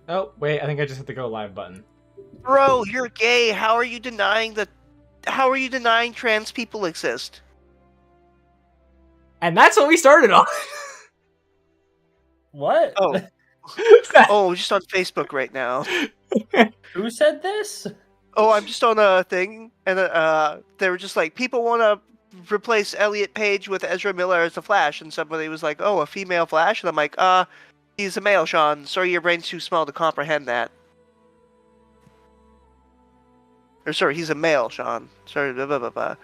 Oh, wait, I think I just hit the go live button. Bro, you're gay. How are you denying trans people exist? And that's what we started on. What? Oh. Oh, just on Facebook right now. Who said this? Oh, I'm just on a thing, and they were just like, people want to replace Elliot Page with Ezra Miller as the Flash, and somebody was like, oh, a female Flash? And I'm like, he's a male, Sean. Sorry, your brain's too small to comprehend that. Or sorry, he's a male, Sean. Sorry, blah, blah, blah, blah.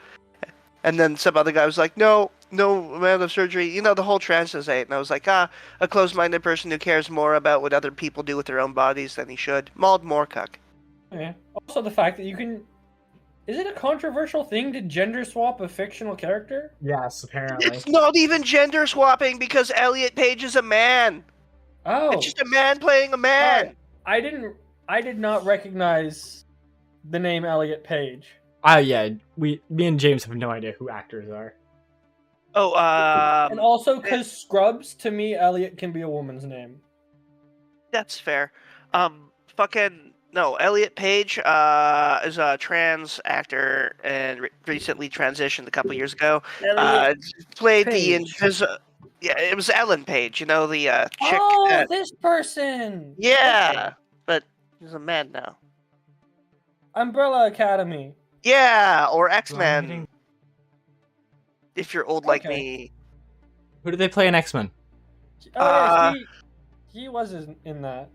And then some other guy was like, no amount of surgery, you know, the whole transness hate. And I was like, a closed-minded person who cares more about what other people do with their own bodies than he should. Mauled Moorcock. Yeah. Also, the fact that you can... Is it a controversial thing to gender swap a fictional character? Yes, apparently. It's not even gender swapping because Elliot Page is a man. Oh. It's just a man playing a man. I did not recognize the name Elliot Page. Yeah, me and James have no idea who actors are. Oh, and also, because Scrubs, to me, Elliot can be a woman's name. That's fair. No, Elliot Page is a trans actor and recently transitioned a couple years ago. Played Page. Yeah, it was Ellen Page, you know, the chick. Oh, this person! Yeah, okay. But he's a man now. Umbrella Academy. Yeah, or X-Men. If you're old like me. Who did they play in X-Men? Oh, he was in that.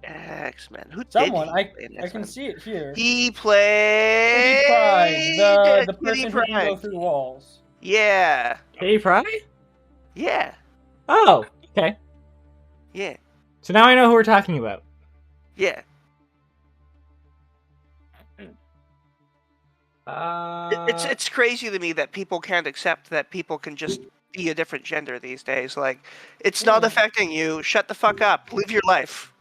X-Men. Who Someone, did he play I can see it here. He played... Kitty Pryde, the person who can go through walls. Yeah. Kitty Pryde? Yeah. Oh, okay. Yeah. So now I know who we're talking about. Yeah. It's crazy to me that people can't accept that people can just be a different gender these days. Like, it's not affecting you. Shut the fuck up. Live your life.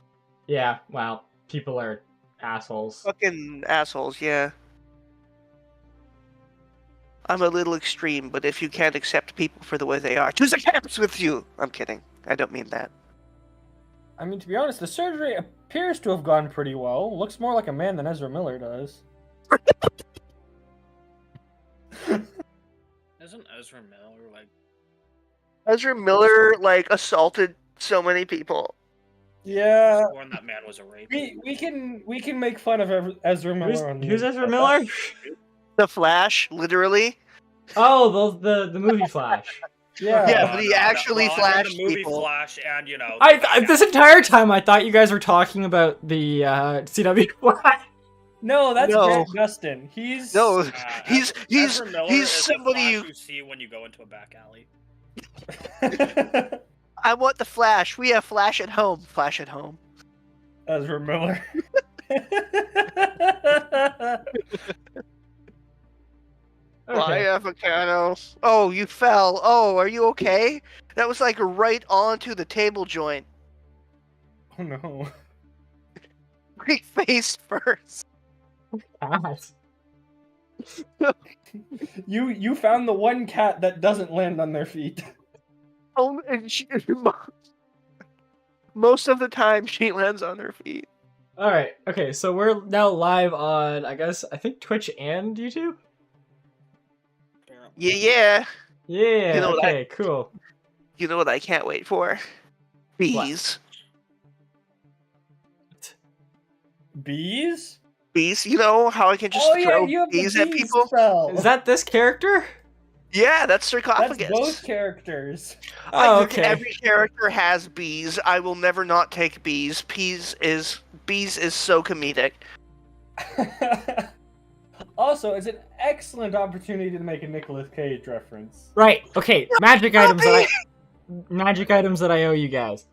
Yeah, well, people are assholes. Fucking assholes, yeah. I'm a little extreme, but if you can't accept people for the way they are, to the camps with you! I'm kidding. I don't mean that. I mean, to be honest, the surgery appears to have gone pretty well. Looks more like a man than Ezra Miller does. Isn't Ezra Miller like... Ezra Miller, assaulted so many people. Yeah. Sworn that man was a rapist. We can make fun of Ezra Miller. Who's Ezra Miller? The Flash, literally. Oh, the movie Flash. Yeah. Yeah, but he actually flashed the movie people. Flash, and you know. This entire time I thought you guys were talking about the CW Flash. No, that's Grant Gustin. He's somebody you see when you go into a back alley. I want the Flash. We have Flash at home. Flash at home. Ezra Miller. Fly avocado. Oh, you fell. Oh, are you okay? That was like right onto the table joint. Oh no. Great face first. You found the one cat that doesn't land on their feet. Oh, and most of the time she lands on her feet. All right. Okay. So we're now live on, I think Twitch and YouTube. Yeah. Yeah. Okay. Cool. You know what I can't wait for? Bees. What? Bees? Bees. You know how I can just throw bees at people? Spell. Is that this character? Yeah, that's Sarcophagus. That's both characters. Oh, okay. Every character has bees. I will never not take bees. Bees is so comedic. Also, it's an excellent opportunity to make a Nicolas Cage reference. Right. Okay. Magic items that I owe you guys.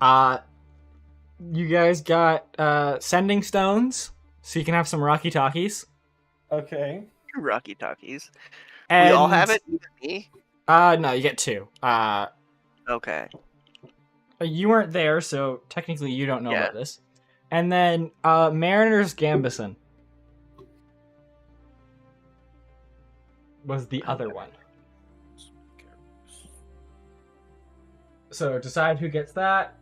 You guys got sending stones, so you can have some Rocky Talkies. Okay. Rocky Talkies. And, we all have it. Even me. No, you get two. Okay. You weren't there, so technically you don't know about this. And then Mariner's Gambison was the other one. So decide who gets that.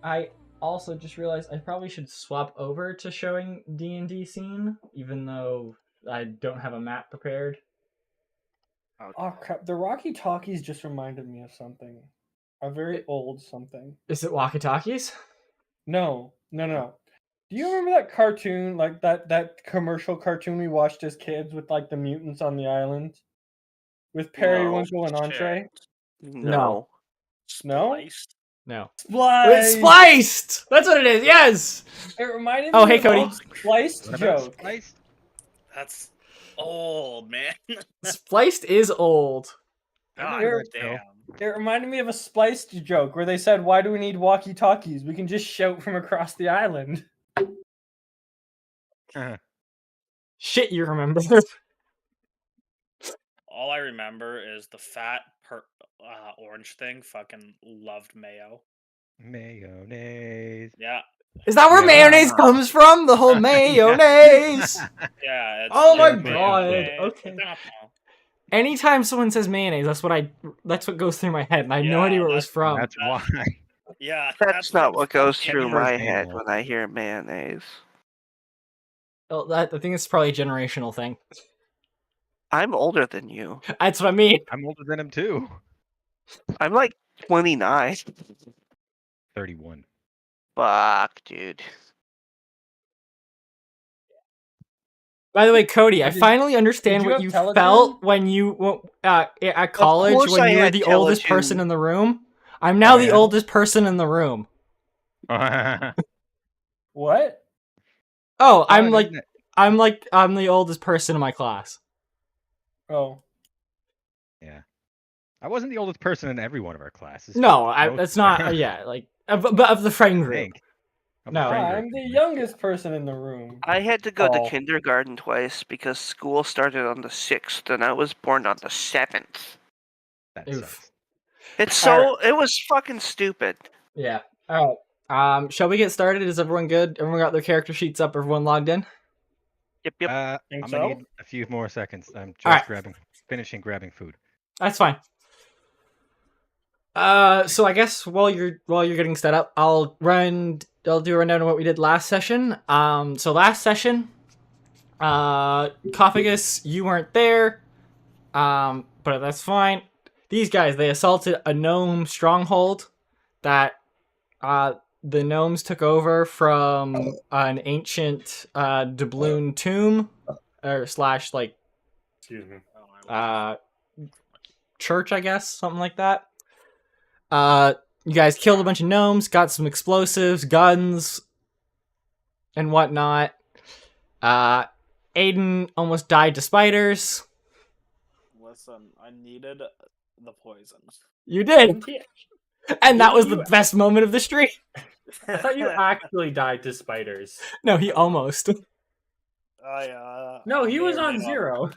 I also just realized I probably should swap over to showing D&D scene, even though I don't have a map prepared. Oh crap! The Rocky Talkies just reminded me of something. A very old something. Is it walkie-talkies? No. Do you remember that cartoon, like that commercial cartoon we watched as kids with like the mutants on the island, with Periwinkle and Entree? No. No? Spliced. No. Spliced. Spliced! That's what it is, yes! It reminded Oh, me hey, of Cody. old Spliced joke. Spliced? That's old, man. Spliced is old. God Here- damn. It reminded me of a Spliced joke where they said, "Why do we need walkie-talkies? We can just shout from across the island." Shit, you remember. All I remember is the fat orange thing fucking loved mayo. Mayonnaise. Yeah. Is that where Yeah. mayonnaise comes from? The whole mayonnaise! Yeah. It's Oh my like God, mayonnaise. okay. Anytime someone says mayonnaise, that's what goes through my head, and I have no Yeah, idea where it was from. That's why. Yeah. That's not what goes fucking- through my First head animal. when I hear mayonnaise. Oh, I think it's probably a generational thing. I'm older than you. That's what I mean. I'm older than him too. I'm like 29. 31. Fuck, dude. By the way, Cody, I Did- finally understand did you what have you Teletoon? felt when you at college course when I you were had the oldest Teletoon. person in the room. I'm now Oh, the yeah? oldest person in the room. What? Oh, I'm Fun, like isn't it? I'm the oldest person in my class. Oh, I wasn't the oldest person in every one of our classes. No, Most that's were. not. Yeah, like but of the friend I group. think. Of No. the friend I'm group. the youngest person in the room. I had to go to Oh. kindergarten twice because school started on the 6th and I was born on the 7th. That Oof. sucks. It was fucking stupid. Yeah. All right. Shall we get started? Is everyone good? Everyone got their character sheets up? Everyone logged in? Yep, yep. Think I'm so? gonna need a few more seconds. I'm just Alright. finishing grabbing food. That's fine. So I guess while you're getting set up, I'll do a rundown of what we did last session. So last session, Koffigus, you weren't there. But that's fine. These guys, they assaulted a gnome stronghold that the gnomes took over from an ancient doubloon tomb or slash like Excuse me. church, I guess, something like that. You guys killed a bunch of gnomes, got some explosives, guns, and whatnot. Aiden almost died to spiders. Listen, I needed the poison. You did, and that was the You- best moment of the stream. I thought you actually died to spiders. No, he almost. No, he may was or may on not- 0.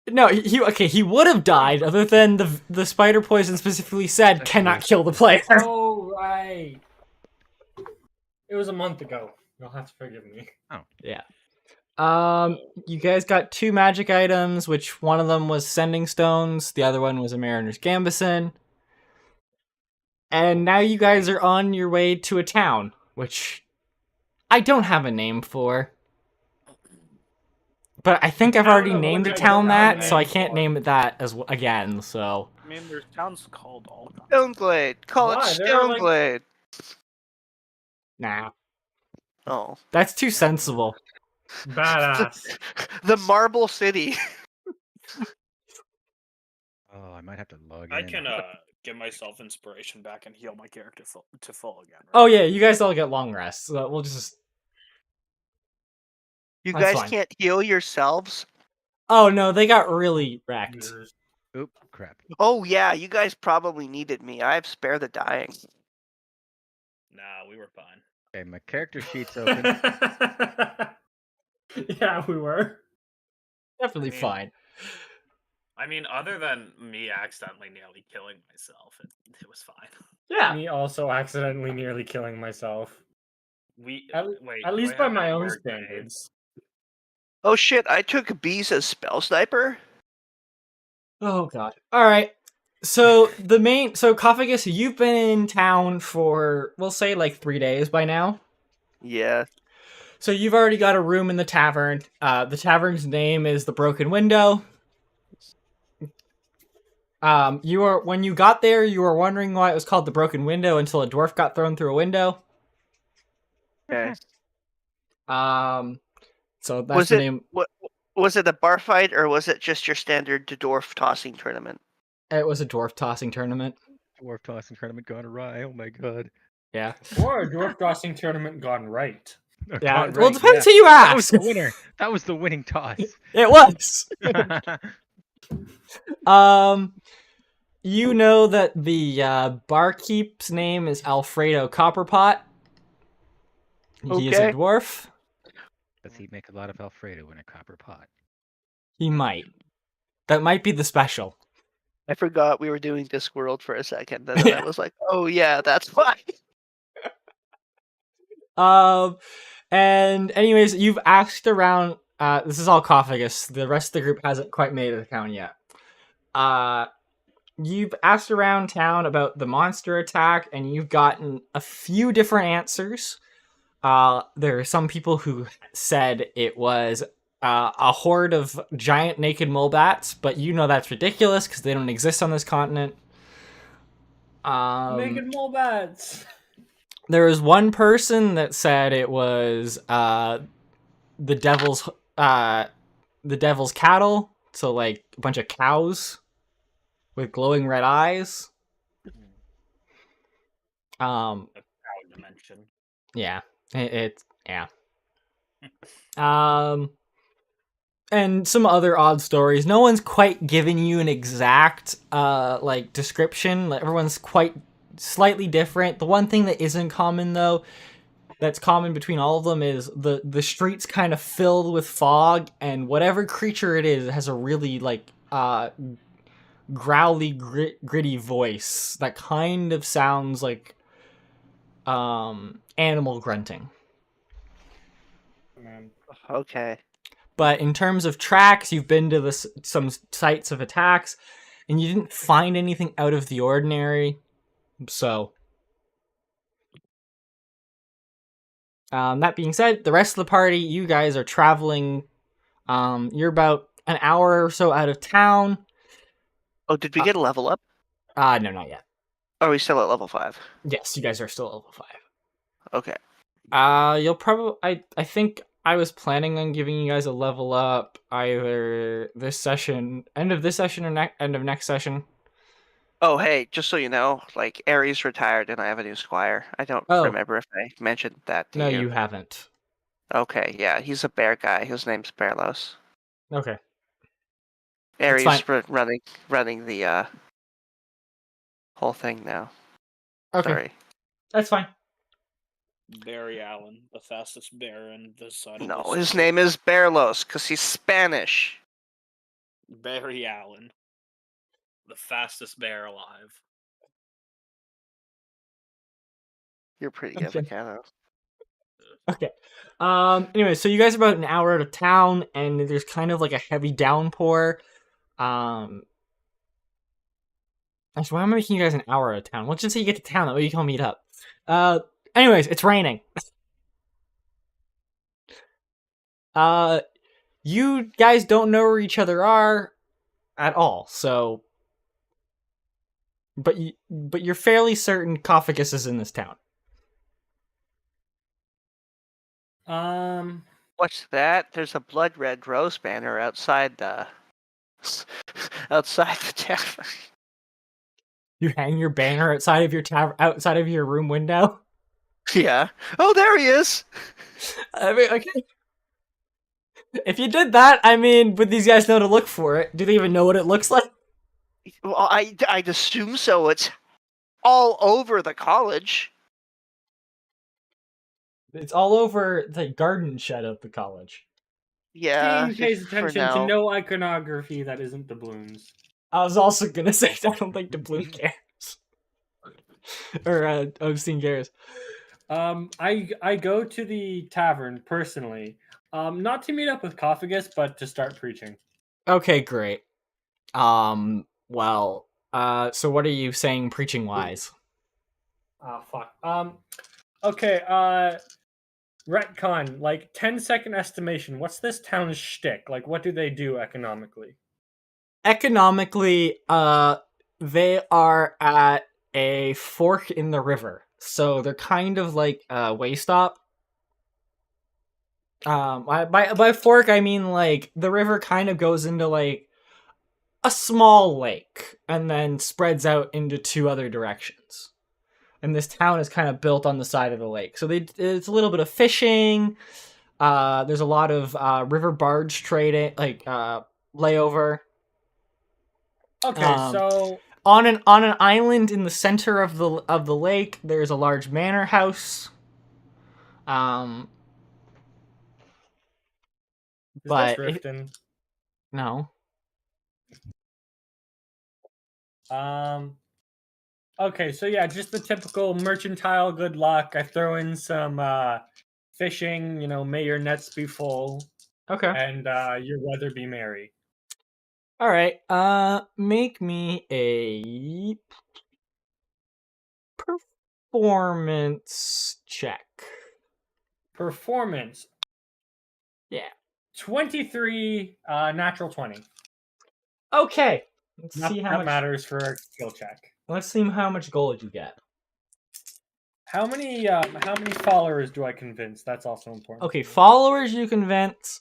No, he would have died, other than the spider poison specifically said That's cannot weird. kill the player. Oh, right. It was a month ago. You'll have to forgive me. You guys got 2 magic items, which one of them was sending stones, the other one was a mariner's gambeson. And now you guys are on your way to a town, which I don't have a name for. But I think I've already Town of named a which I town don't have a that, so I name can't for. name it that again, so. I mean, there's towns called all kinds. Stoneglade. Call Why? it There are, like- Stoneglade. Nah. Oh. That's too sensible. Badass. The Marble City. Oh, I might have to log I in. can get myself inspiration back and heal my character to full again. Right? Oh yeah, you guys all get long rests, so we'll just... You That's guys fine. can't heal yourselves? Oh no, they got really wrecked. Oop, crap. Oh yeah, you guys probably needed me. I have Spare the Dying. Nah, we were fine. Okay, my character sheet's open. Yeah, we were. Definitely I mean- fine. I mean, other than me accidentally nearly killing myself, it was fine. Yeah. Me also accidentally nearly killing myself. We At, wait. at do least I by have my any own weird names? standards. Oh shit, I took Bees as Spell Sniper? Oh god. Alright. So Koffigus, you've been in town for, we'll say, like 3 days by now. Yeah. So you've already got a room in the tavern. The tavern's name is the Broken Window. When you got there, you were wondering why it was called the Broken Window until a dwarf got thrown through a window. Okay. So that's Was the it name. what? Was it a bar fight or was it just your standard dwarf tossing tournament? It was a dwarf tossing tournament. Dwarf tossing tournament gone awry. Oh my god. Yeah. Or a dwarf tossing tournament gone right. Yeah. Gone Well, it right, depends yeah. who you That was ask. the winner. That was the winning toss. It was. You know that the barkeep's name is Alfredo Copperpot. He is a Okay. dwarf. Does he make a lot of Alfredo in a copper pot? He might. That might be the special. I forgot we were doing Discworld for a second, and then I was like, "Oh yeah, that's why." And anyways, you've asked around. This is all Koffigus. The rest of the group hasn't quite made it to town yet. You've asked around town about the monster attack, and you've gotten a few different answers. There are some people who said it was a horde of giant naked molebats, but you know that's ridiculous because they don't exist on this continent. Naked molebats. There was one person that said it was the devil's cattle, so like a bunch of cows with glowing red eyes. Power dimension. Yeah, yeah. And some other odd stories. No one's quite given you an exact like description. Like, everyone's quite slightly different. The one thing that isn't common though, that's common between all of them, is the streets kind of filled with fog, and whatever creature it is, it has a really like growly, gritty voice that kind of sounds like animal grunting. Man. Okay. But in terms of tracks, you've been to some sites of attacks, and you didn't find anything out of the ordinary. So, that being said, the rest of the party, you guys are traveling. You're about an hour or so out of town. Oh, did we get a level up? No, not yet. Are we still at level 5? Yes, you guys are still level 5. Okay. You'll probably. I think I was planning on giving you guys a level up either this session, end of this session, or end of next session. Oh, hey, just so you know, like Ares retired and I have a new squire. I don't remember if I mentioned that to No, you. you haven't. Okay, yeah, he's a bear guy. His name's Bearlos. Okay. Ares running the whole thing now. Okay. Sorry. That's fine. Barry Allen, the fastest bear in the sun. No, his name is Bearlos because he's Spanish. Barry Allen, the fastest bear alive. You're pretty good, Okay. Mikado. Okay. Anyway, so you guys are about an hour out of town, and there's kind of like a heavy downpour. Actually, why am I making you guys an hour out of town? Let's just say you get to town, that way you can all meet up. Anyways, it's raining. You guys don't know where each other are at all, so... But you're fairly certain Koffigus is in this town. What's that? There's a blood red rose banner outside the tavern. You hang your banner outside of your outside of your room window? Yeah. Oh, there he is. I mean, okay. If you did that, I mean, would these guys know to look for it? Do they even know what it looks like? Well, I'd assume so. It's all over the college. It's all over the garden shed of the college. Yeah. Dean pays for attention now. to no iconography that isn't doubloons. I was also gonna say I don't think Doubloon cares. Or Ostein cares. I go to the tavern personally. Not to meet up with Koffigus, but to start preaching. Okay, great. Well, So what are you saying preaching wise? Ah, fuck. Okay, retcon, like 10-second estimation. What's this town's shtick? Like, what do they do economically? Economically, they are at a fork in the river. So they're kind of like a way stop. By fork I mean like the river kind of goes into like a small lake and then spreads out into two other directions. And this town is kind of built on the side of the lake. So it's a little bit of fishing. There's a lot of river barge trading, like layover. Okay, so on an island in the center of the lake, there's a large manor house. is But this Riften? No. Okay, so yeah, just the typical mercantile good luck. I throw in some fishing, may your nets be full, Okay. and your weather be merry. All right. Make me a performance check. Performance. Yeah. 23, natural 20. Okay. Let's Not see how that much matters for a skill check. Let's see how much gold you get. How many followers do I convince? That's also important. Okay, followers you convince.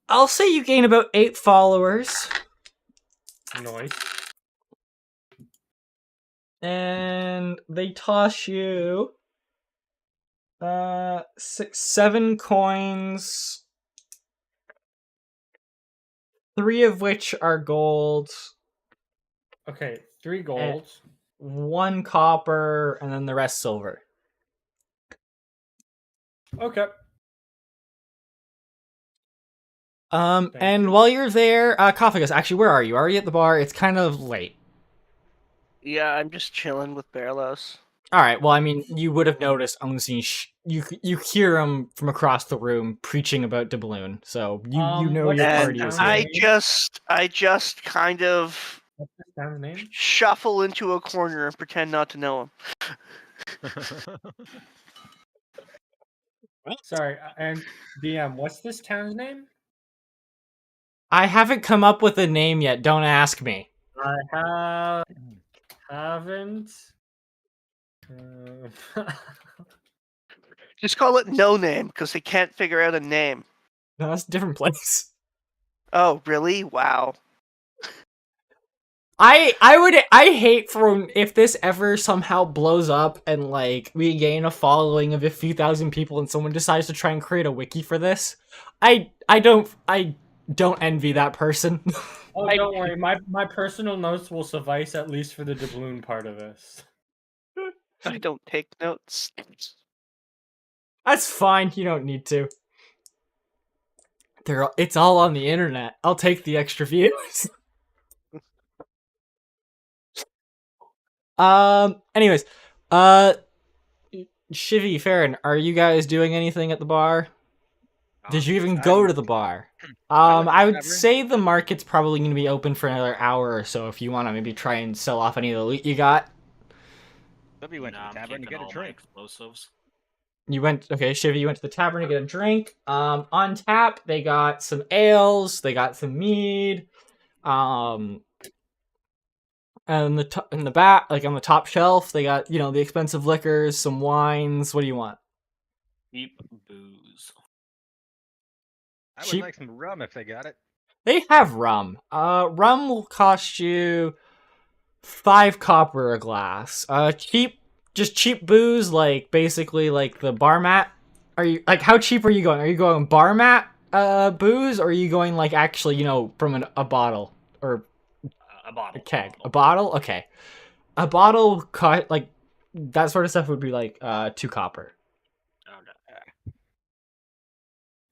I'll say you gain about 8 followers. Nice. And they toss you 7 coins, 3 of which are gold. Okay, 3 gold. 1 copper, and then the rest silver. Okay. And while you're there, Koffigus, actually, where are you? Are you at the bar? It's kind of late. Yeah, I'm just chilling with Barlos. All right. Well, I mean, you would have noticed you hear him from across the room preaching about doubloon, so you know what's your his party is town here. name? I just kind of What's his town's name? shuffle into a corner and pretend not to know him. Sorry, and DM, what's this town's name? I haven't come up with a name yet. Don't ask me. I haven't. Just call it No Name, because they can't figure out a name. No, that's a different place. Oh, really? Wow. I hate for if this ever somehow blows up and like we gain a following of a few thousand people and someone decides to try and create a wiki for this. I don't envy that person. Oh, don't worry. My personal notes will suffice at least for the doubloon part of this. I don't take notes. That's fine. You don't need to. It's all on the internet. I'll take the extra views. Anyways, Shivvy, Farron, are you guys doing anything at the bar? Did you even go to the bar? I would say the market's probably going to be open for another hour or so if you want to maybe try and sell off any of the loot you got. Shivvy went to the tavern to get a drink. Explosives. Shivvy, you went to the tavern to get a drink. On tap, they got some ales, they got some mead. And in the back, like on the top shelf, they got, the expensive liquors, some wines. What do you want? Cheap booze. I would like some rum if they got it. They have rum. Rum will cost you 5 copper a glass. Cheap booze, like basically like the bar mat. Are you like how cheap are you going? Are you going bar mat booze, or are you going like actually from a bottle or a bottle? A keg, a bottle. Okay, a bottle cut like that sort of stuff would be like 2 copper. Okay.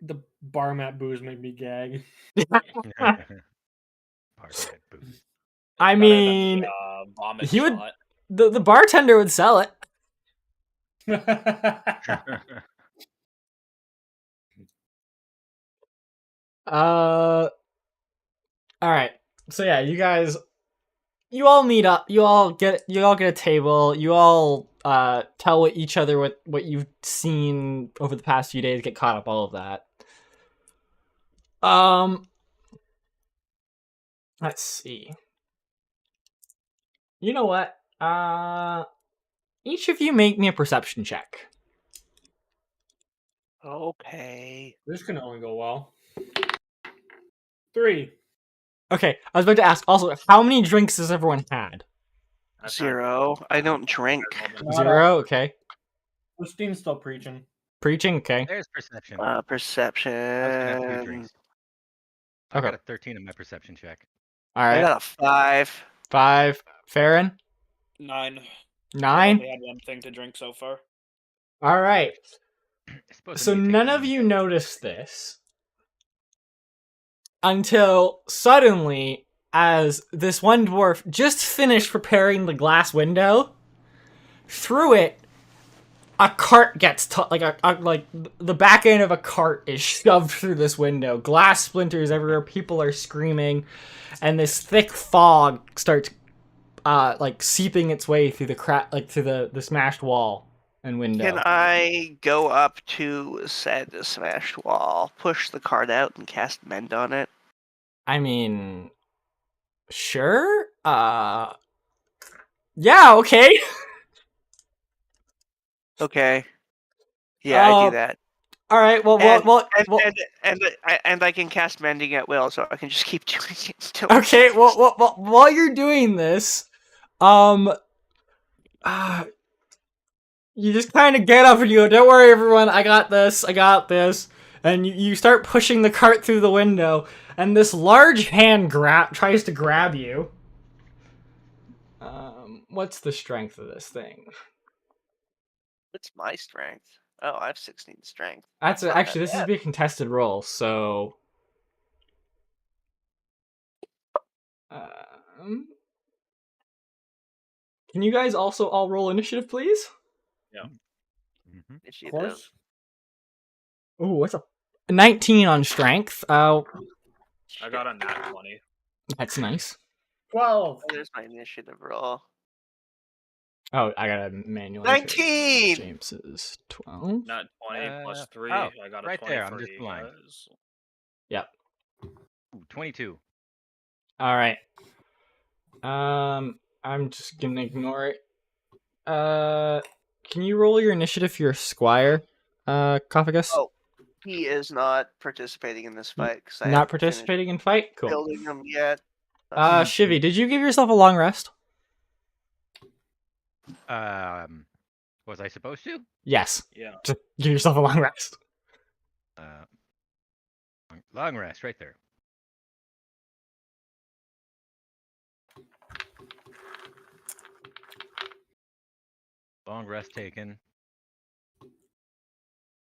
The bar mat booze made me gag. I mean, vomit he would. shot. The bartender would sell it. All right. So yeah, you guys you all meet up. You all get a table. You all tell each other what you've seen over the past few days. Get caught up. All of that. Let's see. You know what? Each of you make me a perception check. Okay. This can only go well. 3. Okay, I was about to ask also, how many drinks has everyone had? I've had 0. I don't drink. Not 0, okay. Ostein's still preaching. Preaching, okay. There's perception. I was Perception. gonna have 2 drinks. I Okay. got a 13 in my perception check. All I right. got a 5. 5. Farron? 9. I've 9? only had one thing to drink so far. All right. It's supposed to So be a none take of one. you notice this until suddenly, as this one dwarf just finished preparing the glass window, through it, a cart gets like the back end of a cart is shoved through this window. Glass splinters everywhere. People are screaming, and this thick fog starts seeping its way through the through the smashed wall and window. Can I go up to said smashed wall, push the card out, and cast Mend on it? I mean, sure. Yeah, okay. Okay. Yeah, I Uh, do that. All right. Well, And I can cast Mending at will, so I can just keep doing it until. okay. Well, while you're doing this, you just kind of get up and you go, "Don't worry, everyone. I got this. I got this." And you start pushing the cart through the window, and this large hand tries to grab you. What's the strength of this thing? What's my strength? Oh, I have 16 strength. That's Not actually that this is bad. be a contested roll, so. Can you guys also all roll initiative, please? Mhm. Of Initiative. course. Ooh, what's a 19 on strength? I got a nat 20. That's nice. 12. Oh, there's my initiative roll. Oh, I got a manual. 19! James is 12. Nat 20 plus 3. oh, I got a right 20 there, for I'm just you blind. guys. Ooh, 22. All right. I'm just gonna ignore it. Can you roll your initiative for your squire, Koffigus? Oh, he is not participating in this fight. 'Cause I Not haven't finished participating in fight? Cool. building him yet. Shivvy, did you give yourself a long rest? Was I supposed to? Yes. Yeah. Just give yourself a long rest. Long rest, right there. Long rest taken.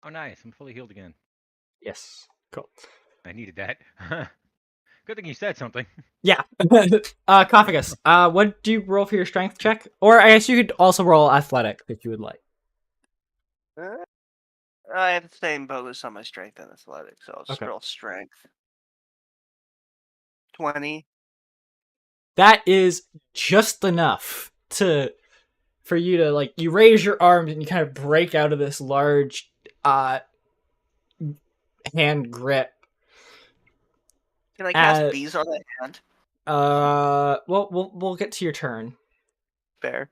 Oh, nice. I'm fully healed again. Yes. Cool. I needed that. Good thing you said something. Yeah. Koffigus, what do you roll for your strength check? Or I guess you could also roll athletic if you would like. I have the same bonus on my strength and athletics, so I'll just Okay. roll strength. 20. That is just enough for you to you raise your arms and you kind of break out of this large hand grip. Can I cast bees on that hand? Well, we'll get to your turn. Fair.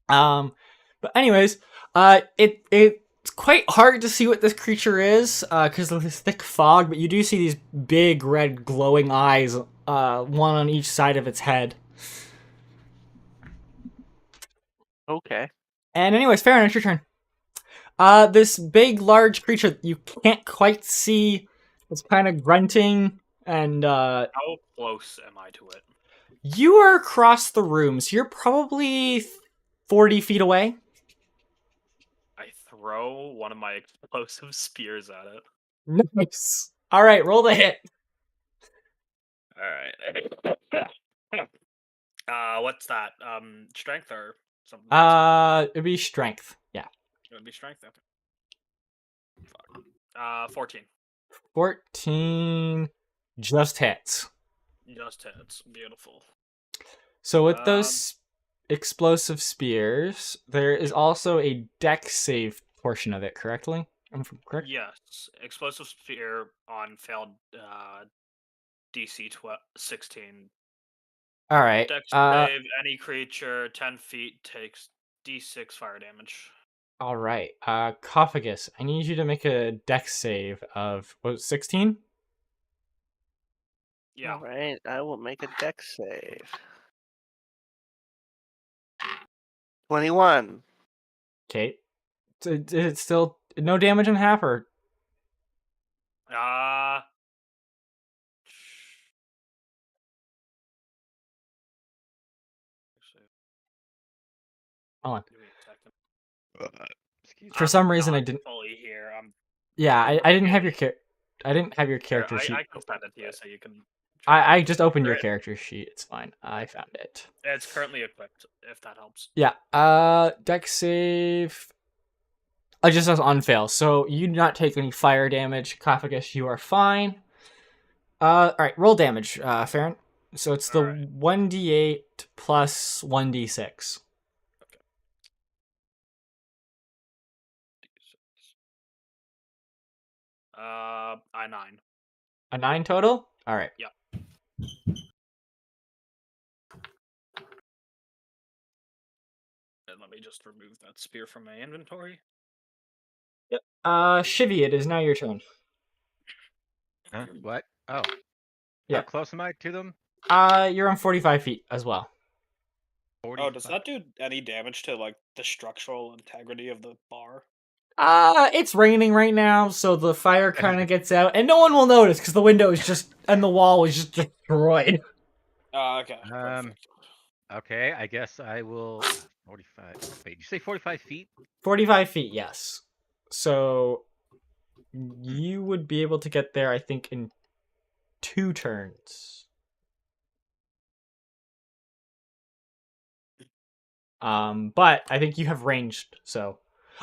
But anyways, it's quite hard to see what this creature is, because of this thick fog, but you do see these big red glowing eyes, one on each side of its head. Okay. And anyways, Farron, it's your turn. This big, large creature you can't quite see. It's kind of grunting, and How close am I to it? you are across the room, so you're probably 40 feet away. I throw one of my explosive spears at it. Nice. All right, roll the hit. Alright. What's that? Strength or something? It'd be strength. Yeah. It would be strength. Okay. Fuck. 14. 14 just hits. Just hits. Beautiful. So with those explosive spears, there is also a dex save portion of it, correctly? Correct? Yes. Explosive spear on failed DC 16. All right. Dex save, any creature 10 feet takes D6 fire damage. All right. Koffigus, I need you to make a dex save of 16. Yeah. All right, I will make a dex save. 21. Okay. It's still no damage in half, or Uh hold on. Give me a second. Excuse For me. some reason, I not didn't. fully here. Yeah, I didn't have your I didn't have your Here, character sheet. I can send it to you so you can. I just opened your Right. character sheet. It's fine. I found it. It's currently equipped, if that helps. Yeah. Dex save. I just says on fail, so you do not take any fire damage. Koffigus, you are fine. All right. Roll damage, Farron. So it's the Alright. 1d8 plus 1d6. I9. A 9 total. All right. Yep. And let me just remove that spear from my inventory. Yep. Shivvy, it is now your turn. Huh? What? Oh. Yeah. How close am I to them? You're on 45 feet as well. 40. Oh, does that do any damage to like the structural integrity of the bar? It's raining right now, so the fire kind of gets out, and no one will notice because the window is just and the wall is just destroyed. Okay. Um, Perfect. Okay, I guess I will. 45. Wait, did you say 45 feet? 45 feet, yes. So you would be able to get there, I think, in 2 turns. But I think you have ranged, so.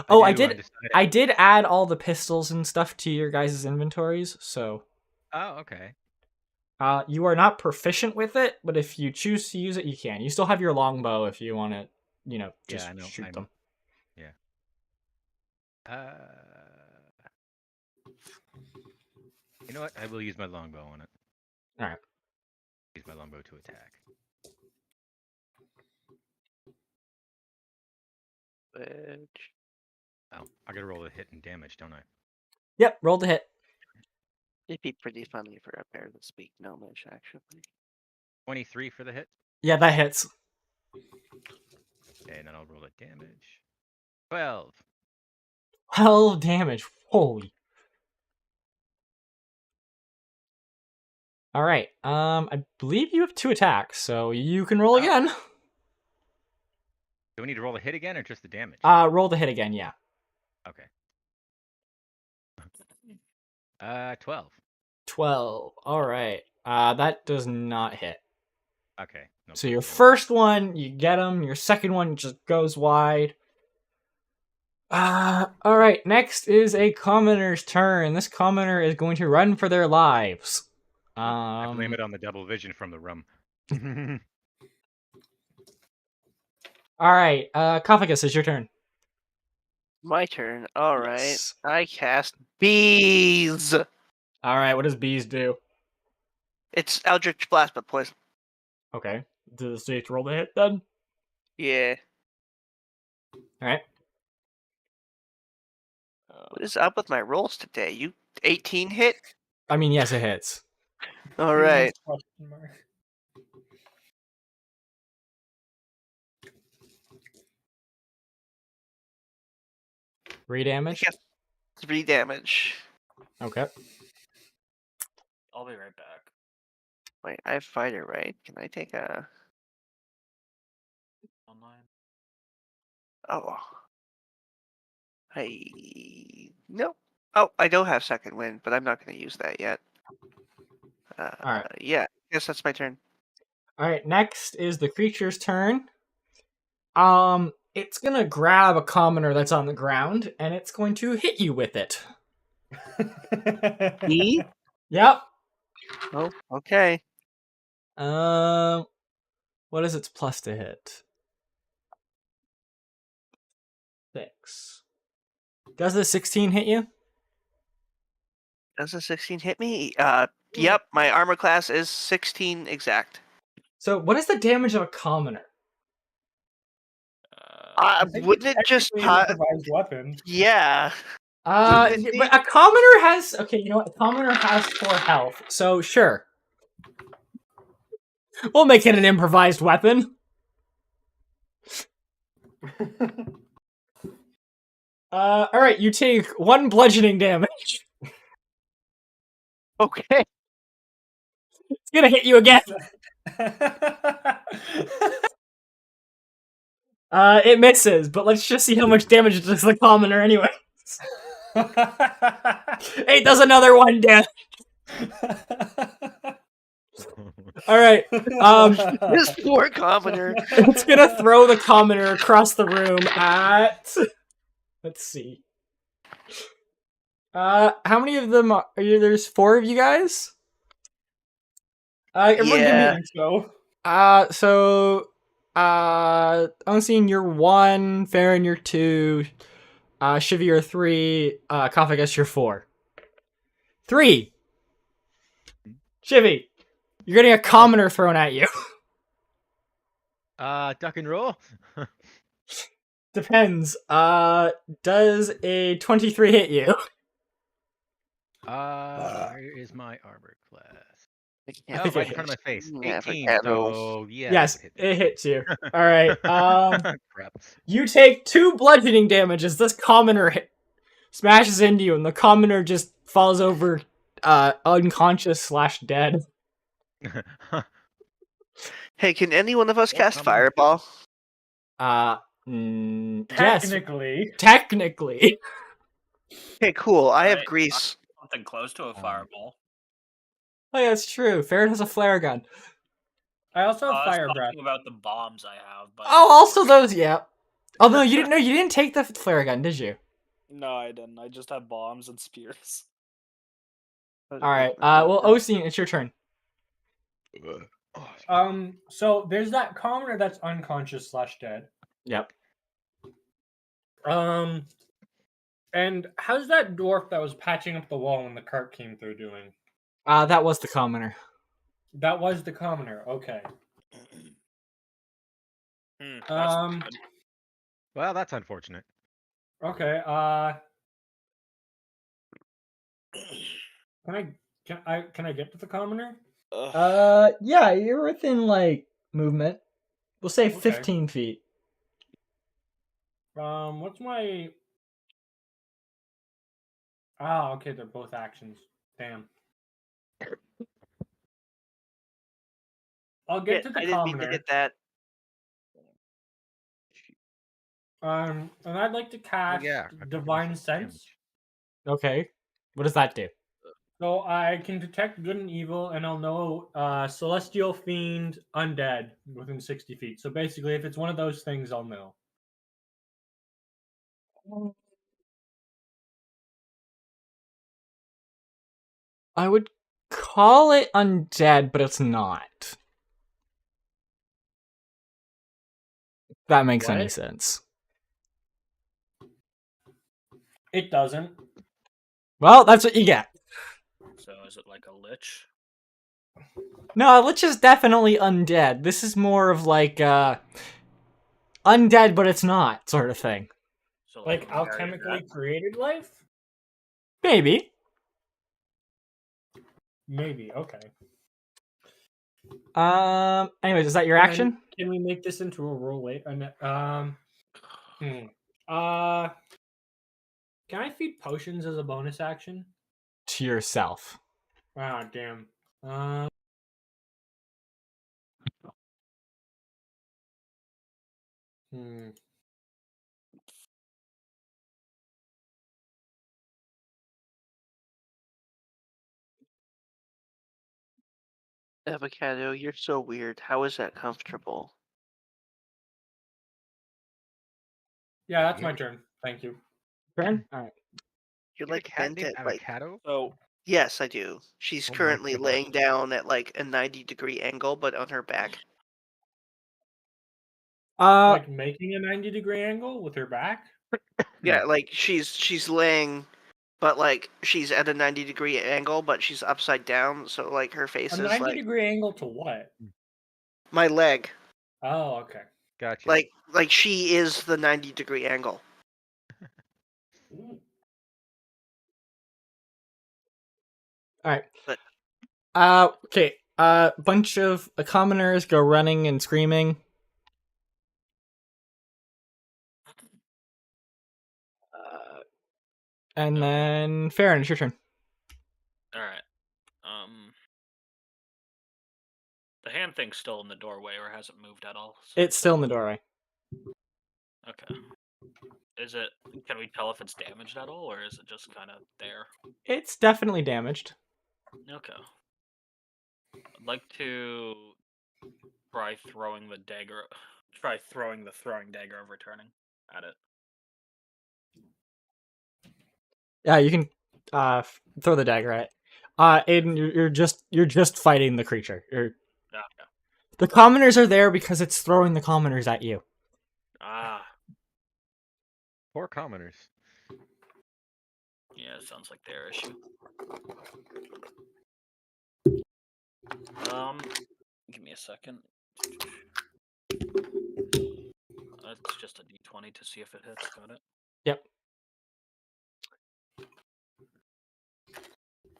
Oh, I did. I did add all the pistols and stuff to your guys' inventories, so. Oh, okay. You are not proficient with it, but if you choose to use it, you can. You still have your longbow if you want to, just Yeah, I know. shoot them. Yeah. You know what? I will use my longbow on it. All right. Use my longbow to attack. Oh, I gotta roll a hit and damage, don't I? Yep, roll the hit. It'd be pretty funny for a bear to speak gnomish, actually. 23 for the hit. Yeah, that hits. Okay, and then I'll roll the damage. 12. 12 damage. Holy. All right. I believe you have 2 attacks, so you can roll again. Do we need to roll the hit again or just the damage? Roll the hit again. Yeah. Okay. 12. 12. All right. That does not hit. Okay. No So your problem. first one, you get him. Your second one just goes wide. All right. Next is a commoner's turn. This commoner is going to run for their lives. I blame it on the double vision from the rum. All right. Koffigus, it's your turn. My turn. All right. Yes. I cast Bees. All right. What does bees do? It's Eldritch Blast, but poison. Okay. Does you have to roll the hit then? Yeah. All right. What is up with my rolls today? You 18 hit? I mean, yes, it hits. All right. Question mark. Three damage. 3 damage. Okay. I'll be right back. Wait, I have fighter, right? Can I take a? Online. Oh. No. Oh, I don't have second wind, but I'm not going to use that yet. All right. Yeah. I guess that's my turn. All right. Next is the creature's turn. It's gonna grab a commoner that's on the ground, and it's going to hit you with it. Me? Yep. Oh, okay. What is its plus to hit? 6. Does the 16 hit you? Does a 16 hit me? Yep. My armor class is 16 exact. So, what is the damage of a commoner? I think Wouldn't it's it just technically an pop? improvised weapon. Yeah. Wouldn't it But be? a commoner has. Okay, you know what? A commoner has 4 health, so sure. We'll make it an improvised weapon. Alright, you take 1 bludgeoning damage. Okay. It's gonna hit you again. It misses, but let's just see how much damage it does to the commoner anyway. It does another 1 damage. Alright, This poor commoner. it's gonna throw the commoner across the room at... Let's see. How many of them are you? There's 4 of you guys? Everyone Yeah. give me... Unseen, you're 1, Farron, you're 2, Shivvy, you're 3, Koffigus, you're 4. 3! Shivvy, you're getting a commoner thrown at you. Duck and roll. Depends. Does a 23 hit you? Where is my armor class? Yeah, I Oh, think right it in front of my face. Yeah, 18. forget So yeah. Yes, that it hits you. Alright, Crap. you take 2 bludgeoning damage as this commoner smashes into you, and the commoner just falls over, unconscious/dead. Hey, can any one of us Yeah, cast commoner. Fireball? Yes, Technically. technically. Okay, cool. I have Right. grease. Something close to a fireball. Oh yeah, that's true. Farron has a flare gun. I also have I was fire breath. talking about the bombs I have. But Oh, also those, yeah. Although you didn't take the flare gun, did you? No, I didn't. I just have bombs and spears. Alright, well, Ostein, it's your turn. So there's that commoner that's unconscious/dead. Yep. And how's that dwarf that was patching up the wall when the cart came through doing? That was the commoner. That was the commoner. Okay. That's good. Well, that's unfortunate. Okay. Can I get to the commoner? Ugh. Yeah, you're within, like, movement. We'll say Okay. 15 feet. What's my... Ah, okay, they're both actions. Damn. I'll get to the I didn't mean to commoner. hit that. And I'd like to cast yeah, Divine Sense. Okay. What does that do? So I can detect good and evil, and I'll know Celestial Fiend, Undead within 60 feet. So basically, if it's one of those things, I'll know. I would call it undead, but it's not. If that makes any What? sense. It doesn't. Well, that's what you get. So is it like a lich? No, Lich is definitely undead. This is more of like, undead, but it's not sort of thing. So Like a variant of alchemically that? created life? Maybe. Maybe, okay. Anyways, is that your And action? Can we make this into a roll late? Can I feed potions as a bonus action? To yourself. Ah, damn. Avocado, you're so weird. How is that comfortable? Yeah, that's my turn. Thank you. Turn? Alright. You're You have a like cat bent named at like. Avocado? So Yes, I do. She's Oh my currently God. laying down at like a 90-degree angle, but on her back. Like making a 90-degree angle with her back? Yeah, like she's laying, but like she's at a 90-degree angle, but she's upside down, so like her face A is like 90-degree angle to what? my leg. Oh, okay. Gotcha. Like she is the 90-degree angle. All right. But- Okay. Bunch of commoners go running and screaming. And then Farron, it's your turn. All right. The hand thing's still in the doorway, or has it moved at all? It's still in the doorway. Okay. Is it? Can we tell if it's damaged at all, or is it just kind of there? It's definitely damaged. Okay. I'd like to try throwing the dagger. Try throwing the throwing dagger of returning at it. Yeah, you can throw the dagger at it. Aiden, you're just fighting the creature. Okay. The commoners are there because it's throwing the commoners at you. Ah. Poor commoners. Yeah, it sounds like their issue. Give me a second. It's just a d20 to see if it hits. Got it. Yep.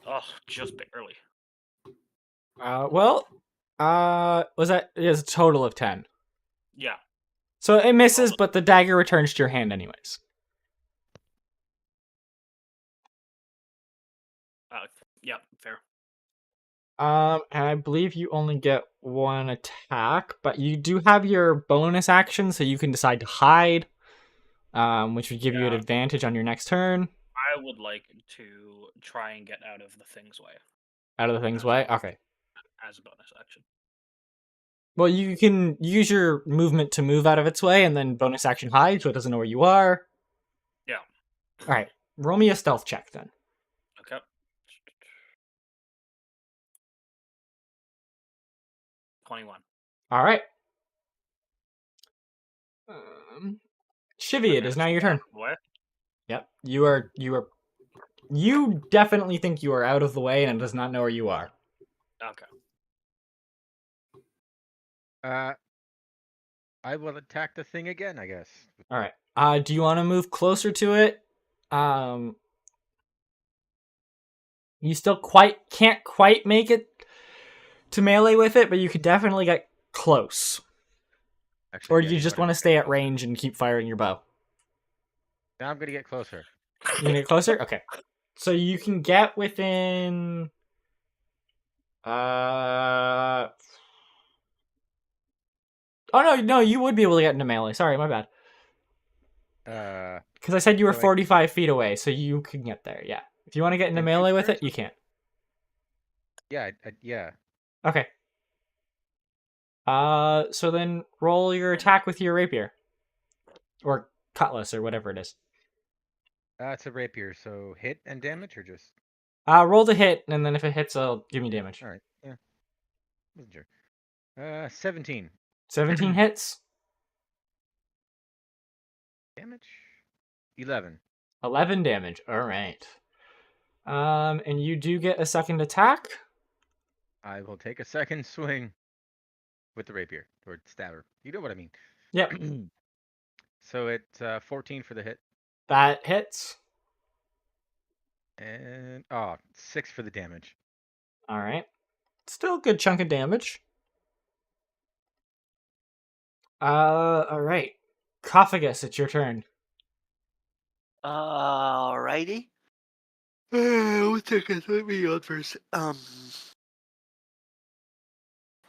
Oh, just barely. Was that? It is a total of 10. Yeah. So it misses, but the dagger returns to your hand anyways. Yeah, fair. And I believe you only get one attack, but you do have your bonus action, so you can decide to hide, which would give you an advantage on your next turn. I would like to try and get out of the thing's way. Out of the thing's way? Okay. As a bonus action. Well, you can use your movement to move out of its way, and then bonus action hide, so it doesn't know where you are. Yeah. Alright, roll me a stealth check then. Okay. 21. Alright. Shivvy, it is now your turn. What? Yep. You definitely think you are out of the way, and it does not know where you are. Okay. I will attack the thing again, I guess. Alright. Do you want to move closer to it? You still can't quite make it to melee with it, but you could definitely get close. Actually, Or yeah, do you just want to stay at range and keep firing your bow? Now I'm gonna get closer. You gonna get closer? Okay. So you can get within Oh no, you would be able to get into melee. Sorry, my bad. Because I said you were 45 feet away, so you can get there, yeah. If you want to get into melee with it, you can. Yeah, yeah. Okay. So then roll your attack with your rapier. Or cutlass, or whatever it is. It's a rapier, so hit and damage, or just... Roll the hit, and then if it hits, it'll give me damage. Alright, yeah. Wasn't sure. 17. 17 hits. Damage? 11. 11 damage, alright. And you do get a second attack. I will take a second swing with the rapier, or stabber. You know what I mean. Yep. So it's 14 for the hit. That hits. And 6 for the damage. Alright. Still a good chunk of damage. Alright. Koffigus, it's your turn. Alrighty. One second, let me on first.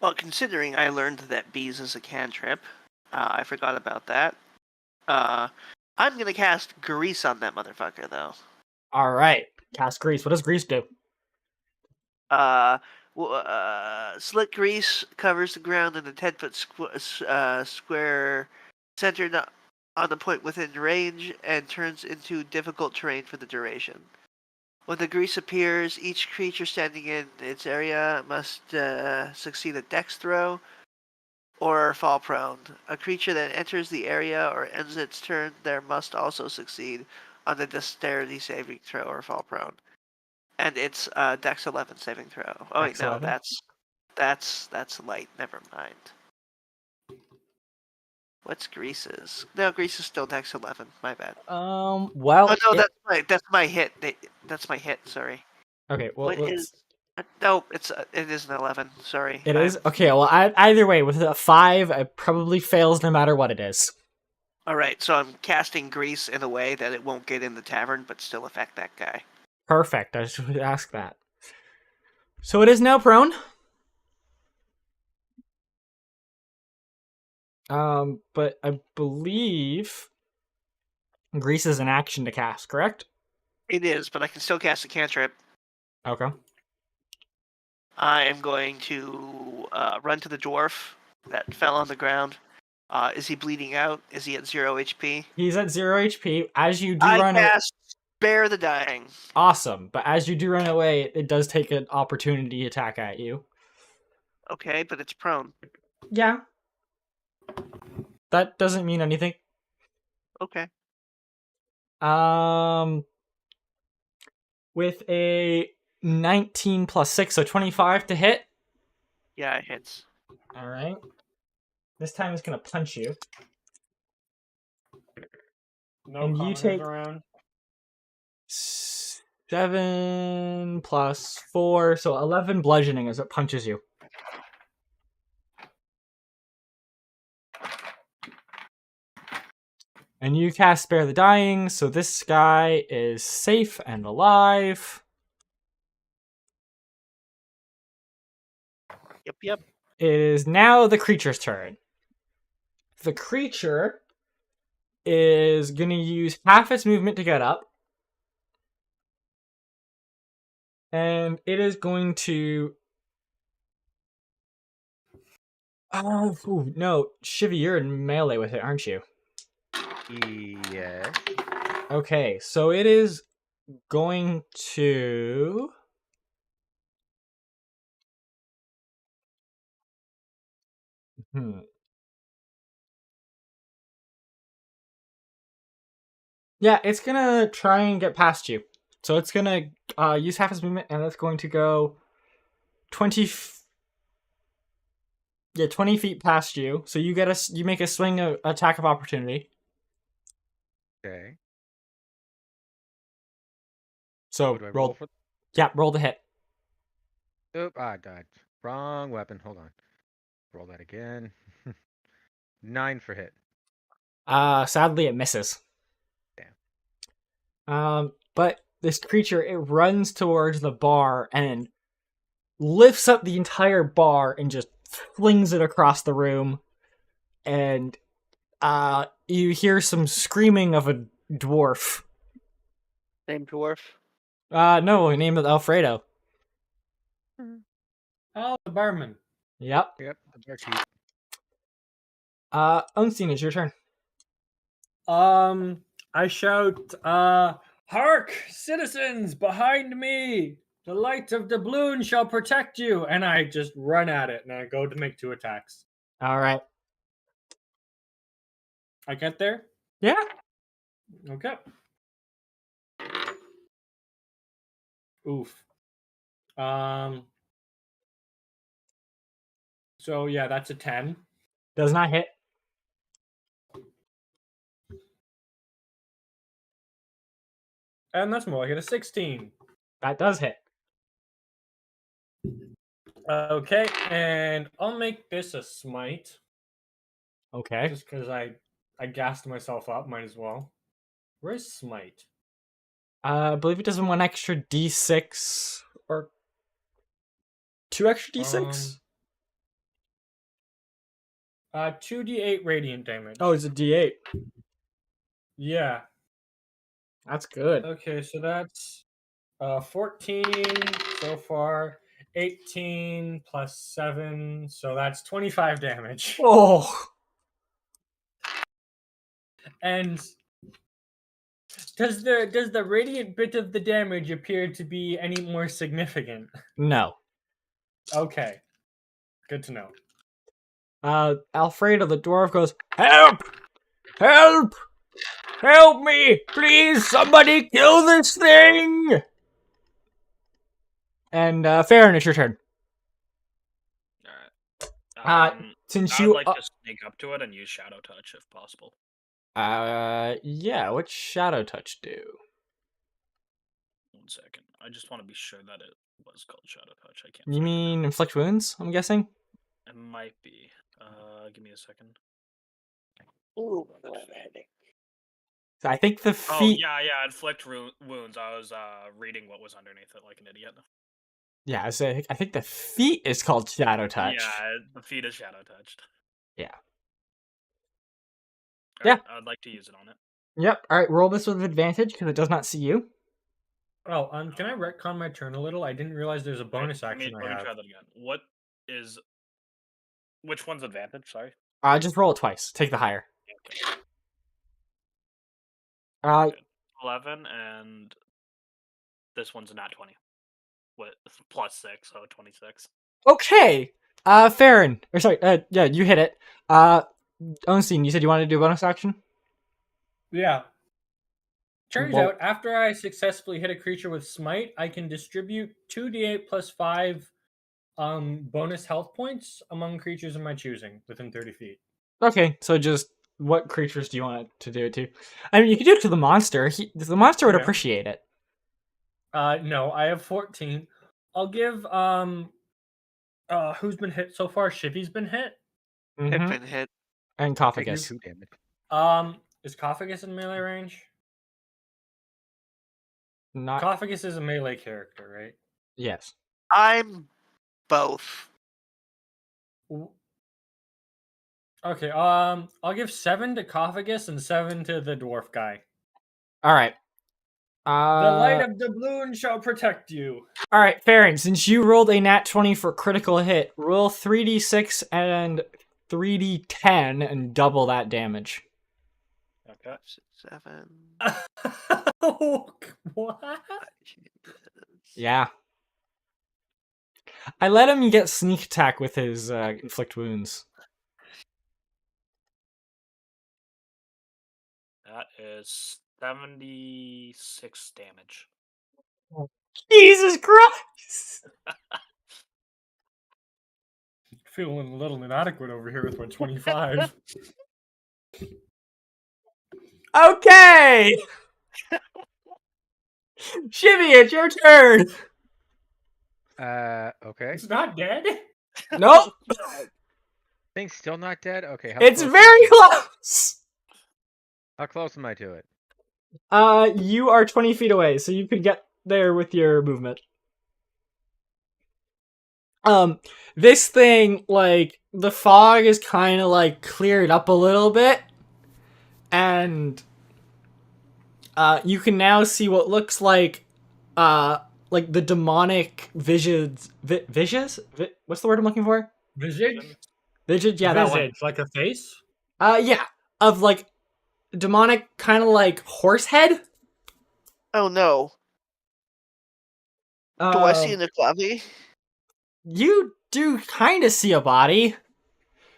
Well, considering I learned that bees is a cantrip, I forgot about that. I'm gonna cast grease on that motherfucker, though. Alright. Cast grease. What does grease do? Slick grease covers the ground in a 10-foot square centered on a point within range and turns into difficult terrain for the duration. When the grease appears, each creature standing in its area must succeed a dex throw. or fall prone. A creature that enters the area or ends its turn there must also succeed on the dexterity saving throw or fall prone. And it's Dex 11 saving throw. Oh wait, Dex no, 11? that's light. Never mind. What's Grease's? No, Grease is still Dex 11. My bad. Well, Oh no, that's my hit. That's my hit. Sorry. okay. Well, What is? No, it is an 11. Sorry. it is okay. Well, either way, with a 5, it probably fails no matter what it is. All right, so I'm casting Grease in a way that it won't get in the tavern, but still affect that guy. Perfect. I should ask that. So it is now prone. But I believe Grease is an action to cast, correct? It is, but I can still cast a cantrip. Okay. I am going to run to the dwarf that fell on the ground. Is he bleeding out? Is he at 0 HP? He's at 0 HP. As you do I run away, cast Spare the Dying. awesome. But as you do run away, it does take an opportunity attack at you. Okay, but it's prone. Yeah. That doesn't mean anything. Okay. With a 19 plus 6, so 25 to hit. Yeah, it hits. All right. This time it's gonna punch you. No And you commoners take- around. 7 plus 4, so 11 bludgeoning as it punches you. And you cast Spare the Dying, so this guy is safe and alive. Yep. It is now the creature's turn. The creature is going to use half its movement to get up. And it is going to... Oh, no. Shivvy, you're in melee with it, aren't you? Yes. Okay, so it is going to... Yeah, it's gonna try and get past you. So it's gonna use half its movement, and it's going to go 20 feet past you. So you make a swing attack of opportunity. Okay. So What do I roll for? roll the hit. Oop, I died. Wrong weapon. Hold on. Roll that again. 9 for hit. Sadly it misses. But this creature, it runs towards the bar and lifts up the entire bar and just flings it across the room. And you hear some screaming of a dwarf. Name dwarf. No, name of Alfredo. Oh, the barman. Yep. Yep, the barkeep. Unseen, it's your turn. I shout, hark, citizens, behind me! The light of doubloon shall protect you! And I just run at it, and I go to make 2 attacks. Alright. I get there? Yeah. Okay. Oof. So yeah, that's a 10. Does not hit. And that's more like a 16. That does hit. Okay, and I'll make this a smite. Okay. Just because I gassed myself up, might as well. Where's smite? I believe it does 1 extra d6 or 2 extra d6. 2d8 radiant damage. Oh, it's a d8. Yeah. That's good. Okay, so that's 14 so far. 18 plus 7, so that's 25 damage. Oh. And does the radiant bit of the damage appear to be any more significant? No. Okay. Good to know. Alfredo the dwarf goes, "Help! Help! Help me! Please, somebody kill this thing!" And Farron, it's your turn. Alright. Since I'd you, like to sneak up to it and use Shadow Touch if possible. yeah, what's Shadow Touch do? 1 second. I just want to be sure that it was called Shadow Touch. I can't. You find mean inflict wounds? I'm guessing. it. It might be. Give me a second. Ooh, I have a headache. I think the Oh feat. yeah, inflict wounds. I was reading what was underneath it like an idiot. Yeah, I think the feat is called Shadow Touch. Yeah, the feat is Shadow Touched. Yeah. Alright, I'd like to use it on it. Yep. All right. Roll this with advantage because it does not see you. Oh, can I retcon my turn a little? I didn't realize there's a bonus Let me action I try have. that again. Which one's advantage? Sorry. Just roll it twice. Take the higher. Okay. 11 and this one's a nat 20. What? Plus 6, so 26. Okay. Farron. Or sorry. Yeah, you hit it. Ostein, you said you wanted to do a bonus action? Yeah. Turns Well- out, after I successfully hit a creature with Smite, I can distribute 2d8 plus 5 bonus health points among creatures of my choosing within 30 feet. Okay, so just what creatures do you want it to do it to? I mean, you could do it to the monster. The monster would Okay. appreciate it. No, I have 14. I'll give who's been hit so far? Shivvy's been hit. Mhm. Hit been hit. And Take Koffigus. 2 damage. Is Koffigus in melee range? Not Koffigus is a melee character, right? yes. I'm both. Okay, I'll give 7 to Koffigus and 7 to the dwarf guy. All right. The light of doubloon shall protect you. All right, Farron. Since you rolled a nat 20 for critical hit, roll 3d6 and 3d10 and double that damage. Okay. 7. What? Yeah. I let him get sneak attack with his inflict wounds. That is 76 damage. Jesus Christ! Feeling a little inadequate over here with my 25. Okay! Shivvy, it's your turn! Okay. It's not dead? Nope! Thing's still not dead? Okay, how It's close very am I close! How close am I to it? You are 20 feet away, so you could get there with your movement. This thing, like, the fog is kind of, like, cleared up a little bit, and, you can now see what looks like the demonic visions, what's the word I'm looking for? Visage? Visage, yeah, that one. Visage, like a face? Yeah, of, like, demonic, kind of like horse head. Oh no. Do I see an Nuklavi? You do kind of see a body.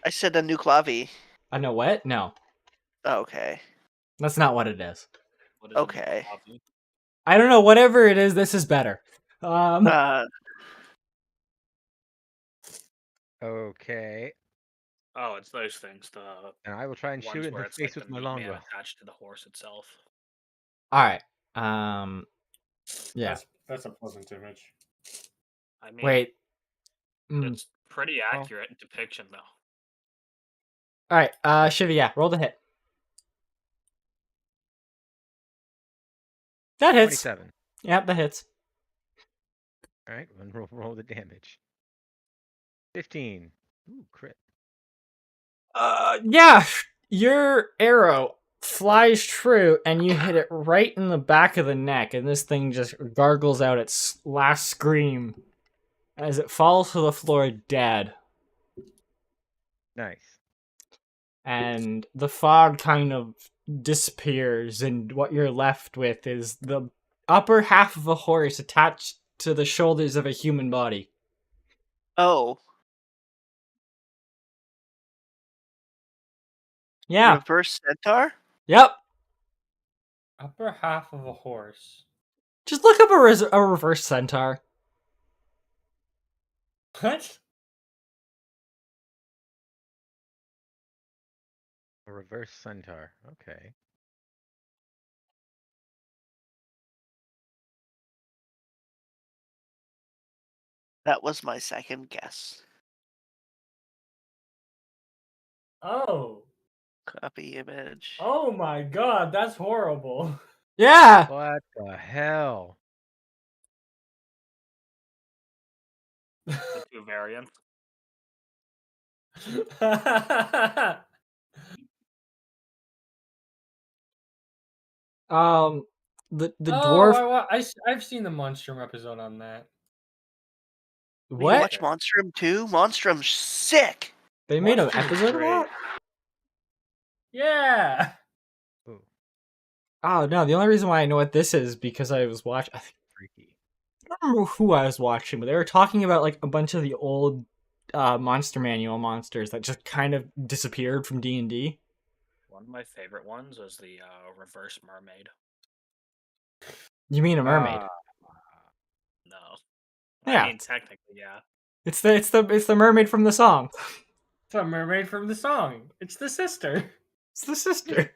I said a Nuklavi. I know what? No, Okay. that's not what it is. What is Okay. it? I don't know. Whatever it is, this is better. Okay. Oh, it's those things. The And I will try and ones shoot it in where the it's like face with the my meat longbow. man attached to the horse itself. All right. Yeah. That's a pleasant image. I mean, Wait. it's pretty accurate depiction though. All right. Shivvy, yeah. Roll the hit. That hits. 27. Yep, that hits. All right, roll the damage. 15. Ooh, crit. Yeah. Your arrow flies true, and you hit it right in the back of the neck, and this thing just gargles out its last scream as it falls to the floor dead. Nice. And the fog kind of disappears, and what you're left with is the upper half of a horse attached to the shoulders of a human body. Oh. Yeah. Reverse centaur? Yep. Upper half of a horse. Just look up a reverse centaur. What? A reverse centaur. Okay. That was my second guess. Oh. Copy image. Oh my god, that's horrible. Yeah. What the hell? The two variants. The Oh, dwarf. I've seen the Monstrum episode on that. You What? watch Monstrum too? Monstrum's sick! They made an Monstrum's episode of great. that? Yeah. Ooh, Oh no, the only reason why I know what this is because I was watching. freaky. I don't remember who I was watching, but they were talking about like a bunch of the old monster manual monsters that just kind of disappeared from D&D. One of my favorite ones was the reverse mermaid. You mean a mermaid? No. Yeah. I mean, technically, yeah. It's the mermaid from the song. It's a mermaid from the song. It's the sister. It's the sister.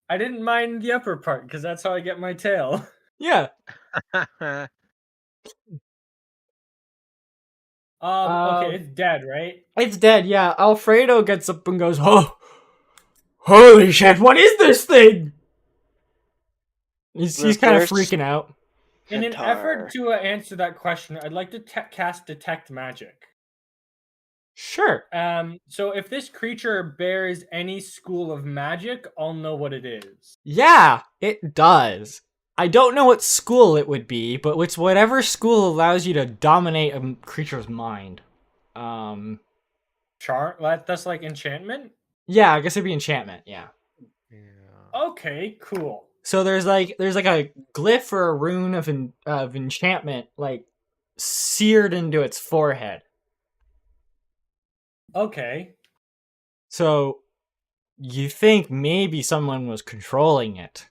I didn't mind the upper part because that's how I get my tail. Yeah. Okay, it's dead, right? It's dead, yeah. Alfredo gets up and goes, "Oh, holy shit, what is this thing?" He's kind of Reverse freaking out. In an Centaur. effort to answer that question, I'd like to cast Detect Magic. Sure. So if this creature bears any school of magic, I'll know what it is. Yeah, it does. I don't know what school it would be, but it's whatever school allows you to dominate a creature's mind. That's like enchantment? Yeah, I guess it'd be enchantment, yeah. Yeah. Okay, cool. So there's like a glyph or a rune of enchantment like seared into its forehead. Okay. So you think maybe someone was controlling it.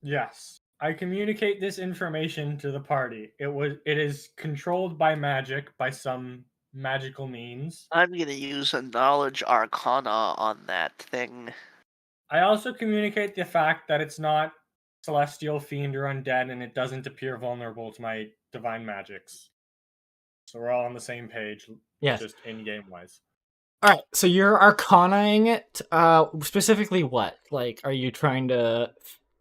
Yes. I communicate this information to the party. It is controlled by magic, by some magical means. I'm gonna use a knowledge arcana on that thing. I also communicate the fact that it's not celestial, fiend, or undead, and it doesn't appear vulnerable to my divine magics. So we're all on the same page, Yes. just in-game wise. All right, so you're arcanaing it. Specifically, what? Like, are you trying to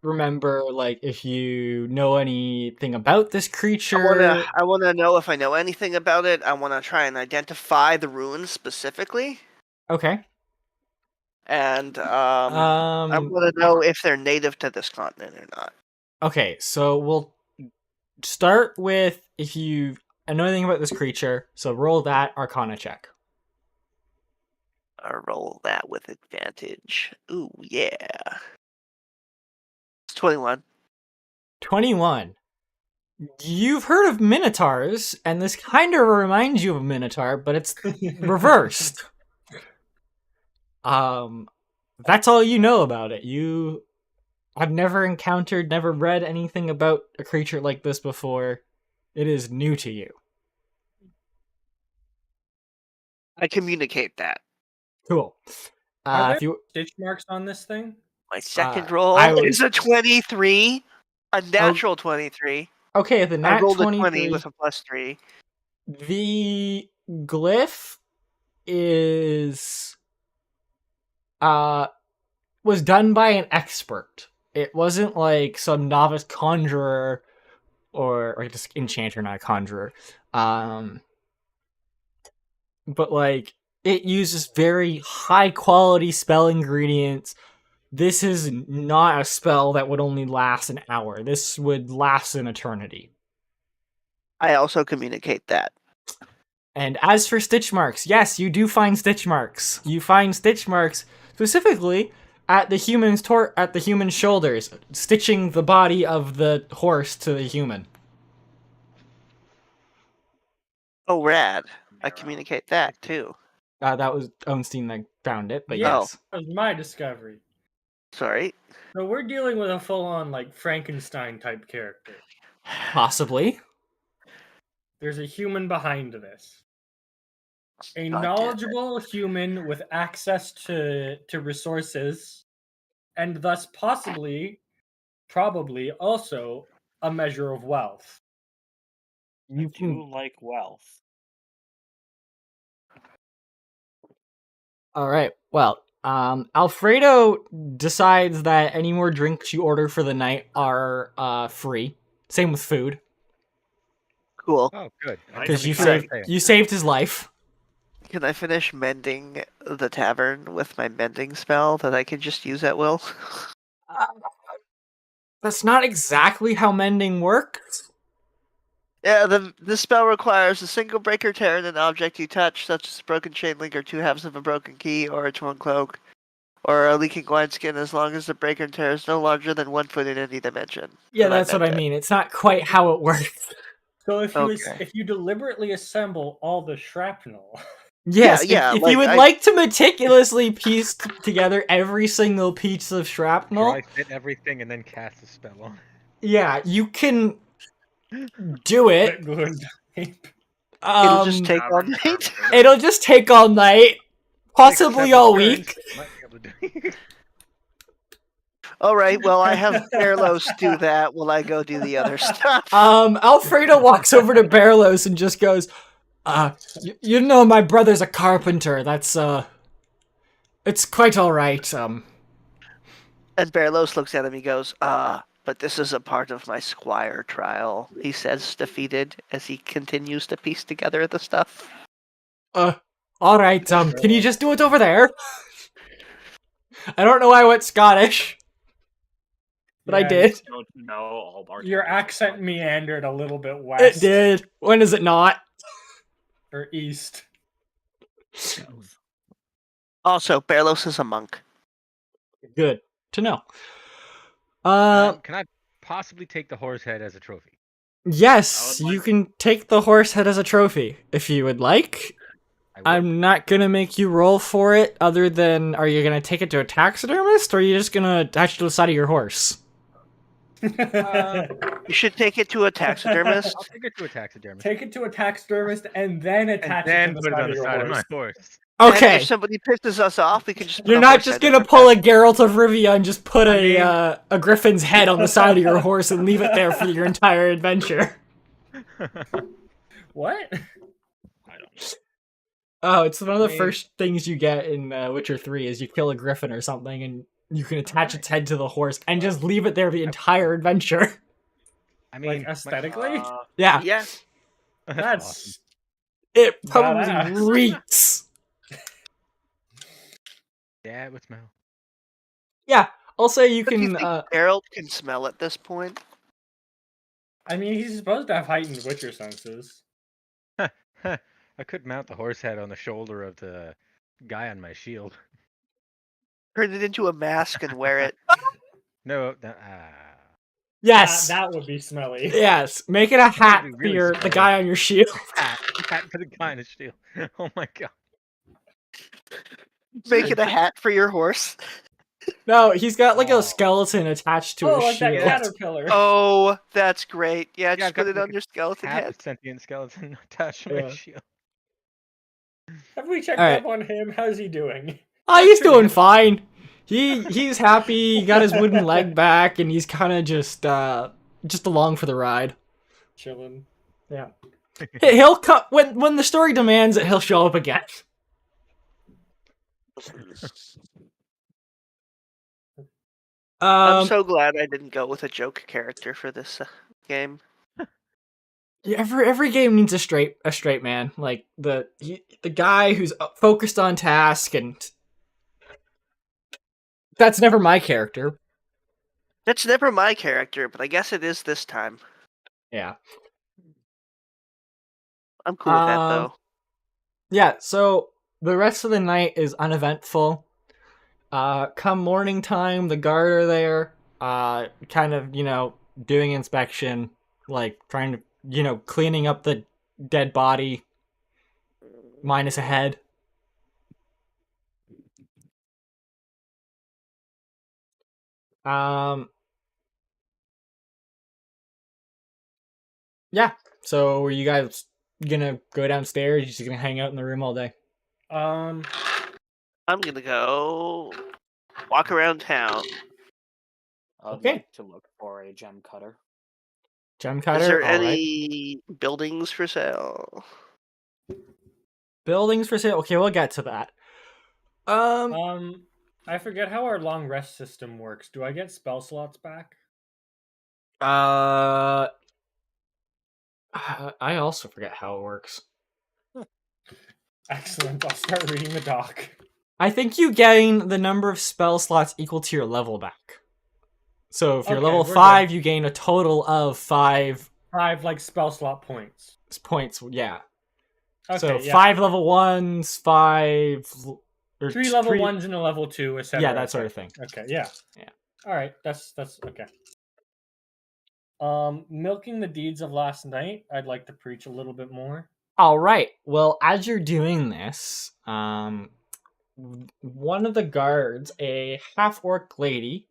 remember, like, if you know anything about this creature? I wanna know if I know anything about it. I wanna try and identify the runes specifically, Okay. and I wanna know if they're native to this continent or not. Okay, so we'll start with if you know anything about this creature. So roll that Arcana check. I roll that with advantage. Ooh, yeah. It's 21. 21. You've heard of minotaurs, and this kind of reminds you of a minotaur, but it's reversed. That's all you know about it. You have never read anything about a creature like this before. It is new to you. I communicate that. Cool. Are there If you stitch marks on this thing? My second I roll would- is a 23. A natural 23. okay, the I nat rolled a 23. 20 with a +3. The glyph is was done by an expert. It wasn't like some novice conjurer or just enchanter, not a conjurer. But like it uses very high quality spell ingredients. This is not a spell that would only last an hour. This would last an eternity. I also communicate that. And as for stitch marks, yes, you do find stitch marks. You find stitch marks specifically at the human's shoulders, stitching the body of the horse to the human. Oh, rad. I communicate that too. That was Ostein that found it, but Yeah. yes. That was my discovery. Sorry. So we're dealing with a full-on like Frankenstein type character. Possibly. There's a human behind this. A God damn it. knowledgeable human with access to resources, and thus probably also a measure of wealth. You I do like wealth. All right. Well, Alfredo decides that any more drinks you order for the night are free. Same with food, Cool. Oh, good. because Can you saved his life. Can I finish mending the tavern with my mending spell that I can just use at will? That's not exactly how mending works. Yeah, the spell requires a single break or tear in an object you touch, such as a broken chain link or two halves of a broken key or a torn cloak, or a leaking wineskin, as long as the break or tear is no larger than 1 foot in any dimension. Yeah, And that's what I meant it. mean. It's not quite how it works. So if Okay. if you deliberately assemble all the shrapnel, Yes, Yeah, if like, you would I- like to meticulously piece together every single piece of shrapnel, Dry fit everything and then cast a spell on it. yeah, you can do it. that goes tape. It'll just Um, take all Tavern night. server. it'll just take all night, possibly Take all 7 turns, week. might be able to do it. All right, well, I have Carlos do that while I go do the other stuff. Alfredo walks over to Berlos and just goes, you know my brother's a carpenter. That's, it's quite alright, And Berlos looks at him, he goes, but this is a part of my squire trial, he says, defeated, as he continues to piece together the stuff. alright, can you just do it over there? I don't know why I went Scottish, but I Yeah, did. Don't know all bartenders Your are accent Scottish. meandered a little bit It west did. When is it not? or east. Also, Berlos is a monk. Good to know. Can I possibly take the horse head as a trophy? Yes, I would you like- can take the horse head as a trophy if you would like. I would. I'm not gonna make you roll for it, other than, are you gonna take it to a taxidermist, or are you just gonna attach it to the side of your horse? You should take it to a taxidermist. I'll take it to a taxidermist. Take it to a taxidermist and then and attach then it to put the it side on of the your side of horse. my horse. And Okay, if somebody pisses us off, we can just put you're a not horse just head in gonna the pull a back. Geralt of Rivia and just put I mean- a griffin's head on the side of your horse and leave it there for your entire adventure. What? I don't know. Oh, it's one of the mean- first things you get in Witcher 3 is you kill a griffin or something, and you can attach its head to the horse and just leave it there the entire adventure. I mean, Like aesthetically? Yeah, Yeah. That's awesome. it probably Badass. reeks. Yeah, it would smell. Yeah, I'll say you But do you can. think Geralt can smell at this point? I mean, he's supposed to have heightened Witcher senses. I could mount the horse head on the shoulder of the guy on my shield. Turn it into a mask and wear it. No, Yes, That would be smelly. yes. Make it a hat be for really the smelly. guy on your shield. hat for the guy on the shield. Oh my god. Make it a hat for your horse. No, he's got like Oh. a skeleton attached to Oh, his like that shield. caterpillar. Oh, that's great. Yeah, Yeah, just I've got put it like on a your skeleton Hat head. with sentient skeleton attached to my Yeah. shield. Have we checked Alright. up on him? How's he doing? Oh, he's doing fine. He's happy. He got his wooden leg back, and he's kind of just along for the ride. Chilling. Yeah, he'll come when the story demands it. He'll show up again. I'm so glad I didn't go with a joke character for this game. every game needs a straight man, like the guy who's focused on task, and that's never my character. That's never my character, but I guess it is this time. Yeah. I'm cool with that, Um, though. Yeah, so the rest of the night is uneventful. Come morning time, the guard are there, kind of, doing inspection, like trying to, cleaning up the dead body, minus a head. Yeah. So, are you guys gonna go downstairs? You're just gonna hang out in the room all day? I'm gonna go walk around town. I'd Okay. like to look for a gem cutter. Gem cutter. Is there all right. any buildings for sale? Buildings for sale? Okay, we'll get to that. I forget how our long rest system works. Do I get spell slots back? I also forget how it works. Excellent. I'll start reading the doc. I think you gain the number of spell slots equal to your level back. So if you're Okay, level we're 5, good. you gain a total of 5 5 like spell slot points. points. Yeah. Okay, So yeah. 5 level 1s, 5 or 3 level 1s and a level 2, etc. Yeah, that sort of thing. Okay, yeah. Yeah. All right, that's okay. Milking the deeds of last night. I'd like to preach a little bit more. All right. Well, as you're doing this, one of the guards, a half-orc lady,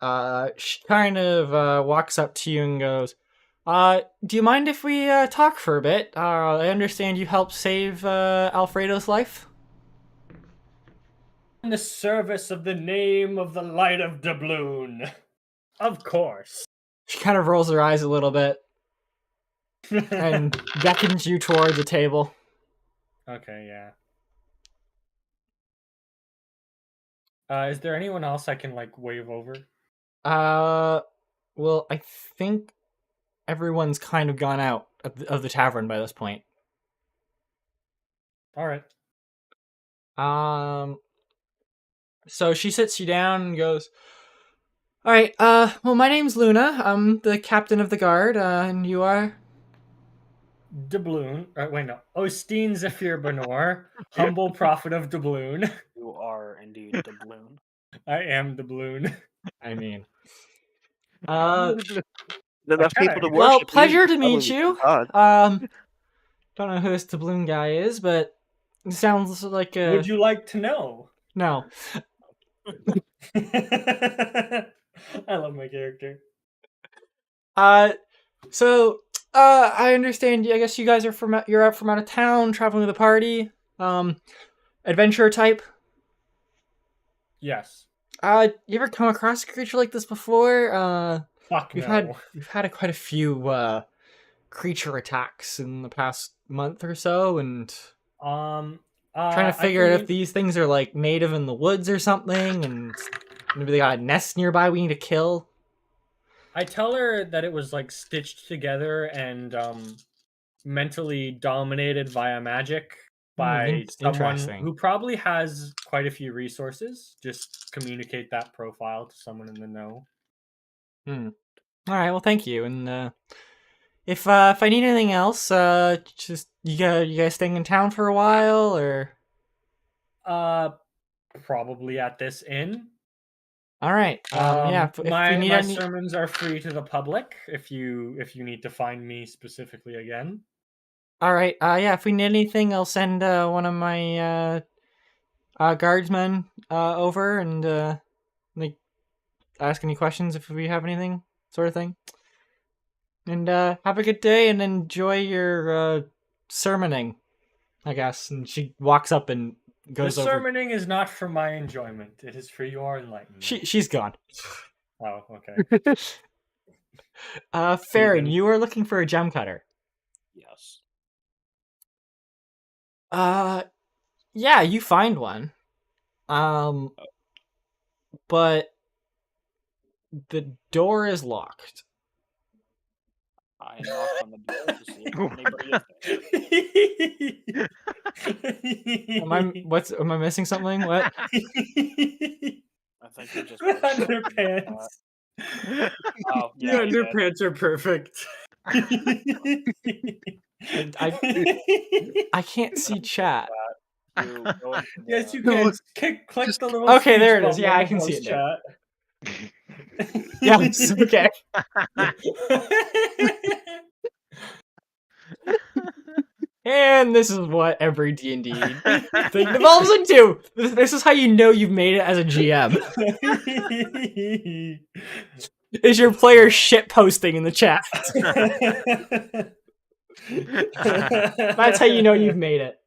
she kind of walks up to you and goes, do you mind if we talk for a bit? I understand you helped save Alfredo's life? In the service of the name of the light of doubloon. Of course. She kind of rolls her eyes a little bit and beckons you towards the table. Okay, yeah. Is there anyone else I can like wave over? Well, I think everyone's kind of gone out of the tavern by this point. All right. So she sits you down and goes, all right, well, my name's Luna. I'm the captain of the guard, and you are? Doubloon. Wait, no. Ostein Zephyr Benor, humble prophet of doubloon. You are indeed doubloon. I am doubloon. I mean, Enough people to worship. well, you, pleasure to probably meet you. God. Don't know who this doubloon guy is, but it sounds like a... Would you like to know? No. I love my character. So, I understand, I guess you guys are you're out from out of town, traveling with a party, adventurer type? Yes. You ever come across a creature like this before? Fuck We've no. had quite a few, creature attacks in the past month or so, and trying to figure out if these things are, like, native in the woods or something, and maybe they got a nest nearby we need to kill. I tell her that it was like stitched together and mentally dominated via magic by someone who probably has quite a few resources. Just communicate that profile to someone in the know. All right, well, thank you. And if I need anything else, just you guys staying in town for a while, or? Probably at this inn. All right. Yeah. If my we need my sermons are free to the public. If you need to find me specifically again. All right. Yeah. If we need anything, I'll send one of my guardsmen over and like ask any questions if we have anything, sort of thing. And have a good day and enjoy your sermoning, I guess. And she walks up and goes over. The sermoning is not for my enjoyment. It is for your enlightenment. She's gone. Oh, okay. Farron, you are looking for a gem cutter. Yes. Yeah, you find one. But the door is locked. I knock on the door to see if anybody is there. Am I missing something? What? I think you just underpants. Oh, yeah, Your underpants are perfect. I can't see chat. Yes, you can. Click the little. Okay, there it is. Yeah, I can see it now. Yes, okay. And this is what every D&D thing devolves into. This is how you know you've made it as a GM. Is your player shit posting in the chat? That's how you know you've made it.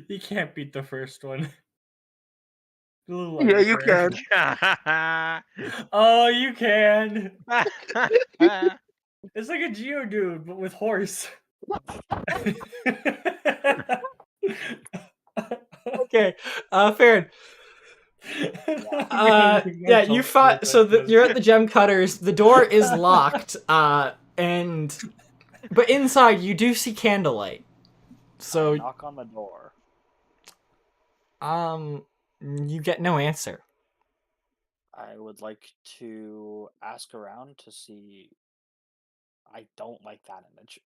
You can't beat the first one. Yeah, you can. Oh, you can. It's like a Geodude, but with horse. Okay, Farron. Yeah, you fought. So you're at the gem cutters. The door is locked. But inside you do see candlelight. So knock on the door. You get no answer. I would like to ask around to see. I don't like that image.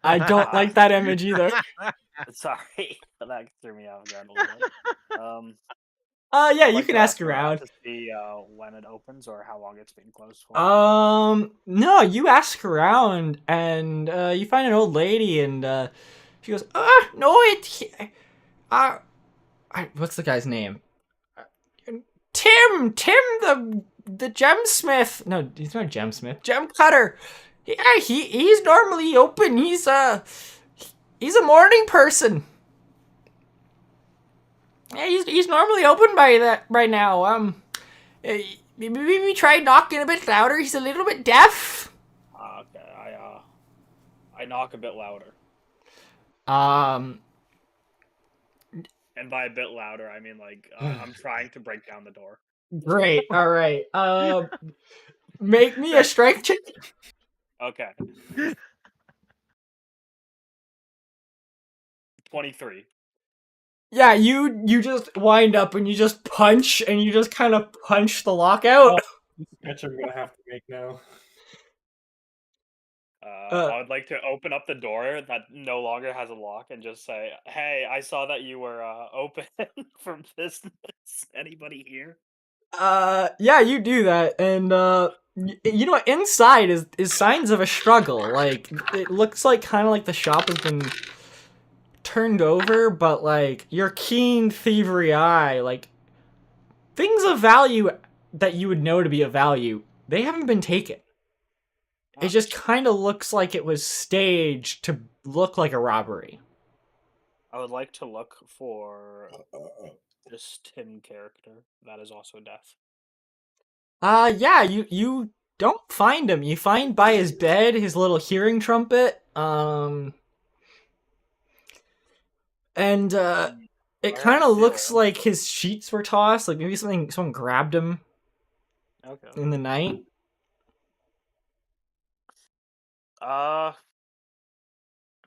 I don't like that image either. Sorry, that threw me off guard a little bit. Yeah, you can ask around to see when it opens or how long it's been closed for. No, you ask around and you find an old lady and she goes, no, what's the guy's name? Tim, the gemsmith. No, he's not a gemsmith. Gem cutter. Yeah, he's normally open. He's a morning person. Yeah, he's normally open right now. Maybe we try knocking a bit louder. He's a little bit deaf. Okay, I knock a bit louder. And by a bit louder, I mean like I'm trying to break down the door. Great. All right. Make me a strength check. Okay. 23. Yeah, you just wind up and you just punch and you just kind of punch the lock out. Sketch I'm gonna have to make now. I would like to open up the door that no longer has a lock and just say, "Hey, I saw that you were open for business. Anybody here?" Yeah, you do that, and you know what? Inside is signs of a struggle. Like it looks like kind of like the shop has been turned over, but like your keen thievery eye, like things of value that you would know to be of value, they haven't been taken. It just kind of looks like it was staged to look like a robbery. I would like to look for this Tim character that is also deaf. Yeah, you don't find him. You find by his bed his little hearing trumpet. And it kind of looks like his sheets were tossed. Like maybe someone grabbed him. Okay. In the night.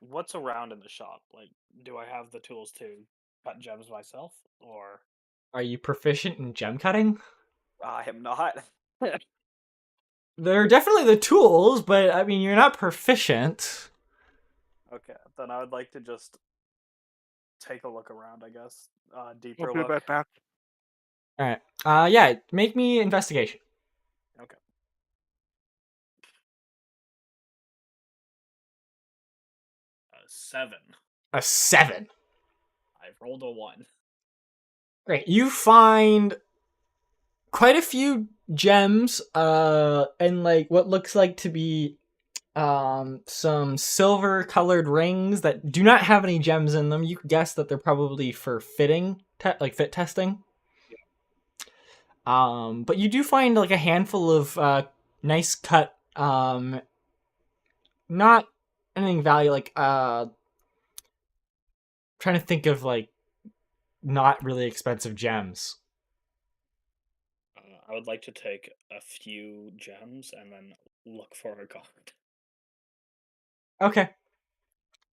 What's around in the shop? Like, do I have the tools to cut gems myself, or are you proficient in gem cutting? I am not. They're definitely the tools, but I mean, you're not proficient. Okay, then I would like to just take a look around, I guess. Deeper look. We'll be right back. All right. Yeah, make me investigation. Okay. A 7. A 7. I've rolled a 1. Great. You find quite a few gems, and like what looks like to be some silver-colored rings that do not have any gems in them. You guess that they're probably for fitting, like fit testing. Yeah. But you do find like a handful of nice cut, not anything value, like trying to think of like not really expensive gems. I would like to take a few gems and then look for a guard. Okay.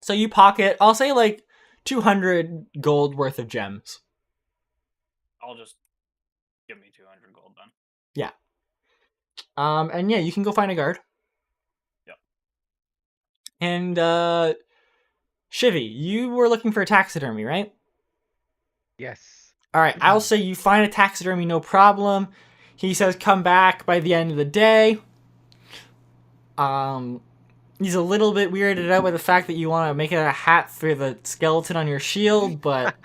So you pocket, I'll say like 200 gold worth of gems. I'll just give me 200 gold then. Yeah. And yeah, you can go find a guard. Yep. And Shivvy, you were looking for a taxidermy, right? Yes. All right, I'll say you find a taxidermy, no problem. He says come back by the end of the day. He's a little bit weirded out by the fact that you want to make it a hat for the skeleton on your shield, but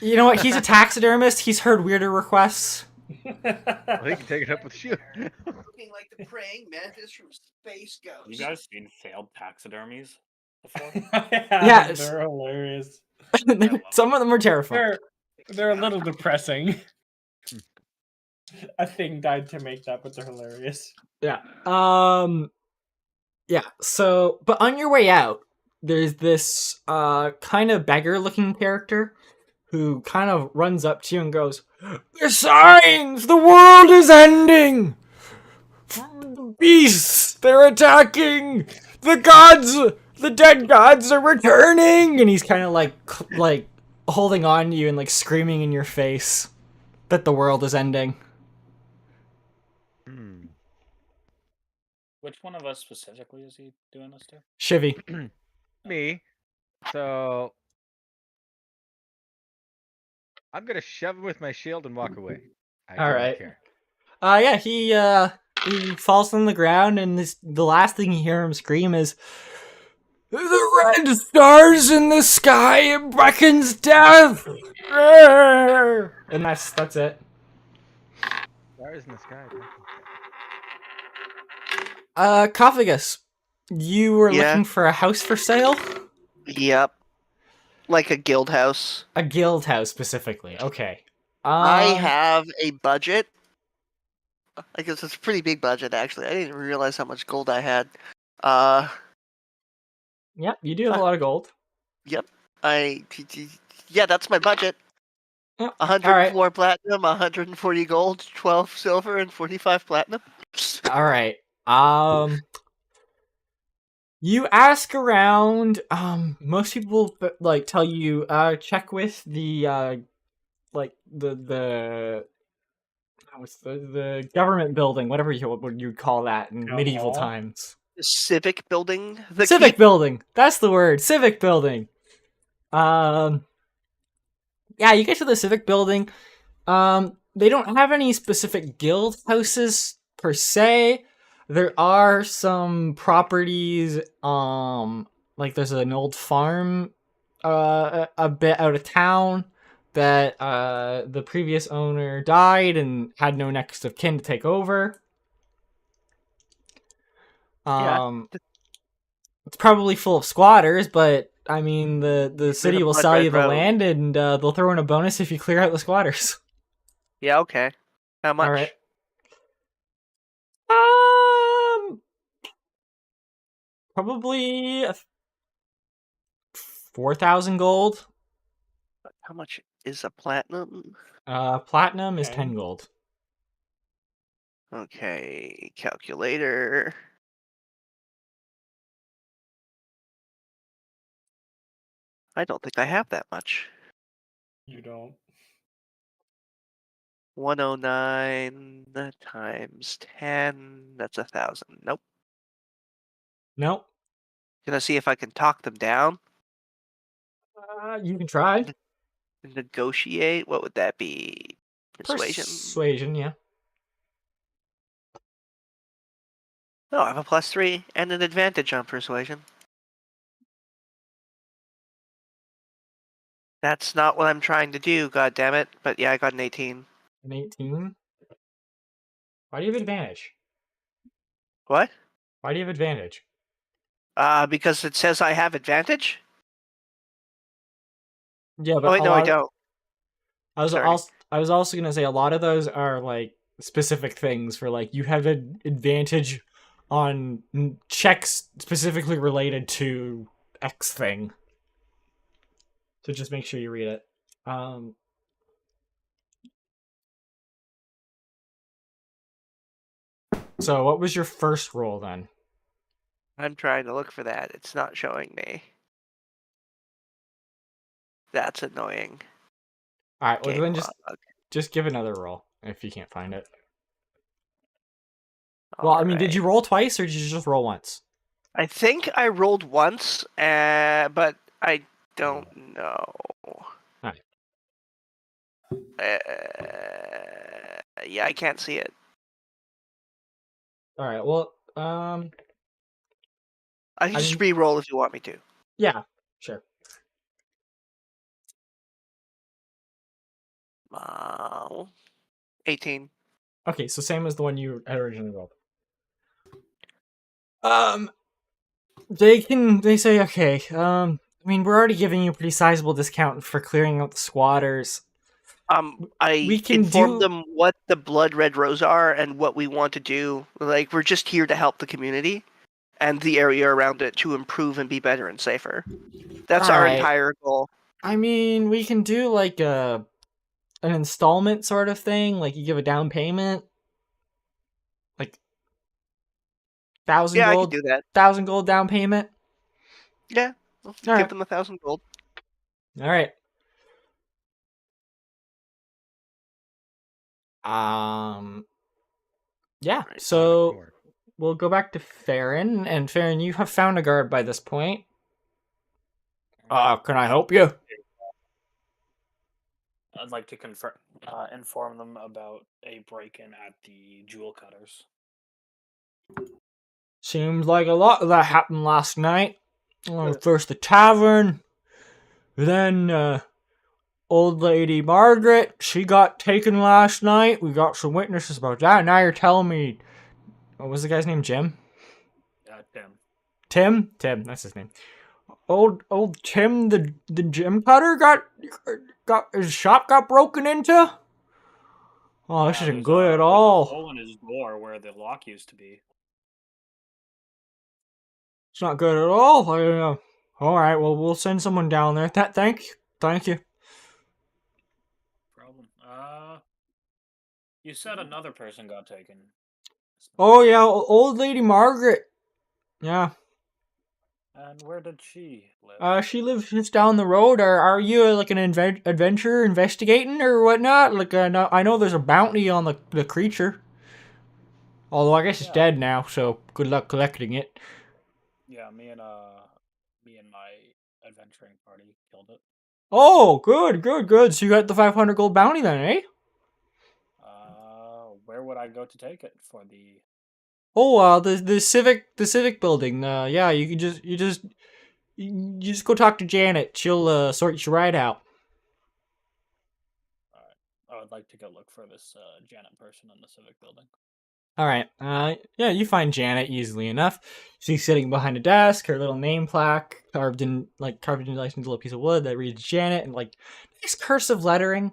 you know what? He's a taxidermist. He's heard weirder requests. Well, he can take it up with Shield. Looking like the praying mantis from Space Ghost. You guys seen failed taxidermies before? Yeah, they're hilarious. Some of them are terrifying. They're a little depressing. A thing died to make that, but they're hilarious. Yeah. Yeah. So, but on your way out, there's this kind of beggar-looking character who kind of runs up to you and goes, "The signs! The world is ending! The beasts! They're attacking! The gods! The dead gods are returning!" And he's kind of like holding on to you and like screaming in your face that the world is ending. Which one of us specifically is he doing this to? Shivvy. Me. So I'm gonna shove him with my shield and walk away. I do not care. Yeah, he falls on the ground, and the last thing you hear him scream is, "The red stars in the sky, it beckons death!" And that's it. Stars in the sky. Koffigus, you were looking for a house for sale? Yep. Like a guild house. A guild house, specifically. Okay. I have a budget. I guess it's a pretty big budget, actually. I didn't realize how much gold I had. Yep, you do have a lot of gold. Yep. Yeah, that's my budget. Yep. 104 platinum, 140 gold, 12 silver, and 45 platinum. All right. You ask around. Most people like tell you check with the the government building, whatever you'd call that in medieval times. The civic building. Civic building. That's the word. Civic building. Yeah, you get to the civic building. They don't have any specific guild houses per se. There are some properties, like there's an old farm, a bit out of town that the previous owner died and had no next of kin to take over. It's probably full of squatters, but I mean the city will sell you the land, and they'll throw in a bonus if you clear out the squatters. Yeah, okay. How much? All right. Probably 4,000 gold. How much is a platinum? Platinum is 10 gold. Okay, calculator. I don't think I have that much. You don't. 109 times 10. That's 1,000. Nope. Nope. Gonna see if I can talk them down. You can try. Negotiate. What would that be? Persuasion. Persuasion, yeah. No, I have a +3 and an advantage on persuasion. That's not what I'm trying to do, god damn it. But yeah, I got an 18. An 18? Why do you have advantage? What? Why do you have advantage? Because it says I have advantage? Yeah, but oh, wait, no, I don't. I was also gonna say a lot of those are like specific things for like you have an advantage on checks specifically related to X thing. So just make sure you read it. So what was your first roll then? I'm trying to look for that. It's not showing me. That's annoying. Alright, well then just give another roll if you can't find it. Well, I mean, did you roll twice or did you just roll once? I think I rolled once, but I don't know. Alright. Yeah, I can't see it. Alright, well, I can just re-roll if you want me to. Yeah, sure. 18. Okay, so same as the one you had originally rolled. They say, okay, I mean, we're already giving you a pretty sizable discount for clearing out the squatters. I informed them what the Blood Red Rose are and what we want to do. Like, we're just here to help the community and the area around it to improve and be better and safer. That's our entire goal. I mean, we can do like an installment sort of thing. Like, you give a down payment, like 1,000 gold. Yeah, I can do that. 1,000 gold down payment. Yeah, give them 1,000 gold. All right. Yeah. So we'll go back to Farron, and Farron, you have found a guard by this point. Can I help you? I'd like to inform them about a break-in at the Jewel Cutters. Seems like a lot of that happened last night. First the tavern, then old lady Margaret, she got taken last night. We got some witnesses about that. Now you're telling me, what was the guy's name? Jim? Tim. Tim, that's his name. Old Tim, the gym cutter got his shop got broken into. Oh, this isn't good at all. There's a hole in his door where the lock used to be. It's not good at all. All right, well, we'll send someone down there. Thank you. Problem. You said another person got taken. Oh yeah, old lady Margaret. Yeah. And where did she live? She lives just down the road. Are you like an adventurer investigating or whatnot? Like, I know there's a bounty on the creature. Although I guess it's dead now, so good luck collecting it. Yeah, me and my adventuring party killed it. Oh, good. So you got the 500 gold bounty then, eh? Where would I go to take it for the? Oh, the civic building. Yeah, you just go talk to Janet. She'll sort you right out. All right, I would like to go look for this Janet person in the civic building. All right. Yeah, you find Janet easily enough. She's sitting behind a desk. Her little name plaque carved into like a little piece of wood that reads Janet and like nice cursive lettering.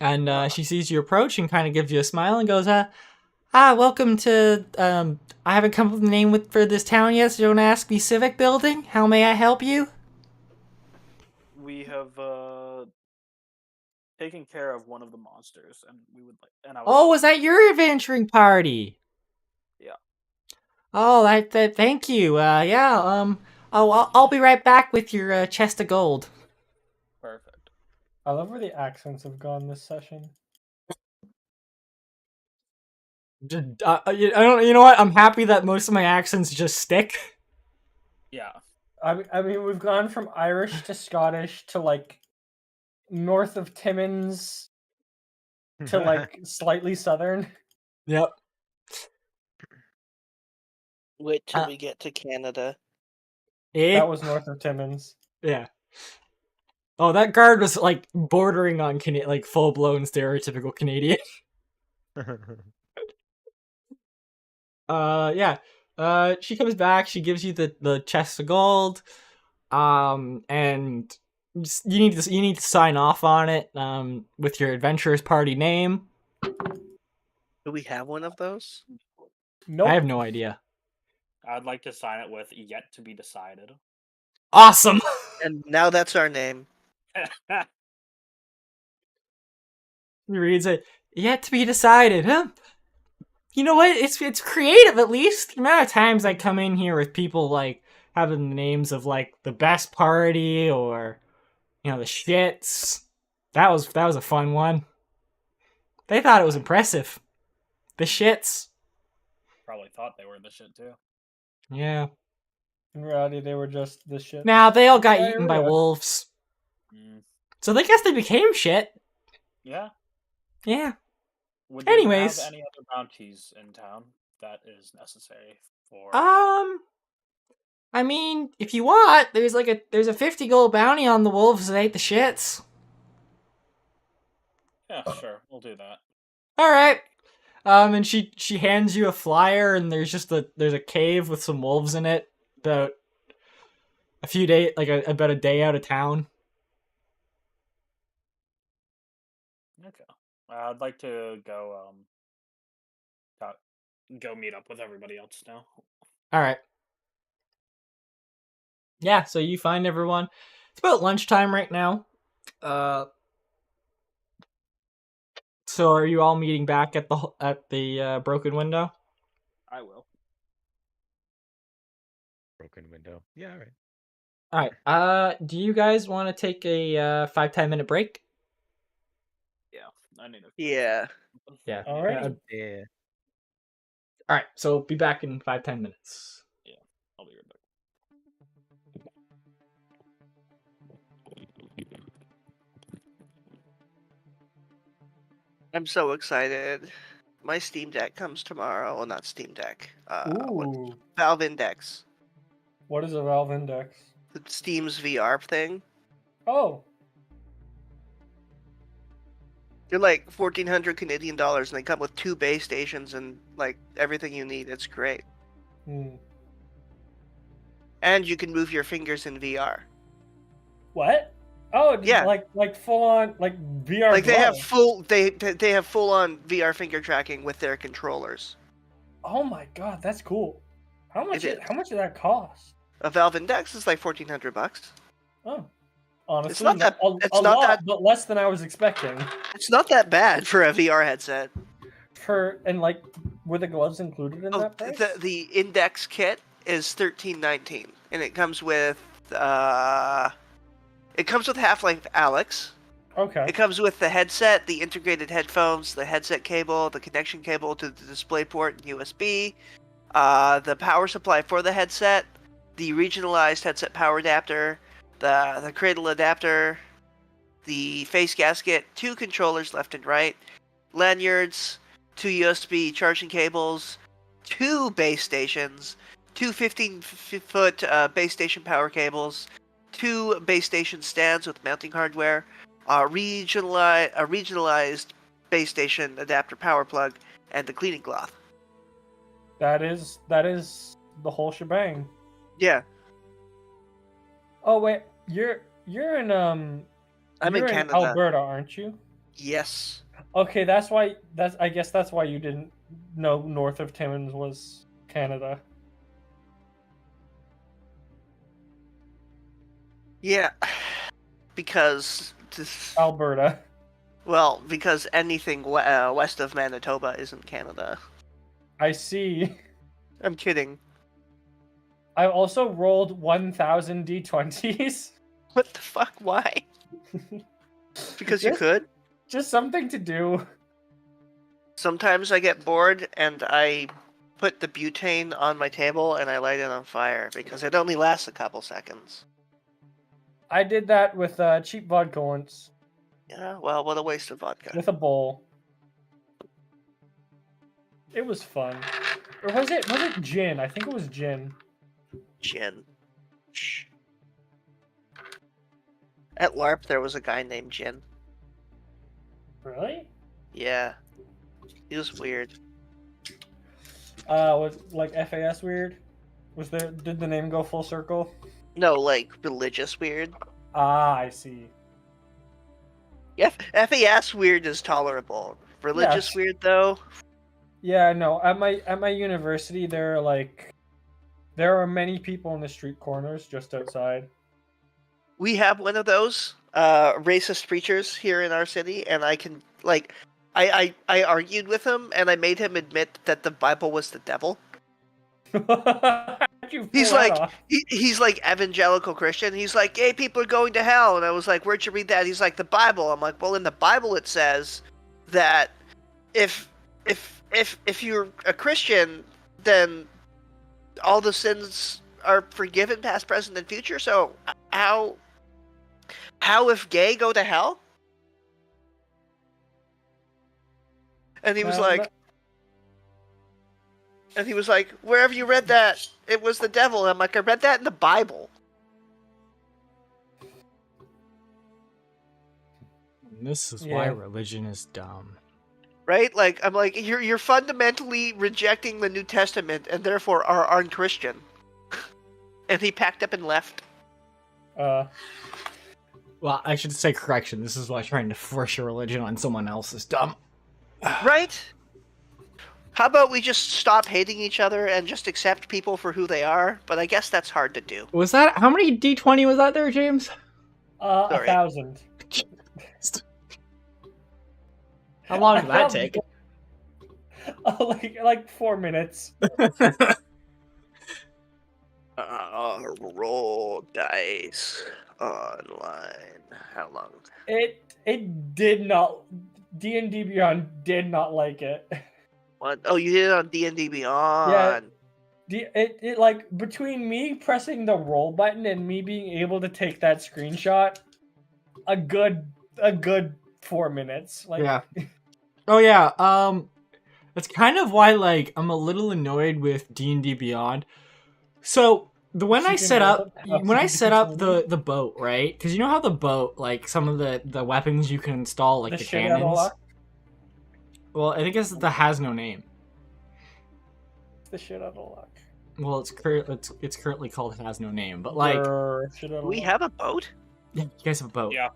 And she sees you approach and kind of gives you a smile and goes, welcome to, I haven't come up with a name for this town yet, so don't ask me, civic building. How may I help you? We have, taken care of one of the monsters, and we would like, and I was that your adventuring party? Yeah. Oh, thank you. Yeah, I'll be right back with your, chest of gold. Perfect. I love where the accents have gone this session. You know what? I'm happy that most of my accents just stick. Yeah. I mean, we've gone from Irish to Scottish to like north of Timmins to like slightly southern. Yep. Wait till we get to Canada. That was north of Timmins. Yeah. Oh, that guard was like bordering on like full blown stereotypical Canadian. Yeah. She comes back. She gives you the chest of gold. And you need to sign off on it. With your adventurer's party name. Do we have one of those? Nope. I have no idea. I'd like to sign it with yet to be decided. Awesome. And now that's our name. He reads it. Yet to be decided, huh? You know what? It's creative at least. The amount of times I come in here with people like having the names of like the best party or the shits. That was a fun one. They thought it was impressive. The shits. Probably thought they were the shit too. Yeah. In reality, they were just the shit. Now they all got eaten by wolves. So they guess they became shit. Yeah. Yeah. Would Anyways, you have any other bounties in town that is necessary Or I mean, if you want, there's a 50 gold bounty on the wolves that ate the shits. yeah, sure, we'll do that. All right. And she hands you a flyer, and there's a cave with some wolves in it, about a few days, about a day out of town. Okay. I'd like to go go meet up with everybody else now. All right. Yeah, so you find everyone. It's about lunchtime right now. So are you all meeting back at the broken window? I will. Broken window. Yeah, all right. All right. Do you guys want to take a 5-10 minute break? Yeah, I need to. Yeah. Yeah. All right. Yeah. All right. So be back in 5-10 minutes. Yeah, I'll be right back. I'm so excited. My Steam Deck comes tomorrow. Well, not Steam Deck. Ooh. Valve Index. What is a Valve Index? Steam's VR thing. Oh. They're like 1,400 Canadian dollars, and they come with 2 base stations and like everything you need. It's great. And you can move your fingers in VR. What? Oh, yeah. Like full on VR. Like they have they have full on VR finger tracking with their controllers. Oh my god, that's cool. How much did that cost? A Valve Index is like $1,400. Oh. Honestly, it's not that, but less than I was expecting. It's not that bad for a VR headset. Were the gloves included in that price? The Index kit is $13.19, and it comes with Half-Life Alyx. Okay. It comes with the headset, the integrated headphones, the headset cable, the connection cable to the display port and USB, the power supply for the headset, the regionalized headset power adapter, the cradle adapter, the face gasket, 2 controllers left and right, lanyards, 2 USB charging cables, 2 base stations, 2 15-foot base station power cables, 2 base station stands with mounting hardware, a regionalized base station adapter power plug, and the cleaning cloth. That is the whole shebang. Yeah. Oh wait, you're in I'm in Canada. Alberta, aren't you? Yes. Okay, I guess that's why you didn't know north of Timmins was Canada. Yeah. Because Alberta. Well, because anything west of Manitoba isn't Canada. I see. I'm kidding. I also rolled 1,000 d20s. What the fuck? Why? Because you could? Just something to do. Sometimes I get bored and I put the butane on my table and I light it on fire because it only lasts a couple seconds. I did that with cheap vodka once. Yeah, well, what a waste of vodka. With a bowl. It was fun. Or was it gin? I think it was gin. Gin. Shh. At LARP, there was a guy named Jin. Really? Yeah. He was weird. Was like FAS weird? Did the name go full circle? No, like religious weird. Ah, I see. FAS weird is tolerable. Religious weird though. Yeah, no. At my university, there are many people in the street corners just outside. We have one of those racist preachers here in our city, and I can I argued with him, and I made him admit that the Bible was the devil. He's like evangelical Christian. He's like, gay people are going to hell, and I was like, where'd you read that? He's like, the Bible. I'm like, well, in the Bible it says that if you're a Christian, then all the sins are forgiven, past, present, and future. So how if gay go to hell? And he was like, And he was like, "Where have you read that? It was the devil." And I'm like, "I read that in the Bible." And this is why religion is dumb. Right? Like, I'm like, you're fundamentally rejecting the New Testament and therefore are unchristian. And he packed up and left. Well, I should say correction. This is why trying to force your religion on someone else is dumb. Right? How about we just stop hating each other and just accept people for who they are? But I guess that's hard to do. Was that... How many D20 was that there, James? 1,000. How long did that take? like 4 minutes. Roll dice online. How long? It did not. D&D Beyond did not like it. What? Oh, you did it on D&D Beyond. Yeah. It like between me pressing the roll button and me being able to take that screenshot, a good 4 minutes. Like, yeah. Oh yeah. That's kind of why like I'm a little annoyed with D&D Beyond. So when I set up the boat, right? Because you know how the boat, like some of the weapons you can install, like the cannons. Well, I think that has no name. The shit out of luck. Well, it's currently called Has No Name, but like we have a boat. Yeah, you guys have a boat. Yeah.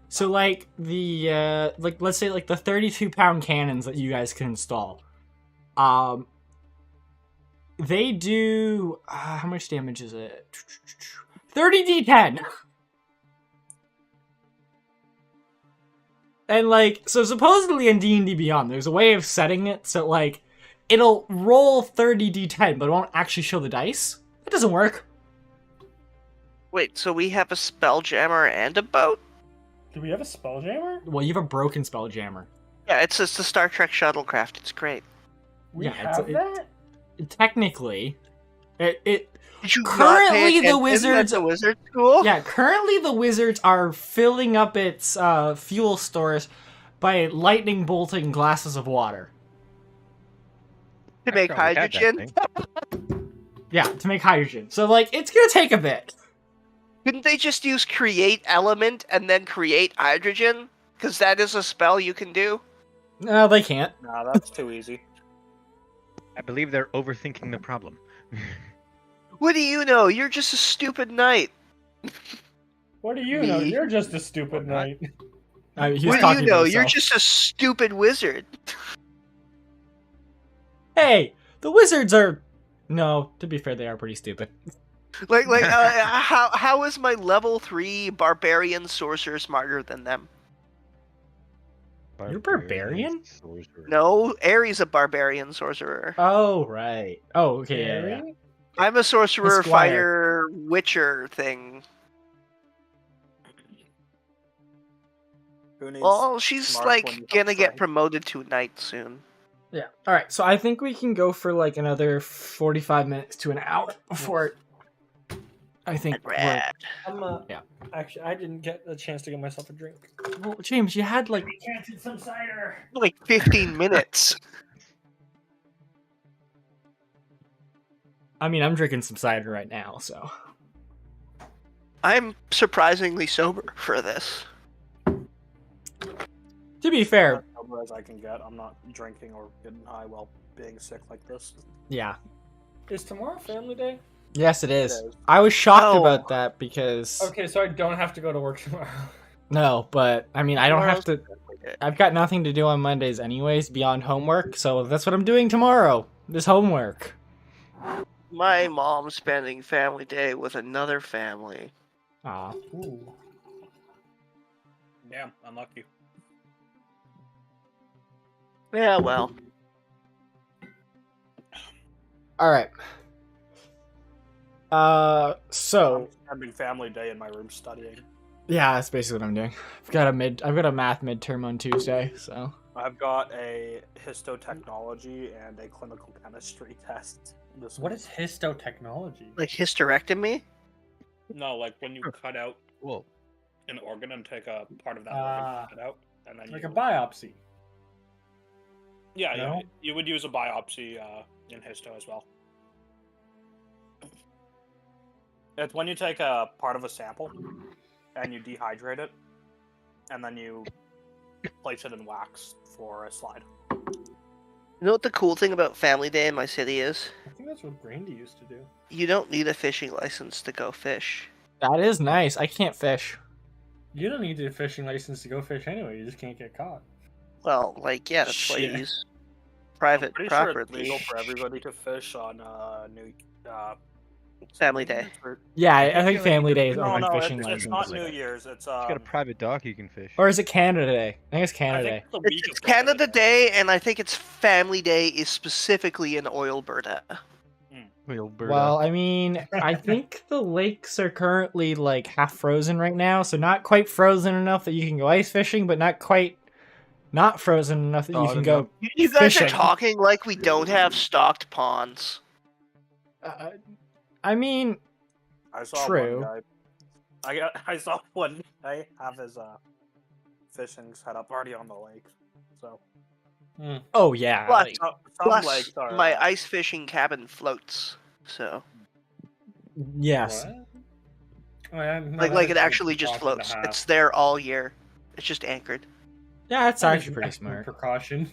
So like the like let's say like the 32-pound cannons that you guys can install, they do how much damage is it? 30d10. And like so supposedly in D&D Beyond, there's a way of setting it so like it'll roll 30d10, but it won't actually show the dice. That doesn't work. Wait, so we have a spelljammer and a boat? Do we have a spelljammer? Well, you have a broken spelljammer. Yeah, it's the Star Trek shuttlecraft. It's great. We have that? Technically, it Did you currently the wizards at the wizard school? Yeah, currently the wizards are filling up its fuel stores by lightning bolting glasses of water. To make hydrogen? Yeah, to make hydrogen. So, like, it's gonna take a bit. Couldn't they just use create element and then create hydrogen? Because that is a spell you can do. No, they can't. Nah, that's too easy. I believe they're overthinking the problem. What do you know? You're just a stupid knight. What do you know? You're just a stupid knight. What do you know? You're just a stupid wizard. Hey, the wizards are... No, to be fair, they are pretty stupid. How is my level 3 barbarian sorcerer smarter than them? You're barbarian? No, Ares a barbarian sorcerer. Oh, right. Oh, okay, yeah. I'm a sorcerer, fighter, witcher thing. Well, she's like gonna get promoted to knight soon. Yeah. All right. So I think we can go for like another 45 minutes to an hour before. I think. Yeah. Actually, I didn't get a chance to get myself a drink. Well, James, you had like. We canted some cider. Like 15 minutes. I mean, I'm drinking some cider right now, so. I'm surprisingly sober for this. To be fair, as sober as I can get. I'm not drinking or getting high while being sick like this. Yeah. Is tomorrow Family Day? Yes, it is. I was shocked about that because. Okay, so I don't have to go to work tomorrow. No, but I mean, I don't have to. I've got nothing to do on Mondays, anyways, beyond homework. So that's what I'm doing tomorrow. This homework. My mom's spending Family Day with another family. Aw. Ooh. Damn, unlucky. Yeah, well. Alright. So. I'm spending Family Day in my room studying. Yeah, that's basically what I'm doing. I've got a math midterm on Tuesday, so. I've got a histotechnology and a clinical chemistry test. What is histotechnology? Like hysterectomy? No, like when you cut out an organ and take a part of that organ cut out, and then like a biopsy. Yeah, No? yeah. You would use a biopsy in histo as well. It's when you take a part of a sample and you dehydrate it, and then you place it in wax for a slide. You know what the cool thing about Family Day in my city is? I think that's what Brandy used to do. You don't need a fishing license to go fish. That is nice. I can't fish. You don't need a fishing license to go fish anyway. You just can't get caught. Well, like, yeah, that's why you Shit. use private I'm pretty sure it's property. legal for everybody to fish on Family Day. Yeah, I think feel like Family you Day is No, on no, fishing it's license. not New Year's. It's If you got a private dock, you can fish. Or is it Canada Day? I think it's I Canada think Day. it's the week It's of Canada Canada Day, and I think it's Family Day is specifically in Oilberta. Well, I mean, I think the lakes are currently like half frozen right now, so not quite frozen enough that you can go ice fishing, but not quite not frozen enough that you Thawed can go. enough. You guys Fishing. are talking like we don't have stocked ponds. I mean, I saw True. one guy. I saw one guy have his fishing set up already on the lake. So oh yeah, Plus- like, some Plus, lakes are my ice fishing cabin floats, so yes. What? Oh, yeah, no, like that it is actually a just caution to floats. have. It's there all year. It's just anchored. Yeah, that's That is actually an pretty excellent smart. precaution.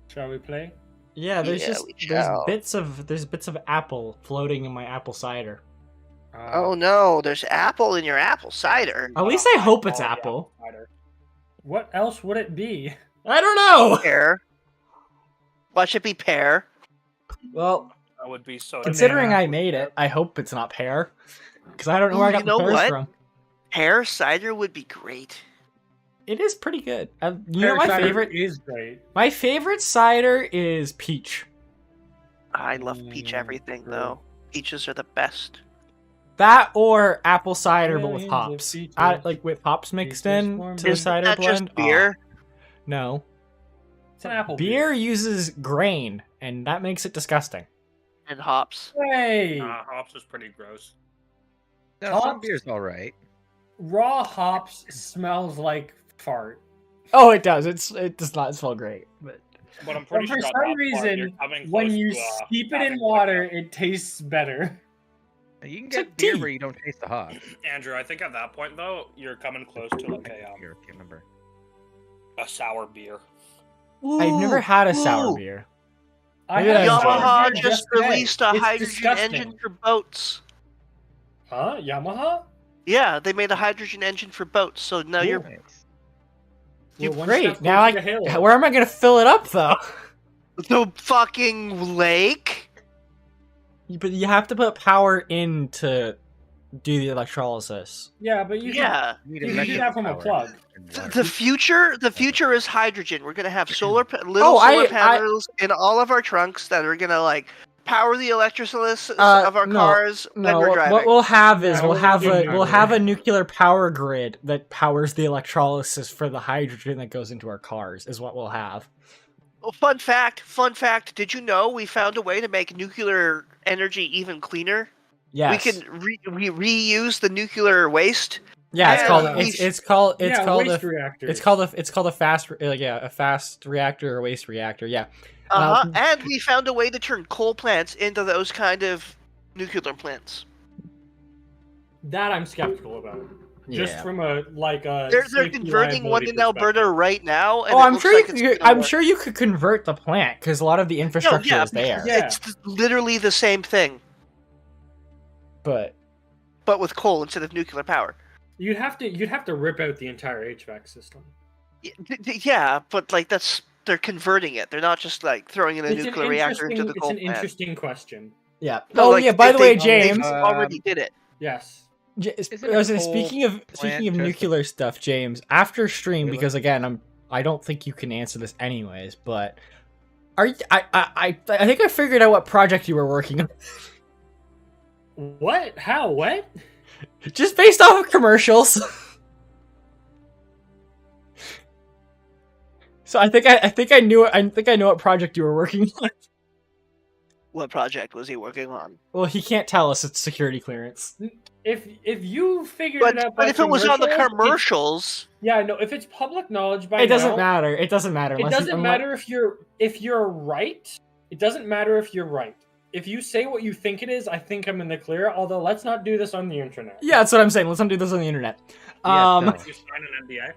Shall we play? Yeah, there's Yeah, just we there's shall. bits of apple floating in my apple cider. Oh no, there's apple in your apple cider. At least I hope it's apple. What else would it be? I don't know. Pear. Watch it be pear. Well, That would be so. considering Banana. I made it, I hope it's not pear, because I don't know where I Ooh, got you the know pears what? from. Pear cider would be great. It is pretty good. You know Pear my cider favorite. is great. My favorite cider is peach. I love peach everything true. though. Peaches are the best. That or apple cider, but with Millions of hops. peaches. Like with hops mixed Peaches in form to the Isn't cider that blend. just beer? No, It's an apple beer uses grain, and that makes it disgusting. And hops. Hey, Hops is pretty gross. No, some Hops? beer's all right. raw hops smells like fart. Oh, it does. It does not smell great, but But I'm But pretty for sure on some that part, reason, you're coming when close you to, steep it in having, like, water, it tastes better. You can It's get like beer tea. where you don't taste the hops. Andrew, I think at that point though, you're coming close to like Beer, I can't remember. a sour beer. I've never had a sour Ooh. beer. I Maybe had that's sour Yamaha beer just today. released a It's hydrogen disgusting. engine for boats. Huh? Yamaha? Yeah, they made a hydrogen engine for boats, so now you're Nice. We're one Great. step Now closer to Halo. where am I gonna fill it up though? the fucking lake. But you have to put power in to do the electrolysis. Yeah, but you Yeah. You need can do electric that from a power plug. and The, water. the future is hydrogen. We're gonna have little Oh, solar panels in all of our trunks that are gonna like power the electrolysis of our no, cars when No, we're driving. what we'll have is Yeah, we'll we're have gonna a do we'll nuclear. have a nuclear power grid that powers the electrolysis for the hydrogen that goes into our cars. Is what we'll have. Oh, fun fact. Did you know we found a way to make nuclear energy even cleaner? Yes. We can reuse the nuclear waste. Yeah, it's Yeah, called we- it's called yeah, waste reactors. it's called a fast a fast reactor or waste reactor. Yeah. And we found a way to turn coal plants into those kind of nuclear plants. That I'm skeptical about. Just Yeah. from a They're safety converting one liability in Alberta perspective. right now. And Oh, it I'm looks sure like it's gonna I'm work. sure you could convert the plant because a lot of the infrastructure yeah, is there. Yeah. It's literally the same thing, But with coal instead of nuclear power. You'd have to rip out the entire HVAC system. Yeah, but like they're converting it. They're not just like throwing in a It's nuclear reactor into the it's coal an plant. interesting question. yeah. No, Oh like, yeah. By the way, they James. already did it. Yes. Isn't a Speaking of plant just nuclear stuff, James. After stream, Really? because again, I don't think you can answer this anyways. But are you, I think I figured out what project you were working on. What? How? What? Just based off of commercials. So I think I know what project you were working on. What project was he working on? Well, he can't tell us it's security clearance. If you figured it out by But if it was on the commercials, commercials, yeah, no. If it's public knowledge by It doesn't now, matter. It doesn't matter. It doesn't matter if you're right. It doesn't matter if you're right. If you say what you think it is, I think I'm in the clear. Although, let's not do this on the internet. Yeah, that's what I'm saying. Let's not do this on the internet. Yeah, no. You sign an NDA.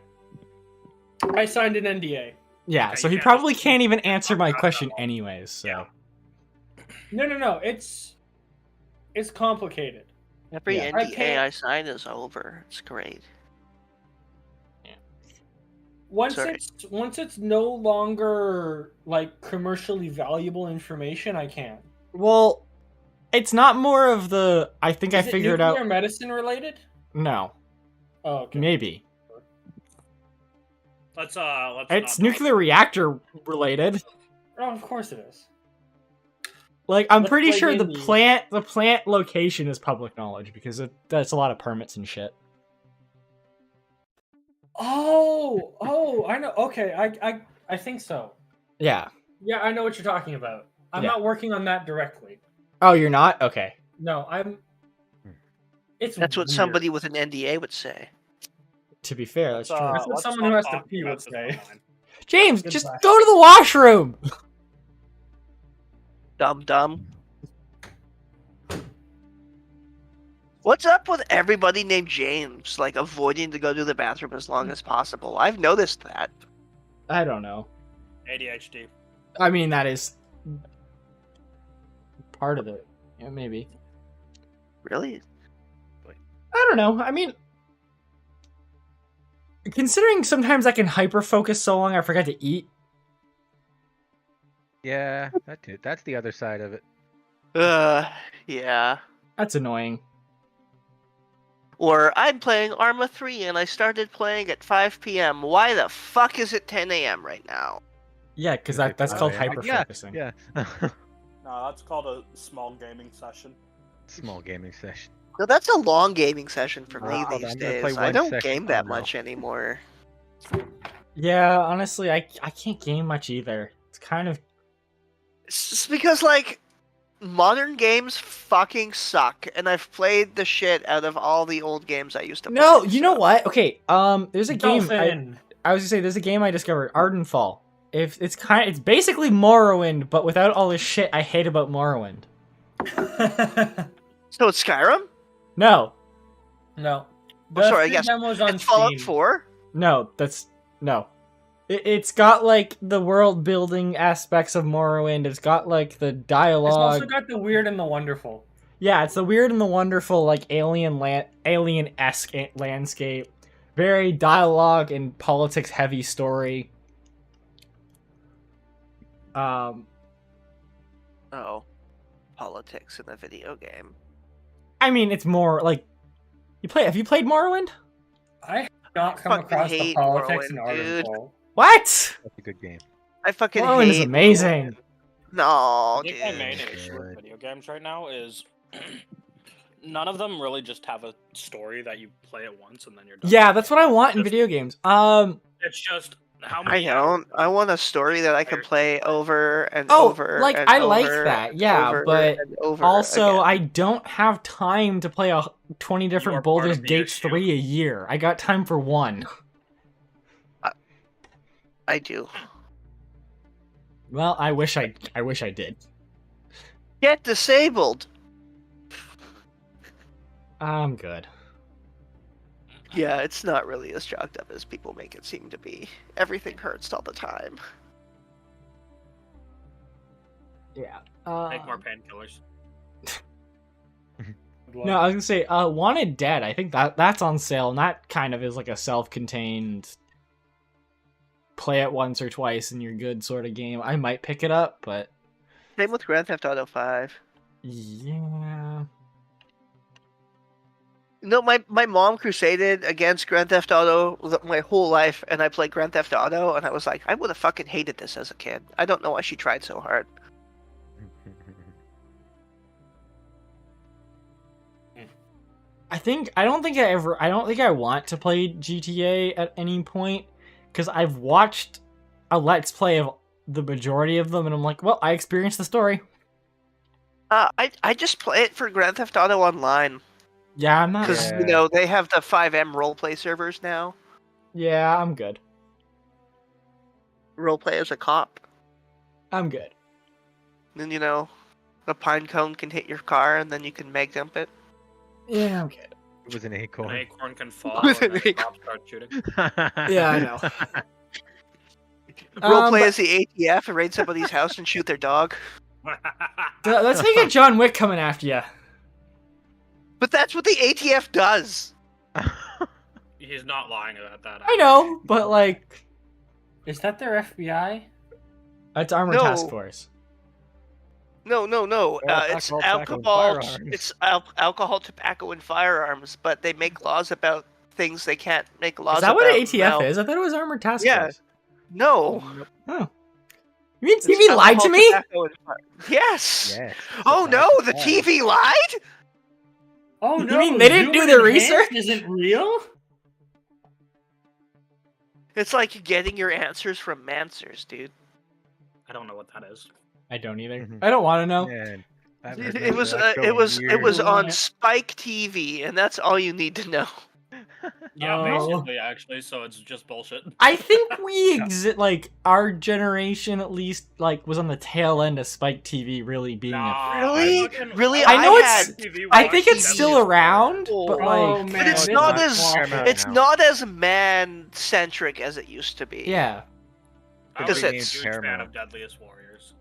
I signed an NDA. Yeah, Okay, so you he can't probably just- can't even answer my talk about question that. anyways. So. Yeah. No. It's complicated. every Yeah. NDA I sign is over. It's great. Once Sorry. it's no longer like commercially valuable information, I can. Well, it's not more of the. I think I Is it figured nuclear out. medicine related? No, Oh, okay. maybe Let's it's not nuclear reactor related. Oh, of course it is. Like I'm Let's pretty play sure the indie. plant location is public knowledge because that's a lot of permits and shit. Oh, I know. Okay, I think so. Yeah. Yeah, I know what you're talking about. I'm Yeah. not working on that directly. Oh, you're not? Okay. No, I'm. It's That's what weird. somebody with an NDA would say. To be fair, that's true. That's what let's someone who not has to talk pee about would this say. online. James, Goodbye. just go to the washroom. Dumb. What's up with everybody named James, like avoiding to go to the bathroom as long as possible? I've noticed that. I don't know. ADHD. I mean, that is part of it. Yeah, maybe. Really? I don't know. I mean, considering sometimes I can hyper focus so long I forgot to eat. Yeah, that's the other side of it. Yeah. That's annoying. Or I'm playing Arma 3 and I started playing at 5 p.m. Why the fuck is it 10 a.m. right now? Yeah, because that's called yeah. hyper focusing. Yeah. No, that's called a small gaming session. Small gaming session. No, that's a long gaming session for me Wow, these I'm gonna play days. I one don't session. game that Oh, no. much anymore. Yeah, honestly, I can't game much either. It's kind of It's because, like, modern games fucking suck, and I've played the shit out of all the old games I used to play. no. You know so- what? Okay, there's a game. Dolphin. I was gonna say there's a game I discovered, Ardenfall. If it's basically Morrowind, but without all this shit I hate about Morrowind. So it's Skyrim? No, No. Oh, sorry, I free guess demo's on It's Fallout Steam. 4? no, no. It's got like the world building aspects of Morrowind. It's got like the It's dialogue. also got the weird and the wonderful. Yeah, it's the weird and the wonderful, like alien-esque landscape. Very dialogue and politics heavy story. Oh. Politics in a video game. I mean, it's more like have you played Morrowind? I have not come fucking across the hate politics in Morrowind, dude. Ardenfall. What? That's a good game. I fucking Morrowind hate is amazing. Morrowind. No, I think my dude. main issue with video games right now is none of them really just have a story that you play at once and then you're done. Yeah, that's what I want in video games. It's just how I many don't. I want a story that I can play over and Oh, over. like, and I like over that, and yeah, over but and over also, again. I don't have time to play 20 You different are part Baldur's of the Gate issue. 3 a year. I got time for one. I do. Well, I wish I did. Get disabled. I'm good. Yeah, it's not really as chalked up as people make it seem to be. Everything hurts all the time. Yeah. take more painkillers. No, I was gonna say, Wanted Dead. I think that's on sale, and that kind of is like a self-contained, play it once or twice and you're good sort of game. I might pick it up, but Same with Grand Theft Auto 5. yeah. No, my mom crusaded against Grand Theft Auto my whole life, and I played Grand Theft Auto, and I was like, I would have fucking hated this as a kid. I don't know why she tried so hard. I don't think I want to play GTA at any point, because I've watched a Let's Play of the majority of them, and I'm like, well, I experienced the story. I just play it for Grand Theft Auto Online. Yeah, I'm not. Because, they have the 5M roleplay servers now. Yeah, I'm good. Roleplay as a cop. I'm good. Then, a pine cone can hit your car and then you can mag dump it. Yeah, I'm good. It was an acorn. An acorn can fall and then cops start shooting. Yeah, I know. Roleplay as the ATF and raid somebody's house and shoot their dog. Let's make it John Wick coming after you. But that's what the ATF does. He's not lying about that. I know, but like... Is that their FBI? It's Armored Task Force. No. It's alcohol. It's alcohol, tobacco, and firearms. But they make laws about things they can't make laws about. Is that what ATF is? I thought it was Armored Task Force. No. Oh. You mean TV lied to me? Yes. Oh no, the TV lied? Oh no. You mean they didn't do their research? Isn't real? It's like getting your answers from Mansers, dude. I don't know what that is. I don't either. I don't want to know. Man, it was on Spike TV, and that's all you need to know. Yeah, basically, actually, so it's just bullshit. I think our generation at least, was on the tail end of Spike TV really being Really? I know I think it's still around, but but it's not as man-centric as it used to be. Yeah. I'm a huge fan of Deadliest Warriors.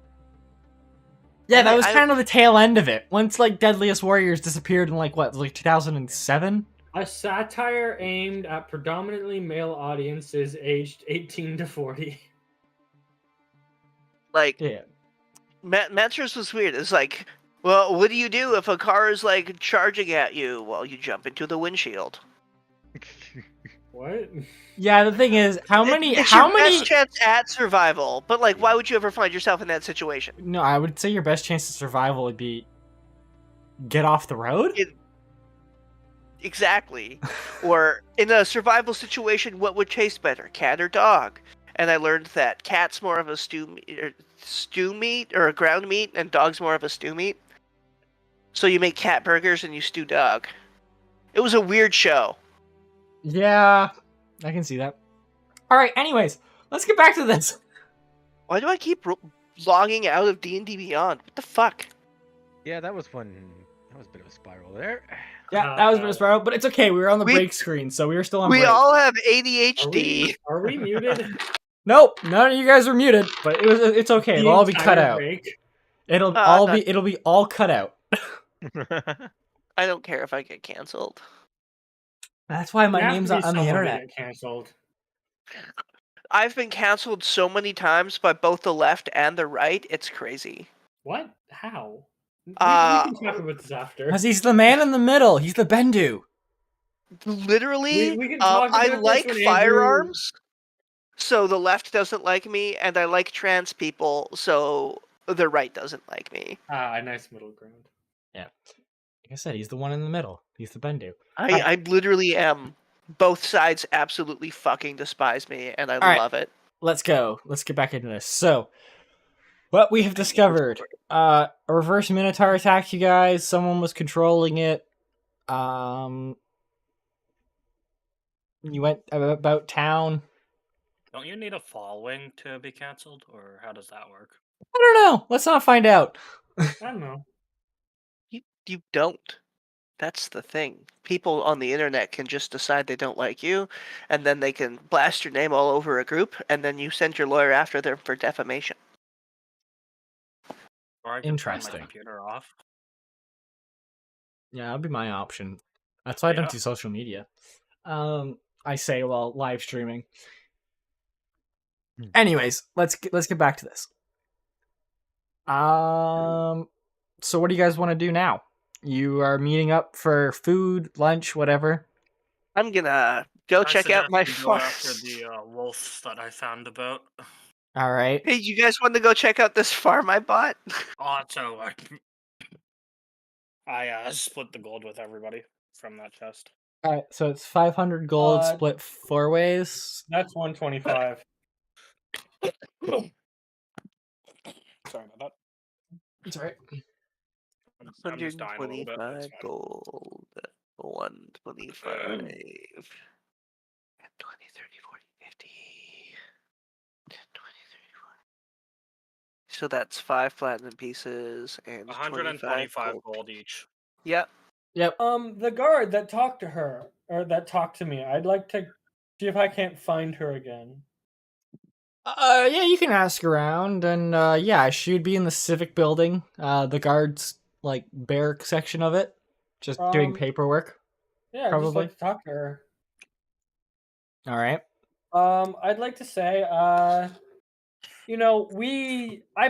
Yeah, that was kind of the tail end of it. Once, Deadliest Warriors disappeared in, 2007? A satire aimed at predominantly male audiences aged 18 to 40. Mansers was weird. It's like, well, what do you do if a car is, charging at you? Well, you jump into the windshield. What? Yeah, the thing is, it's your best chance at survival. But why would you ever find yourself in that situation? No, I would say your best chance of survival would be get off the road. Exactly. Or in a survival situation, what would taste better, cat or dog? And I learned that cat's more of a stew meat or a ground meat, and dog's more of a stew meat. So you make cat burgers and you stew dog. It was a weird show. Yeah, I can see that. All right. Anyways, let's get back to this. Why do I keep logging out of D&D Beyond? What the fuck? Yeah, that was fun. That was a bit of a spiral there. Yeah, that was a bit of a spiral, but it's okay. We were on the break screen, so we were still on break. We all have ADHD. Are we muted? Nope, none of you guys were muted, but it's okay. It'll all be cut out. It'll be all cut out. I don't care if I get canceled. That's why my name's on the internet. Canceled. I've been canceled so many times by both the left and the right. It's crazy. What? How? We can talk about this after. Because he's the man in the middle. He's the Bendu. Literally, we can talk about I like firearms, so the left doesn't like me, and I like trans people, so the right doesn't like me. A nice middle ground. Yeah. Like I said, he's the one in the middle. He's the Bendu. I literally am. Both sides absolutely fucking despise me, and I love it. Let's go. Let's get back into this. So, what we have discovered. A reverse Minotaur attacked you guys. Someone was controlling it. You went about town. Don't you need a following to be cancelled, or how does that work? I don't know. Let's not find out. I don't know. You don't. That's the thing. People on the internet can just decide they don't like you, and then they can blast your name all over a group, and then you send your lawyer after them for defamation. Or I can turn my computer off. Yeah, that'd be my option. That's why I don't do social media. I say while live streaming. Anyways, let's get back to this. So what do you guys want to do now? You are meeting up for food, lunch, whatever. I'm gonna go check out my farm. After the wolves that I found about. All right. Hey, you guys want to go check out this farm I bought? Oh, so I split the gold with everybody from that chest. All right, so it's 500 gold split 4 ways. That's 125. Sorry about that. It's all right. I'm just dying a little bit. 125 gold. 125. 20, 30, 40, 50. 10, 20, 30, 40. So that's 5 platinum pieces and 125 gold each. Yep. The guard that talked to her, or that talked to me, I'd like to see if I can't find her again. Yeah, you can ask around, and yeah, she would be in the civic building, the guards like barrack section of it, just doing paperwork. Yeah, probably. I'd just like to talk to her. All right. I'd like to say, I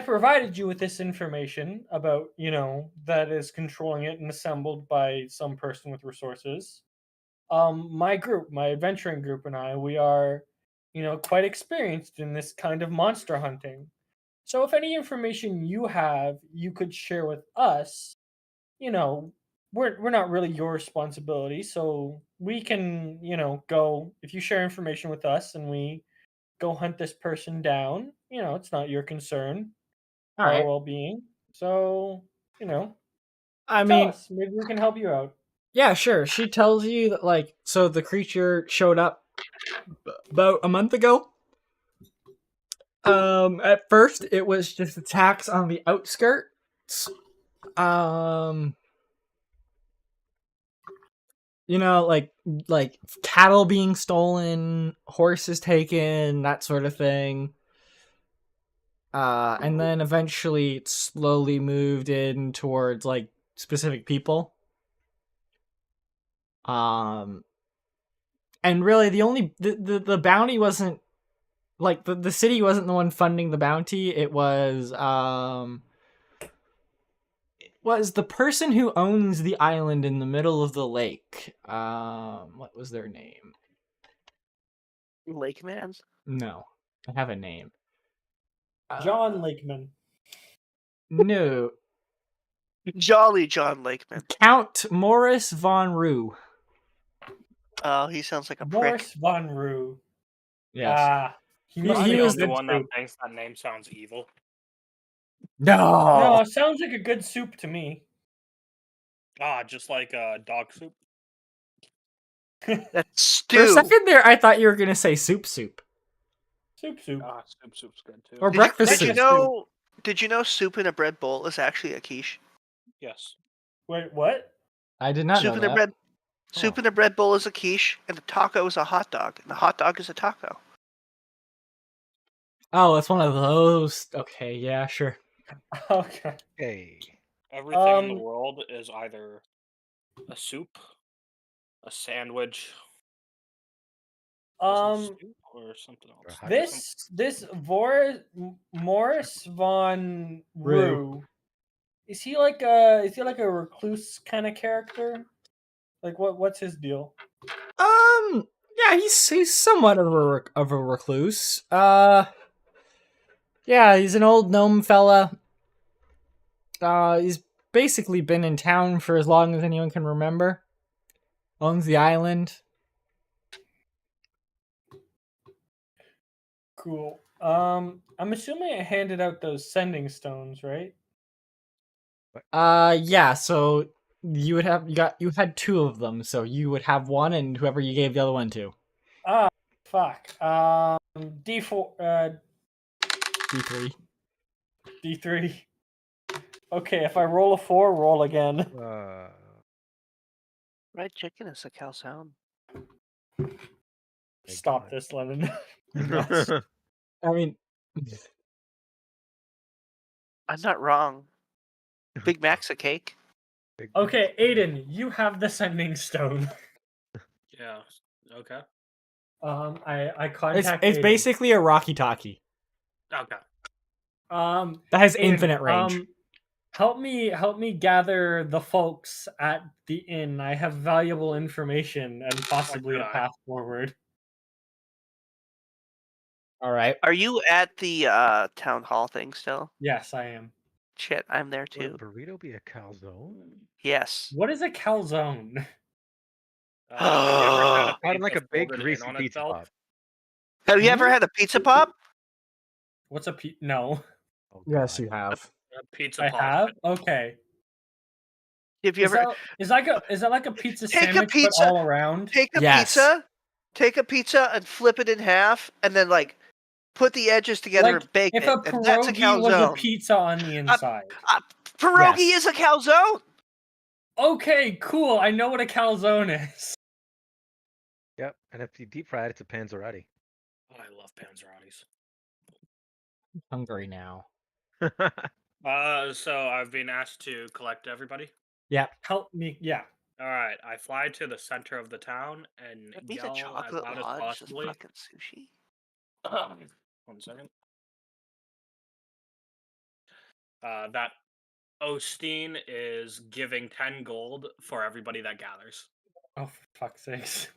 provided you with this information about, that is controlling it and assembled by some person with resources. My group, my adventuring group, and we are, quite experienced in this kind of monster hunting. So if any information you have, you could share with us, we're not really your responsibility. So we can, go, if you share information with us and we go hunt this person down, it's not your concern, All our right. well-being. So, I tell mean, us. Maybe we can help you out. Yeah, sure. She tells you that, so the creature showed up about a month ago. At first, it was just attacks on the outskirts. Like cattle being stolen, horses taken, that sort of thing. And then eventually it slowly moved in towards, specific people. And really the bounty wasn't, the city wasn't the one funding the bounty. It was the person who owns the island in the middle of the lake. What was their name? Lakeman? No, I have a name. John Lakeman. No. Jolly John Lakeman. Count Morris von Rue. Oh, he sounds like a Morris prick. von Rue. Yes. He was the one that thinks that name sounds evil. No, it sounds like a good soup to me. Just like dog soup. That's stew. For a second there, I thought you were gonna say soup. Soup. Soup's good too. Or breakfast soup. Did you know soup in a bread bowl is actually a quiche? Yes. Wait, what? I did not know that. Soup in a bread bowl is a quiche, and the taco is a hot dog, and the hot dog is a taco. Oh, it's one of those. Okay, yeah, sure. Okay. Hey. Everything in the world is either a soup, a sandwich, or something else. This Morris von Rue. Is he like a recluse kind of character? Like what's his deal? Yeah, he's somewhat of a recluse. Yeah, he's an old gnome fella. He's basically been in town for as long as anyone can remember. Owns the island. Cool. I'm assuming I handed out those sending stones, right? Yeah, so you had 2 of them, so you would have one and whoever you gave the other one to. Fuck. D4 D3. D3. Okay, if I roll a 4, roll again. Fried chicken is a calzone. Stop this, Lenin. I mean, I'm not wrong. Big Mac's a cake. Okay, Aiden, you have the sending stone. Yeah. Okay. I contact. It's basically a Rocky Talkie. Okay. That has Aiden, infinite range. Help me gather the folks at the inn. I have valuable information and possibly a path forward. All right. Are you at the town hall thing still? Yes, I am. Shit, I'm there too. Would a burrito be a calzone? Yes. What is a calzone? Kind of like a big greasy pizza pop. Have you ever had a pizza pop? What's a No. Oh, yes, you have. A pizza I pop. have? Okay. Have you ever? Is that like a pizza sandwich but all around? Take a pizza and flip it in half, and then like put the edges together and bake it. If a pierogi was a pizza on the inside. Pierogi is a calzone. Okay, cool. I know what a calzone is. Yep, and if you deep fry it, it's a panzerotti. Oh, I love panzerottis. I'm hungry now. So I've been asked to collect everybody. Yeah. Help me. Yeah. All right. I fly to the center of the town and yell as loud as possibly. Fucking sushi. 1 second. That Ostein is giving 10 gold for everybody that gathers. Oh, for fuck's sakes.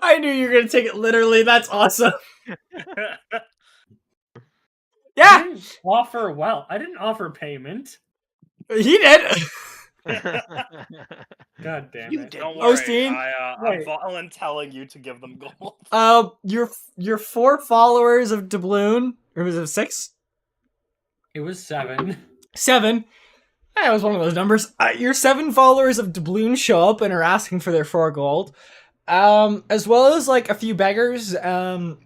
I knew you were going to take it literally. That's awesome. Yeah. I didn't offer payment. He did. God damn it. Don't worry. Ostein? I'm volunteering you to give them gold. Your 4 followers of doubloon, or was it 6? It was 7. 7. That was one of those numbers. Your 7 followers of doubloon show up and are asking for their 4 gold. As well as like a few beggars, and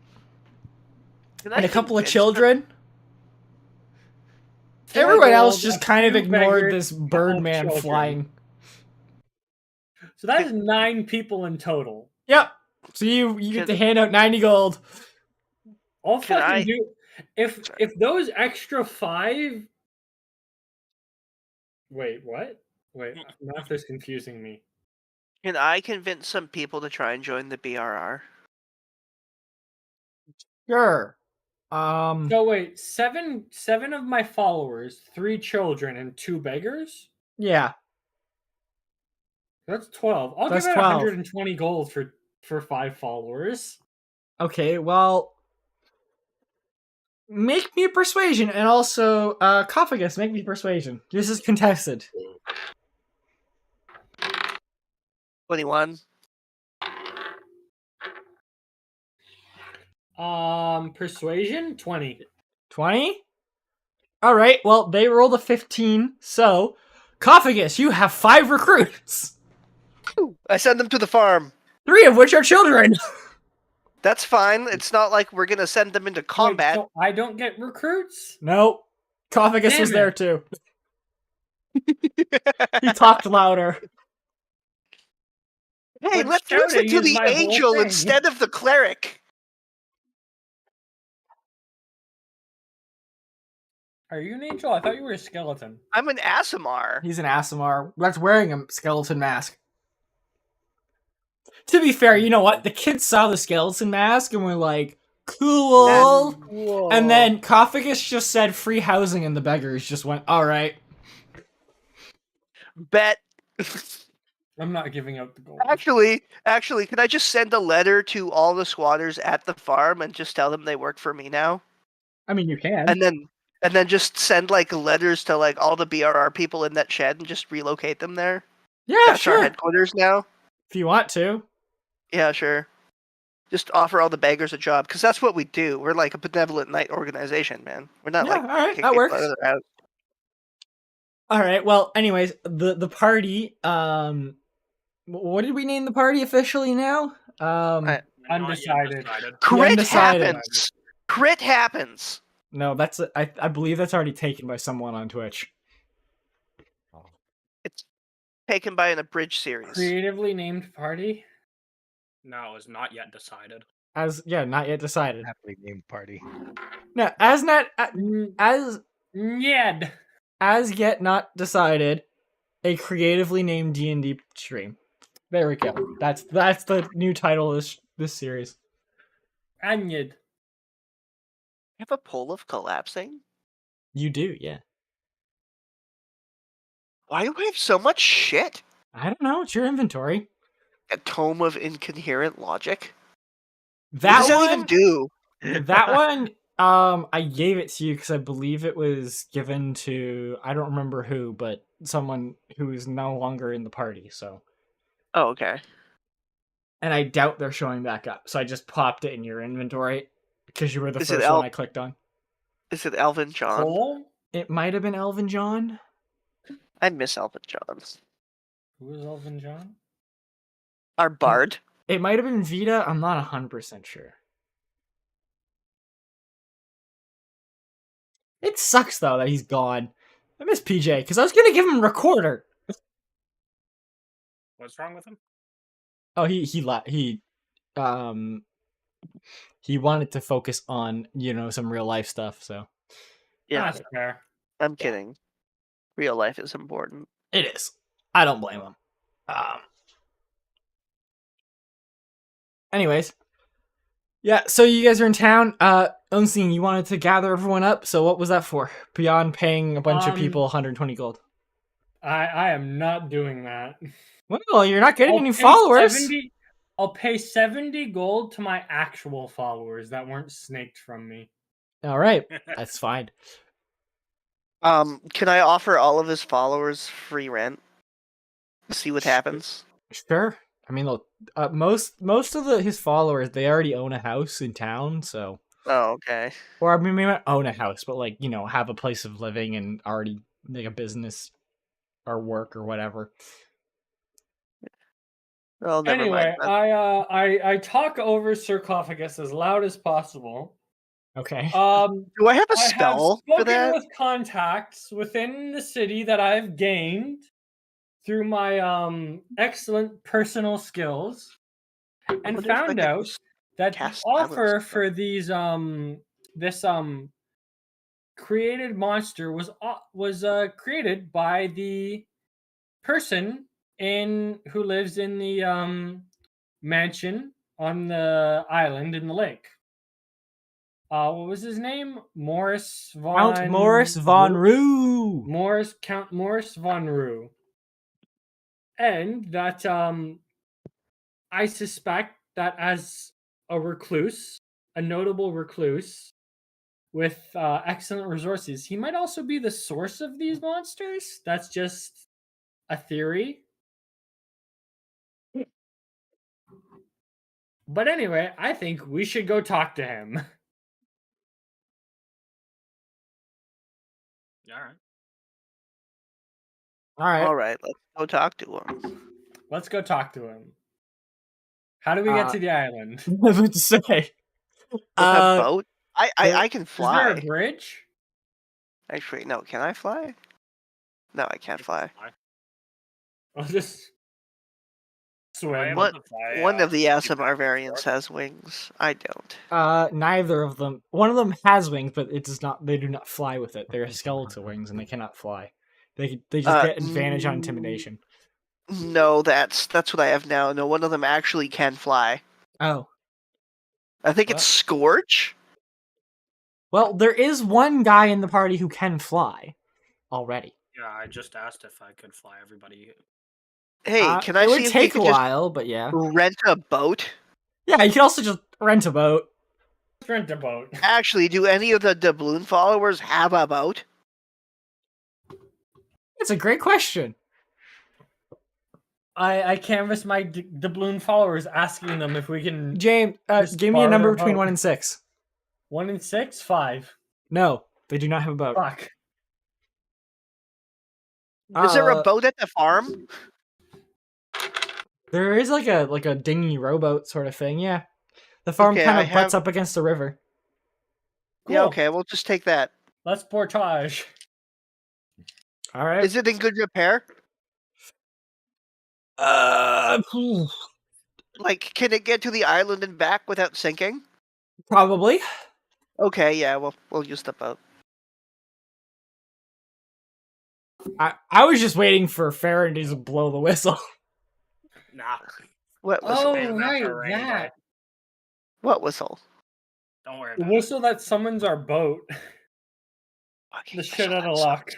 a couple of children. Everyone else just kind of ignored this Birdman flying. So that is 9 people in total. Yep. So you get to hand out 90 gold. I'll fucking do. If those extra 5. Wait, what? Wait, math is confusing me. Can I convince some people to try and join the BRR? Sure. So wait, 7 of my followers, 3 children, and 2 beggars? Yeah. That's 12. I'll give it 120 gold for 5 followers. Okay, well, make me a persuasion, and also Koffigus, make me persuasion. This is contested. 21. Persuasion 20. 20? All right. Well, they rolled a 15, so Koffigus, you have 5 recruits. I send them to the farm. 3 of which are children. That's fine. It's not like we're gonna send them into combat. Wait, so I don't get recruits? No. Koffigus was there too. He talked louder. Hey, let's listen to the angel instead of the cleric. Are you an angel? I thought you were a skeleton. I'm an Aasimar. He's an Aasimar. That's wearing a skeleton mask. To be fair, you know what? The kids saw the skeleton mask and were like, cool. And then Koffigus just said free housing and the beggars just went, alright. Bet. I'm not giving out the gold. Actually, can I just send a letter to all the squatters at the farm and just tell them they work for me now? I mean, you can. And then just send like letters to like all the BRR people in that shed and just relocate them there. Yeah, That's sure. our headquarters now. If you want to. Yeah, sure. Just offer all the beggars a job, because that's what we do. We're like a benevolent night organization, man. We're not all right, that works. All right. Well, anyways, the party. What did we name the party officially now? Undecided. Crit happens. No, that's I believe that's already taken by someone on Twitch. It's taken by an abridged series. Creatively named party? No, it was not yet decided. Not yet decided. Happily named party. No, as yet not decided. A creatively named D&D stream. There we go. That's the new title of this series. Anyid. You have a poll of collapsing? You do, yeah. Why do I have so much shit? I don't know. It's your inventory. A tome of incoherent logic? That what does that even do? That one, I gave it to you because I believe it was given to, I don't remember who, but someone who is no longer in the party, so. Oh, okay. And I doubt they're showing back up, so I just popped it in your inventory because you were the first one I clicked on. Is it Elvin John? Cole? It might have been Elvin John. I miss Elvin John. Who was Elvin John? Our bard. It might have been Vita. I'm not 100% sure. It sucks though that he's gone. I miss PJ because I was gonna give him a recorder. What's wrong with him? Oh, he wanted to focus on some real life stuff. So Yeah, That's fair. I'm kidding. Real life is important. it is. I don't blame him. Anyways, yeah. So you guys are in town. Unseen, you wanted to gather everyone up. So what was that for? Beyond paying a bunch of people 120 gold. I am not doing that. Well, you're not getting any followers. I'll pay 70 gold to my actual followers that weren't snaked from me. All right, that's fine. Can I offer all of his followers free rent? See what happens. Sure. I mean, look, most of his followers, they already own a house in town, so. Oh, okay. Or I mean, maybe not own a house, but have a place of living and already make a business or work or whatever. Oh, never anyway, mind. I talk over Sir Koffigus as loud as possible. Okay. Do I have a spell for that? I have spoken with contacts within the city that I've gained through my excellent personal skills, and found out that the offer for these this created monster was created by the person who lives in the mansion on the island in the lake. What was his name? Count Morris von Roo. Count Morris von Roo. And that I suspect that as a recluse, a notable recluse with excellent resources, he might also be the source of these monsters. That's just a theory. But anyway, I think we should go talk to him. All right. Let's go talk to him. Let's go talk to him. How do we get to the island? I was about to say. A boat? I can fly. Is there a bridge? Actually, no. Can I fly? No, I can't fly. I'll just swim. One of the Aasimar variants has wings. I don't. Neither of them. One of them has wings, but it does not. They do not fly with it. They're skeletal wings, and they cannot fly. They just get advantage on intimidation. No, that's what I have now. No, one of them actually can fly. Oh. I think it's Scorch. Well, there is one guy in the party who can fly already. Yeah, I just asked if I could fly everybody. Hey, can I see if you could it would take a while, but yeah. Rent a boat? Yeah, you can also just rent a boat. Rent a boat. Actually, do any of the doubloon followers have a boat? That's a great question. I canvass my doubloon followers, asking them if we can. James, give me a number between 1 and 6. 1 and 6, 5. No, they do not have a boat. Fuck. Is there a boat at the farm? There is like a dinghy rowboat sort of thing. Yeah, the farm kind of butts up against the river. Cool. Yeah, okay, we'll just take that. Let's portage. All right. Is it in good repair? Like, can it get to the island and back without sinking? Probably. Okay, yeah, we'll use the boat. I was just waiting for Farron to just blow the whistle. Nah. What whistle? Oh, right, that. What whistle? Don't worry The about whistle that summons our boat. Okay, the shit out of luck.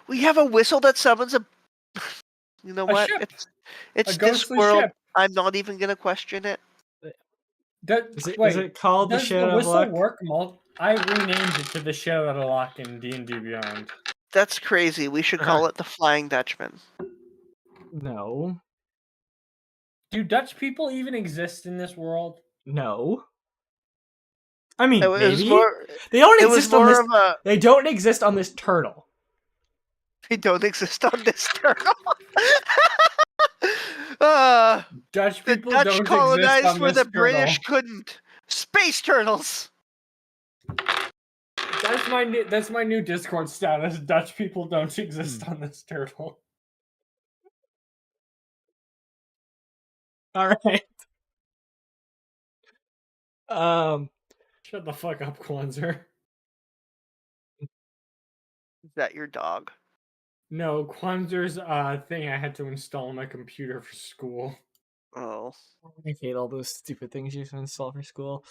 We have a whistle that summons a... You know what? Ship. It's Discworld. Ship. I'm not even gonna question it. Is it called the shit out of luck? Work? I renamed it to the shit out of luck in D&D Beyond. That's crazy. We should call it the Flying Dutchman. No. Do Dutch people even exist in this world? No. I mean, maybe more, they don't exist on this. A... They don't exist on this turtle. They don't exist on this turtle. Dutch people the Dutch don't colonized exist on where this the British turtle. couldn't. Space turtles. That's my new Discord status. Dutch people don't exist on this turtle. All right. Shut the fuck up, Kwanzaa. Is that your dog? No, Kwanzaa's thing I had to install on my computer for school. Oh. I hate all those stupid things you have to install for school.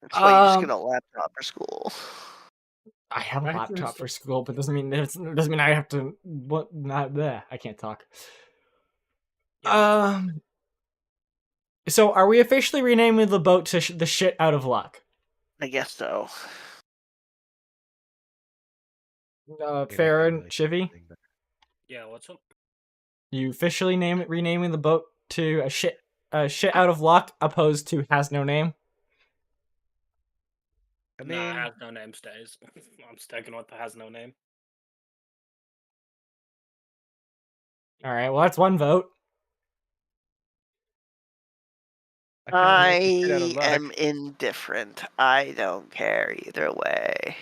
That's why you just get a laptop for school. I have a laptop for school, but doesn't mean I have to. What? Not there. I can't talk. So, are we officially renaming the boat to the shit out of luck? I guess so. Farron, Shivvy? Yeah, what's up? You officially renaming the boat to a shit out of luck, opposed to has no name? I mean, no, has no name stays. I'm sticking with the has no name. All right, well, that's one vote. I am indifferent. I don't care either way.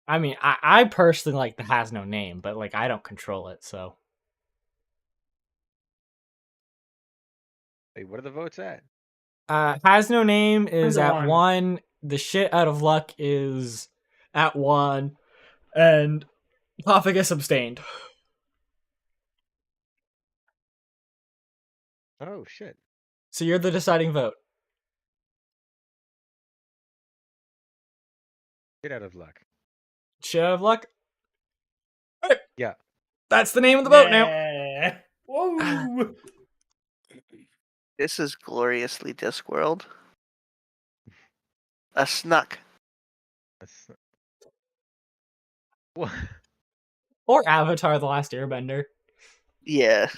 I mean, I personally like the has no name, but like I don't control it, so. Wait, what are the votes at? Has no name is at 1. The shit out of luck is at 1, and Koffigus abstained. Oh shit! So you're the deciding vote. Shit out of luck. Shit out of luck. Right. Yeah. That's the name of the boat now. Whoa! This is gloriously Discworld. A snuck. What? Or Avatar: The Last Airbender. Yeah,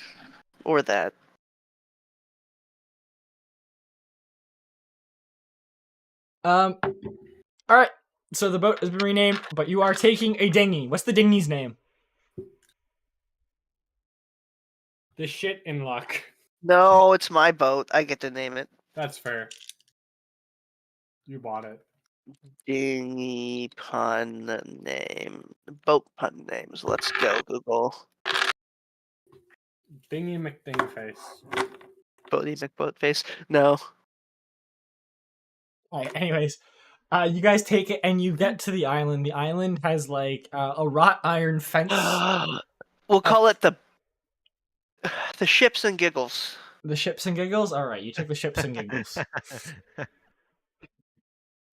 or that. All right. So the boat has been renamed, but you are taking a dinghy. What's the dinghy's name? The shit in luck. No, it's my boat. I get to name it. That's fair. You bought it. Dinghy pun name. Boat pun names. Let's go, Google. Dingy McDingface. Boaty McBoatface. No. All right, anyways, you guys take it and you get to the island. The island has like a wrought iron fence. We'll call it the Ships and Giggles. The Ships and Giggles? All right, you took the Ships and Giggles.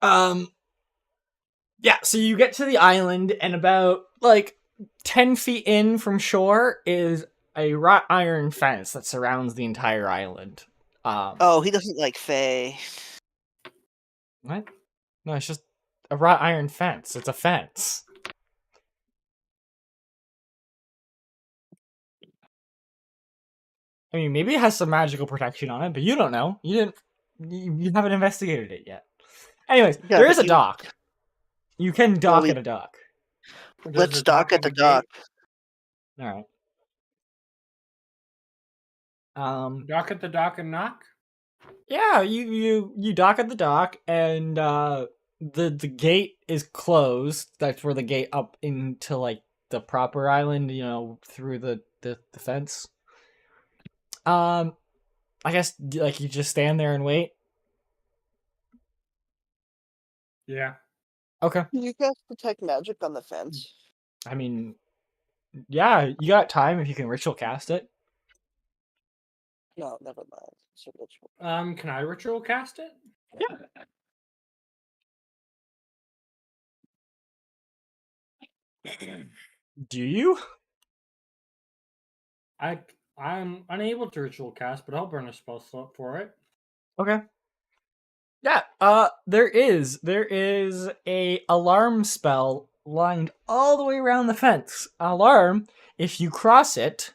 Yeah, so you get to the island, and about like 10 feet in from shore is a wrought iron fence that surrounds the entire island. Oh, he doesn't like Fae. What? No, it's just a wrought iron fence. It's a fence. I mean, maybe it has some magical protection on it, but you don't know. You haven't investigated it yet. Anyways, yeah, there is a dock. You can dock at a dock. Let's dock at the dock. All right. Dock at the dock and knock? Yeah, you dock at the dock, and the gate is closed. That's where the gate up into like the proper island, you know, through the fence. I guess like you just stand there and wait. Yeah. Okay. Can you guys detect magic on the fence? I mean, yeah, you got time if you can ritual cast it. No, never mind. It's a ritual. Can I ritual cast it? Yeah. Do you? I'm unable to ritual cast, but I'll burn a spell slot for it. Okay. Yeah, there is a alarm spell lined all the way around the fence. Alarm, if you cross it,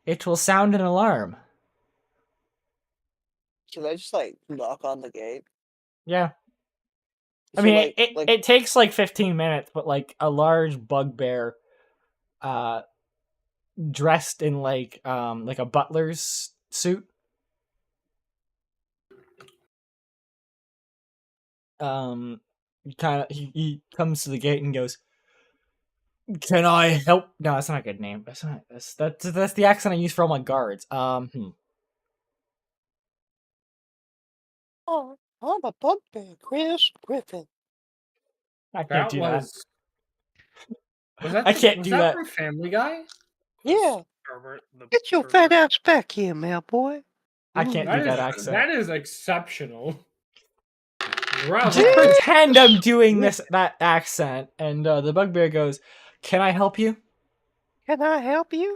it will sound an alarm. Can I just knock on the gate? Yeah. So, I mean, it takes 15 minutes, but a large bugbear, dressed in a butler's suit, he comes to the gate and goes, "Can I help?" No, that's not a good name. That's the accent I use for all my guards. Oh, I'm a bugbear, Chris Griffin. I can't do that. Was that I can't do that from Family Guy? Yeah. Get your fat ass back here, mailboy. I can't do that accent. That is exceptional. Just pretend I'm doing that accent, and the bugbear goes, "Can I help you?" Can I help you?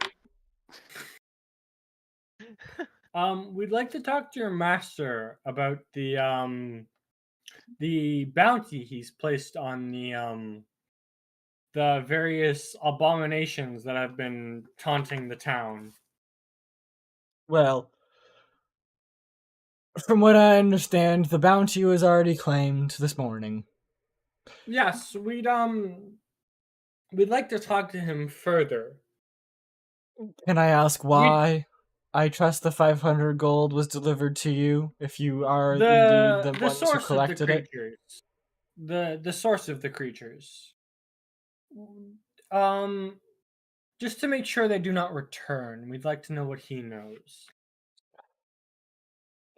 We'd like to talk to your master about the bounty he's placed on the various abominations that have been taunting the town. Well, from what I understand, the bounty was already claimed this morning. Yes, we'd like to talk to him further. Can I ask why? I trust the 500 gold was delivered to you, if you are indeed the ones who collected it. The source of the creatures. Just to make sure they do not return, we'd like to know what he knows.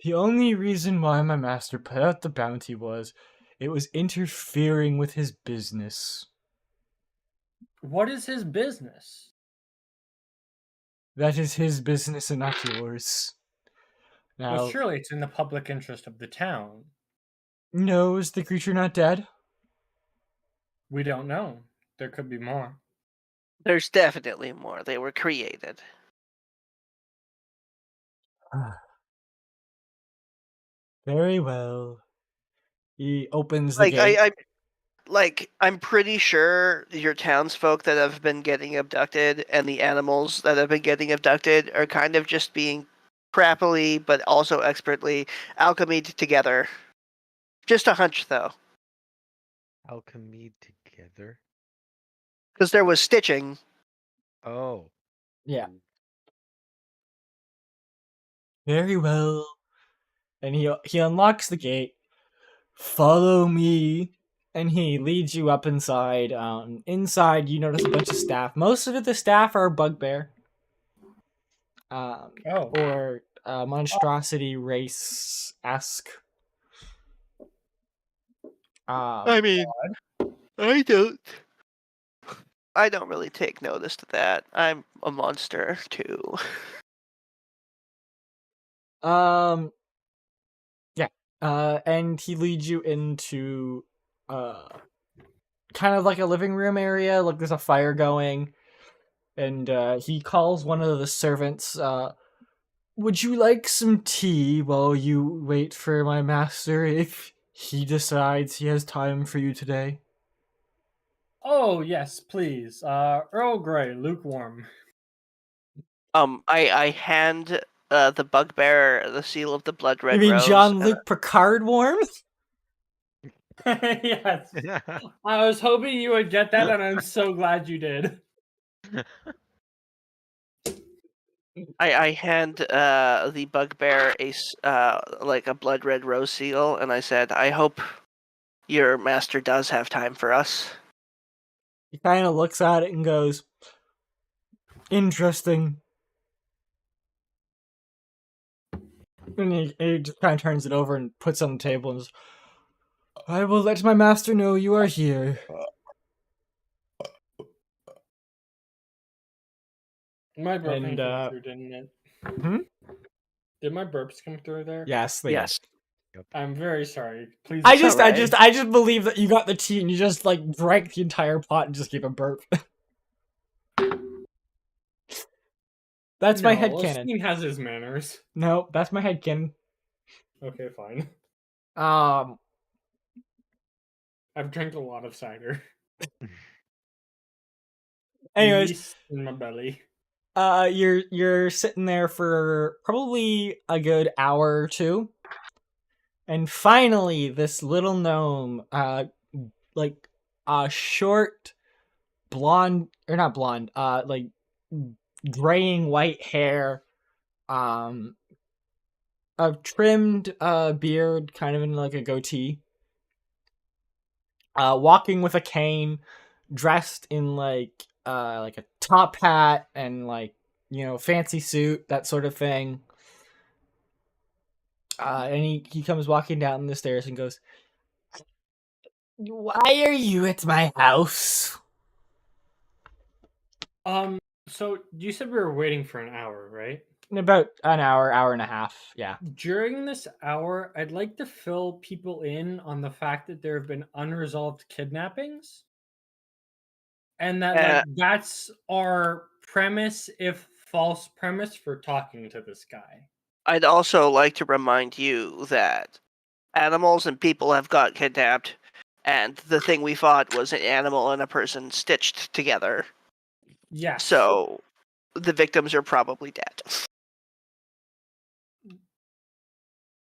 The only reason why my master put out the bounty was it was interfering with his business. What is his business? That is his business and not yours. Now, well, surely it's in the public interest of the town. No, is the creature not dead? We don't know. There could be more. There's definitely more. They were created. Very well. He opens the gate. I'm pretty sure your townsfolk that have been getting abducted and the animals that have been getting abducted are kind of just being crappily, but also expertly alchemied together. Just a hunch, though. Alchemied together? Because there was stitching. Oh. Yeah. Very well. And he unlocks the gate. Follow me. And he leads you up inside. Inside, you notice a bunch of staff. Most of the staff are bugbear. Or monstrosity race-esque. I mean, I don't really take notice to that. I'm a monster too. Yeah. And he leads you into kind of like a living room area. Like there's a fire going, and he calls one of the servants. Would you like some tea while you wait for my master if he decides he has time for you today? Oh, yes, please. Earl Grey, lukewarm. I hand the bugbear the seal of the blood red rose. You mean Jean-Luc Picard warm? Yes. I was hoping you would get that, and I'm so glad you did. I hand the bugbear a blood red rose seal, and I said, I hope your master does have time for us. He kind of looks at it and goes, interesting. And he just kind of turns it over and puts it on the table and says, I will let my master know you are here. My burp came through, didn't it? Hmm? Did my burps come through there? Yes, they yes. Did. I'm very sorry. Please. I just believe that you got the tea and you just drank the entire pot and just gave a burp. That's my headcanon. Ostein has his manners. No, that's my headcanon. Okay, fine. I've drank a lot of cider. Anyways, yeast in my belly. You're sitting there for probably a good hour or two. And finally, this little gnome, like short, blonde or not blonde, like graying white hair, a trimmed beard, kind of in like a goatee, walking with a cane, dressed in like a top hat and like fancy suit, that sort of thing. And he comes walking down the stairs and goes, "Why are you at my house?" So you said we were waiting for an hour, right? In about an hour and a half, yeah. During this hour, I'd like to fill people in on the fact that there have been unresolved kidnappings. And that that's our premise, if false premise, for talking to this guy. I'd also like to remind you that animals and people have got kidnapped, and the thing we fought was an animal and a person stitched together. Yes. So the victims are probably dead.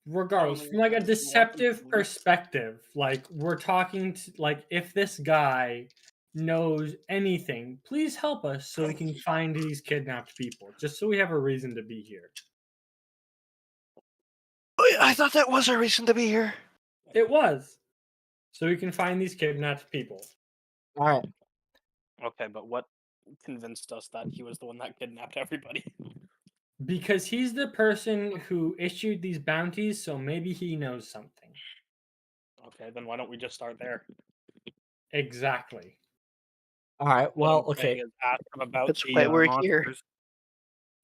Regardless, from like a deceptive perspective, like we're talking to, like, if this guy knows anything, please help us so we can find these kidnapped people, just so we have a reason to be here. I thought that was our reason to be here. It was. So we can find these kidnapped people. All right. Okay, but what convinced us that he was the one that kidnapped everybody? Because he's the person who issued these bounties, so maybe he knows something. Okay, then why don't we just start there? Exactly. All right. Well, What I'm saying okay. is ask him about That's the why we're monsters. here.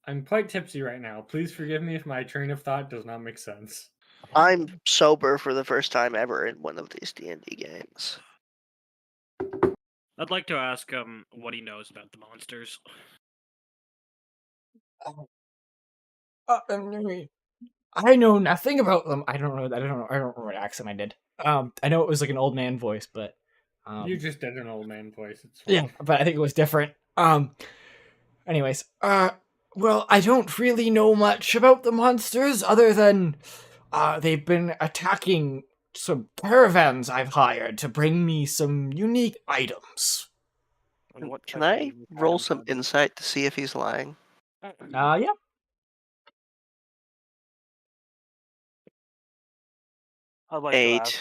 I'm quite tipsy right now. Please forgive me if my train of thought does not make sense. I'm sober for the first time ever in one of these D&D games. I'd like to ask him what he knows about the monsters. I know nothing about them. I don't know what accent I did. I know it was like an old man voice, but You just did an old man voice. It's fine. yeah, but I think it was different. Anyways, well, I don't really know much about the monsters other than they've been attacking some caravans I've hired to bring me some unique items. Can I roll some insight to see if he's lying? Yeah. I'd like 8. to ask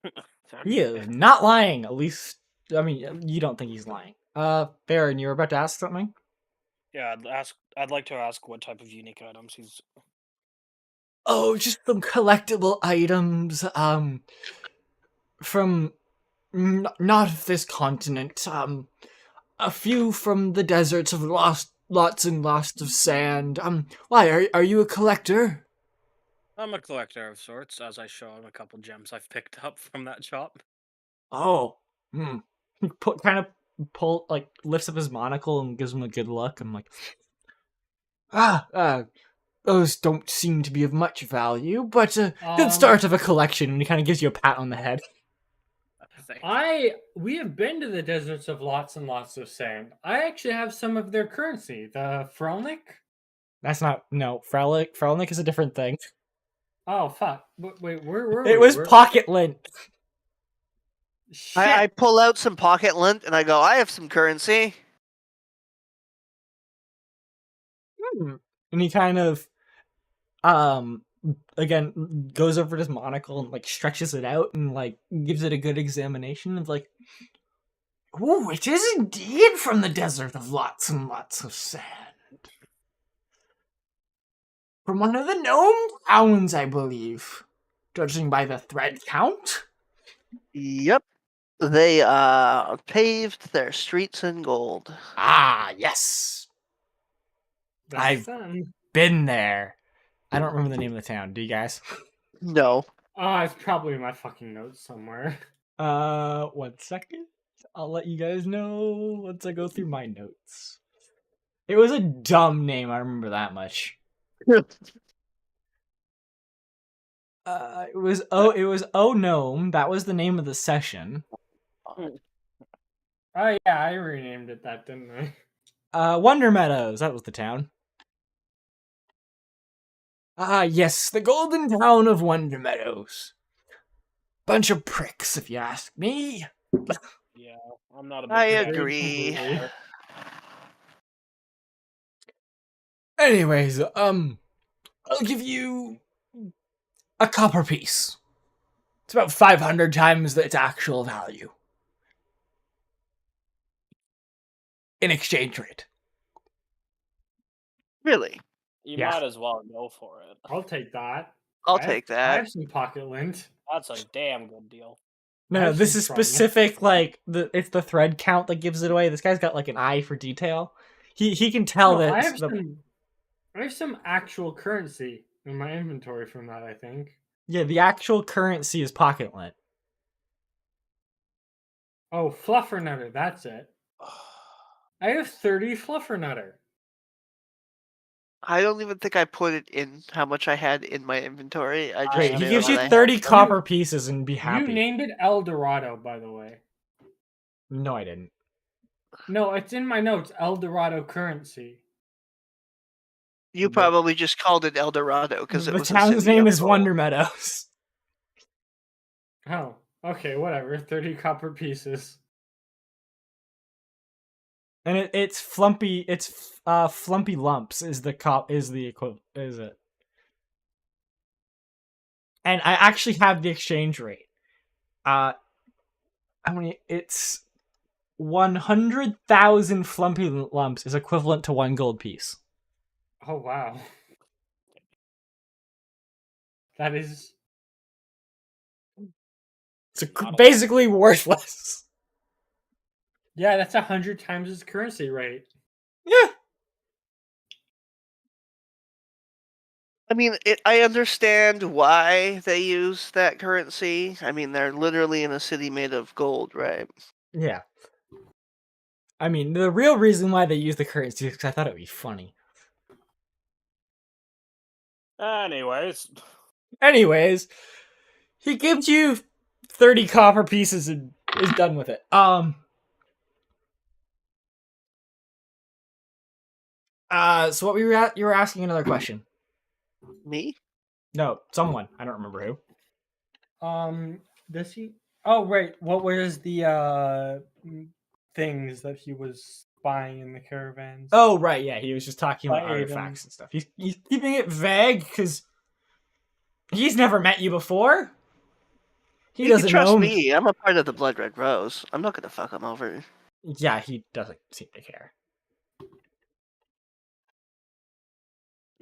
him. He is not lying. At least, I mean, you don't think he's lying. Farron, you were about to ask something? Yeah, I'd like to ask what type of unique items he's. Oh, just some collectible items. From not of this continent. A few from the deserts of lots and lots of sand. Why are you a collector? I'm a collector of sorts, as I show him a couple gems I've picked up from that shop. Oh, He lifts up his monocle and gives him a good look. I'm like, those don't seem to be of much value, but a good start of a collection. And he kind of gives you a pat on the head. We have been to the deserts of lots and lots of sand. I actually have some of their currency, the Frolnik. That's not Frolnik. Frolnik is a different thing. Oh fuck! Wait, where? It was pocket lint. Shit. I pull out some pocket lint and I go, I have some currency. And he kind of, again, goes over to his monocle and, like, stretches it out and, like, gives it a good examination of, like, ooh, it is indeed from the desert of lots and lots of sand. From one of the gnome towns, I believe. Judging by the thread count. Yep. They paved their streets in gold. Ah, yes. I've been there. I don't remember the name of the town. Do you guys? No. It's probably in my fucking notes somewhere. 1 second. I'll let you guys know once I go through my notes. It was a dumb name, I remember that much. It was Oh Gnome. That was the name of the session. Oh yeah, I renamed it that, didn't I? Wonder Meadows. That was the town. Ah, yes, the golden town of Wonder Meadows. Bunch of pricks, if you ask me. Yeah, I'm not a big I fan. agree. Anyways, I'll give you a copper piece. It's about 500 times its actual value. In exchange rate. Really? You Yeah. might as well go for it. I'll take that. I'll take I that. have some pocket lint. That's a damn good deal. No, this is specific, like, it's the thread count that gives it away. This guy's got, like, an eye for detail. He can tell that... I have some actual currency in my inventory from that, I think. Yeah, the actual currency is pocket lint. Oh, Fluffernutter, that's it. I have 30 Fluffernutter. I don't even think I put it in how much I had in my inventory. I just Great, he knew gives you that I 30 had- copper pieces and be happy. You named it El Dorado, by the way. No, I didn't. No, it's in my notes. El Dorado currency. You probably just called it El Dorado because it the was town's name is Wonder Meadows. Oh, okay, whatever. 30 copper pieces. And it's flumpy. It's flumpy lumps is the equivalent. Is it? And I actually have the exchange rate. How many? It's 100,000 flumpy lumps is equivalent to 1 gold piece. Oh wow, that is. It's basically worthless. Yeah, that's 100 times its currency rate. Yeah. I mean, I understand why they use that currency. I mean, they're literally in a city made of gold, right? Yeah. I mean, the real reason why they use the currency is because I thought it would be funny. Anyways, he gives you 30 copper pieces and is done with it. So what you were asking another question. Me? No, someone. I don't remember who. Does he? Oh, right. What was the things that he was buying in the caravans? Oh, right. Yeah, he was just talking about artifacts and stuff. He's keeping it vague because he's never met you before. He doesn't trust know me. I'm a part of the Blood Red Rose. I'm not gonna fuck him over. Yeah, he doesn't seem to care.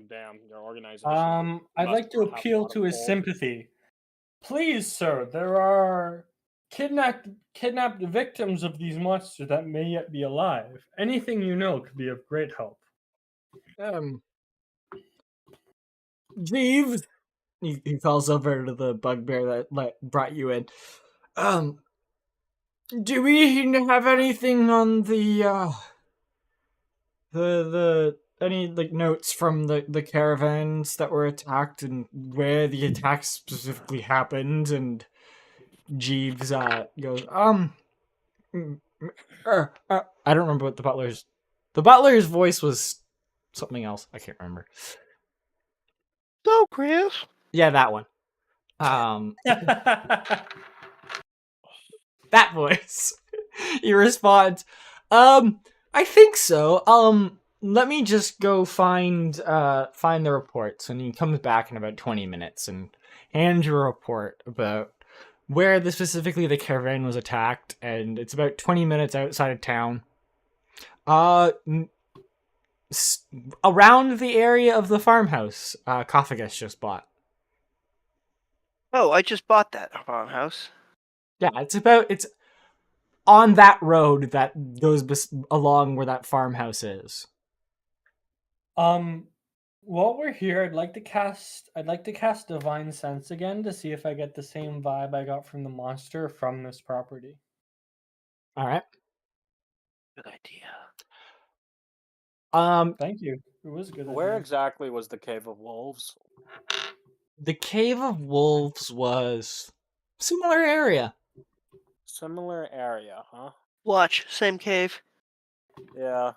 Damn, your organization. I'd like to appeal to his sympathy. Please, sir, there are kidnapped victims of these monsters that may yet be alive. Anything you know could be of great help. Jeeves, he calls over to the bugbear that brought you in. Do we have anything on the any like notes from the caravans that were attacked and where the attack specifically happened? And Jeeves goes, I don't remember what the butler's voice was something else. I can't remember. So, Chris. Yeah, that one. That voice. He responds, I think so. Let me just go find the reports. And he comes back in about 20 minutes and hands you a report about where specifically the caravan was attacked, and it's about 20 minutes outside of town. Around the area of the farmhouse Koffigus just bought. Oh, I just bought that farmhouse. Yeah, it's on that road that goes along where that farmhouse is. While we're here, I'd like to cast Divine Sense again to see if I get the same vibe I got from the monster from this property. All right. Good idea. Thank you. It was a good. Where idea. exactly was the Cave of Wolves? The Cave of Wolves was similar area. Similar area, huh? Watch, same cave. Yeah.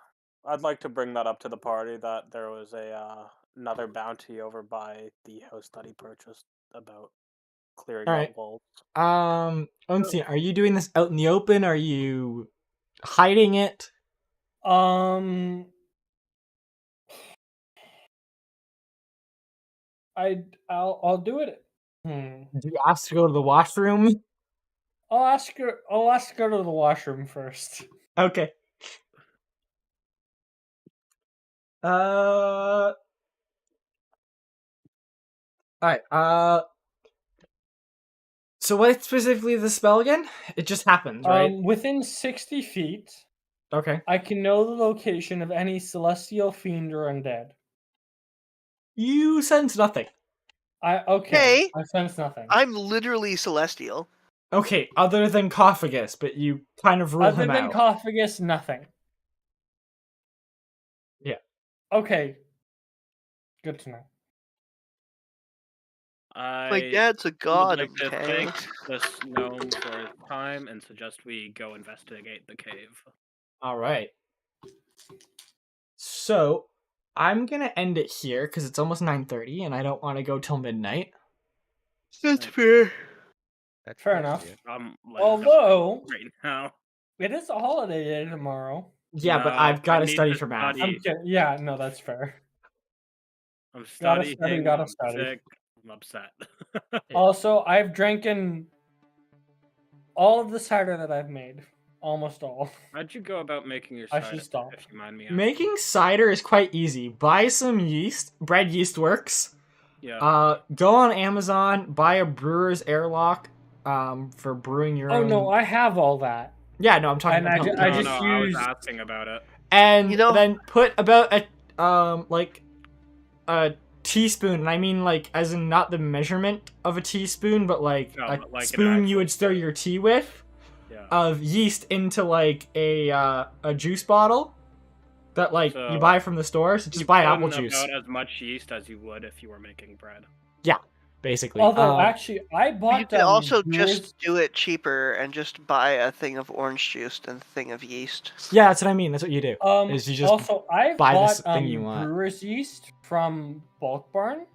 I'd like to bring that up to the party that there was a another bounty over by the house that he purchased about clearing All out right. wolves. Ostein, are you doing this out in the open? Are you hiding it? I'll do it. Do you ask to go to the washroom? I'll ask her to go to the washroom first. Okay. All right. So what specifically is the spell again? It just happens, right? Within 60 feet, Okay. I can know the location of any celestial fiend or undead. You sense nothing. Hey, I sense nothing. I'm literally celestial. Okay, other than Koffigus, but you kind of rule him out. Other than Koffigus, nothing. Yeah. Okay. Good to know. My dad's a god. Would like to thank this gnome for his time and suggest we go investigate the cave. All right. So I'm gonna end it here because it's almost 9:30 and I don't want to go till midnight. That's fair. That's Fair enough. Although right now it is a holiday day tomorrow. Yeah, but I've got to study for math. Yeah, no, that's fair. I'm studying. Gotta study. Sick. I'm upset. Also, I've drinking all of the cider that I've made. Almost all. How'd you go about making your I cider? should stop. If you mind me asking? Making cider is quite easy. Buy some yeast. Bread yeast works. Yeah. Go on Amazon, buy a brewer's airlock for brewing your own. Oh no, I have all that. Yeah, no, I'm talking about I was asking about it. And then put about a teaspoon, and I mean like as in not the measurement of a teaspoon, but like a spoon you would stir your tea with, of yeast into like a juice bottle that like you buy from the store. So just buy apple juice. About as much yeast as you would if you were making bread. Yeah, basically. Although actually, I bought. You could also just do it cheaper and just buy a thing of orange juice and a thing of yeast. Yeah, that's what I mean. That's what you do. Is you just also I buy bought this thing you want. brewer's yeast from Bulk Barn.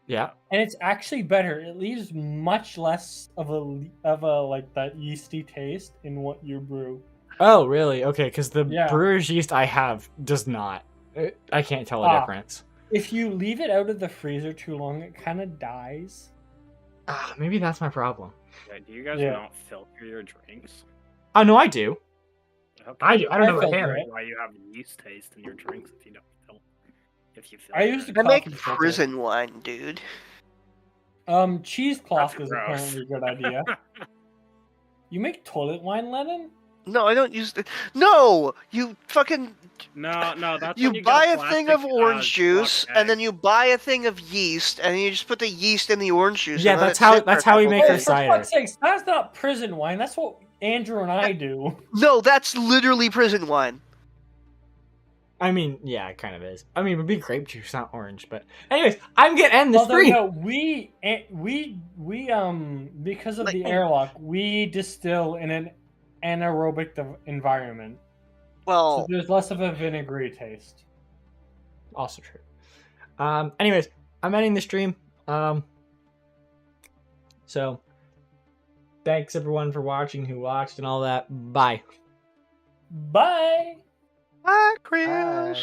Yeah. And it's actually better. It leaves much less of a like that yeasty taste in what you brew. Oh, really? Okay, because the brewer's yeast I have does not. I can't tell a difference. If you leave it out of the freezer too long, it kind of dies. Maybe that's my problem. Yeah, do you guys not filter your drinks? Oh, no, I do. Okay. I do. I don't know about him. Why you have yeast taste in your drinks if you don't filter? I make prison wine, dude. Cheesecloth is apparently a good idea. You make toilet wine, Lenin? No, I don't use it. No, you fucking. No, that's you buy a thing of orange juice, and then you buy a thing of yeast, and you just put the yeast in the orange juice. Yeah, that's how we make our cider. For fuck's sakes, that's not prison wine. That's what Andrew and I do. No, that's literally prison wine. I mean, yeah, it kind of is. I mean, it would be grape juice, not orange. But anyways, I'm gonna end this stream. No, we because of the airlock, we distill in an anaerobic environment. Well, so there's less of a vinegary taste. Also true. Anyways, I'm ending the stream. So thanks everyone for watching, who watched and all that. Bye. Bye. Bye, Chris. Bye.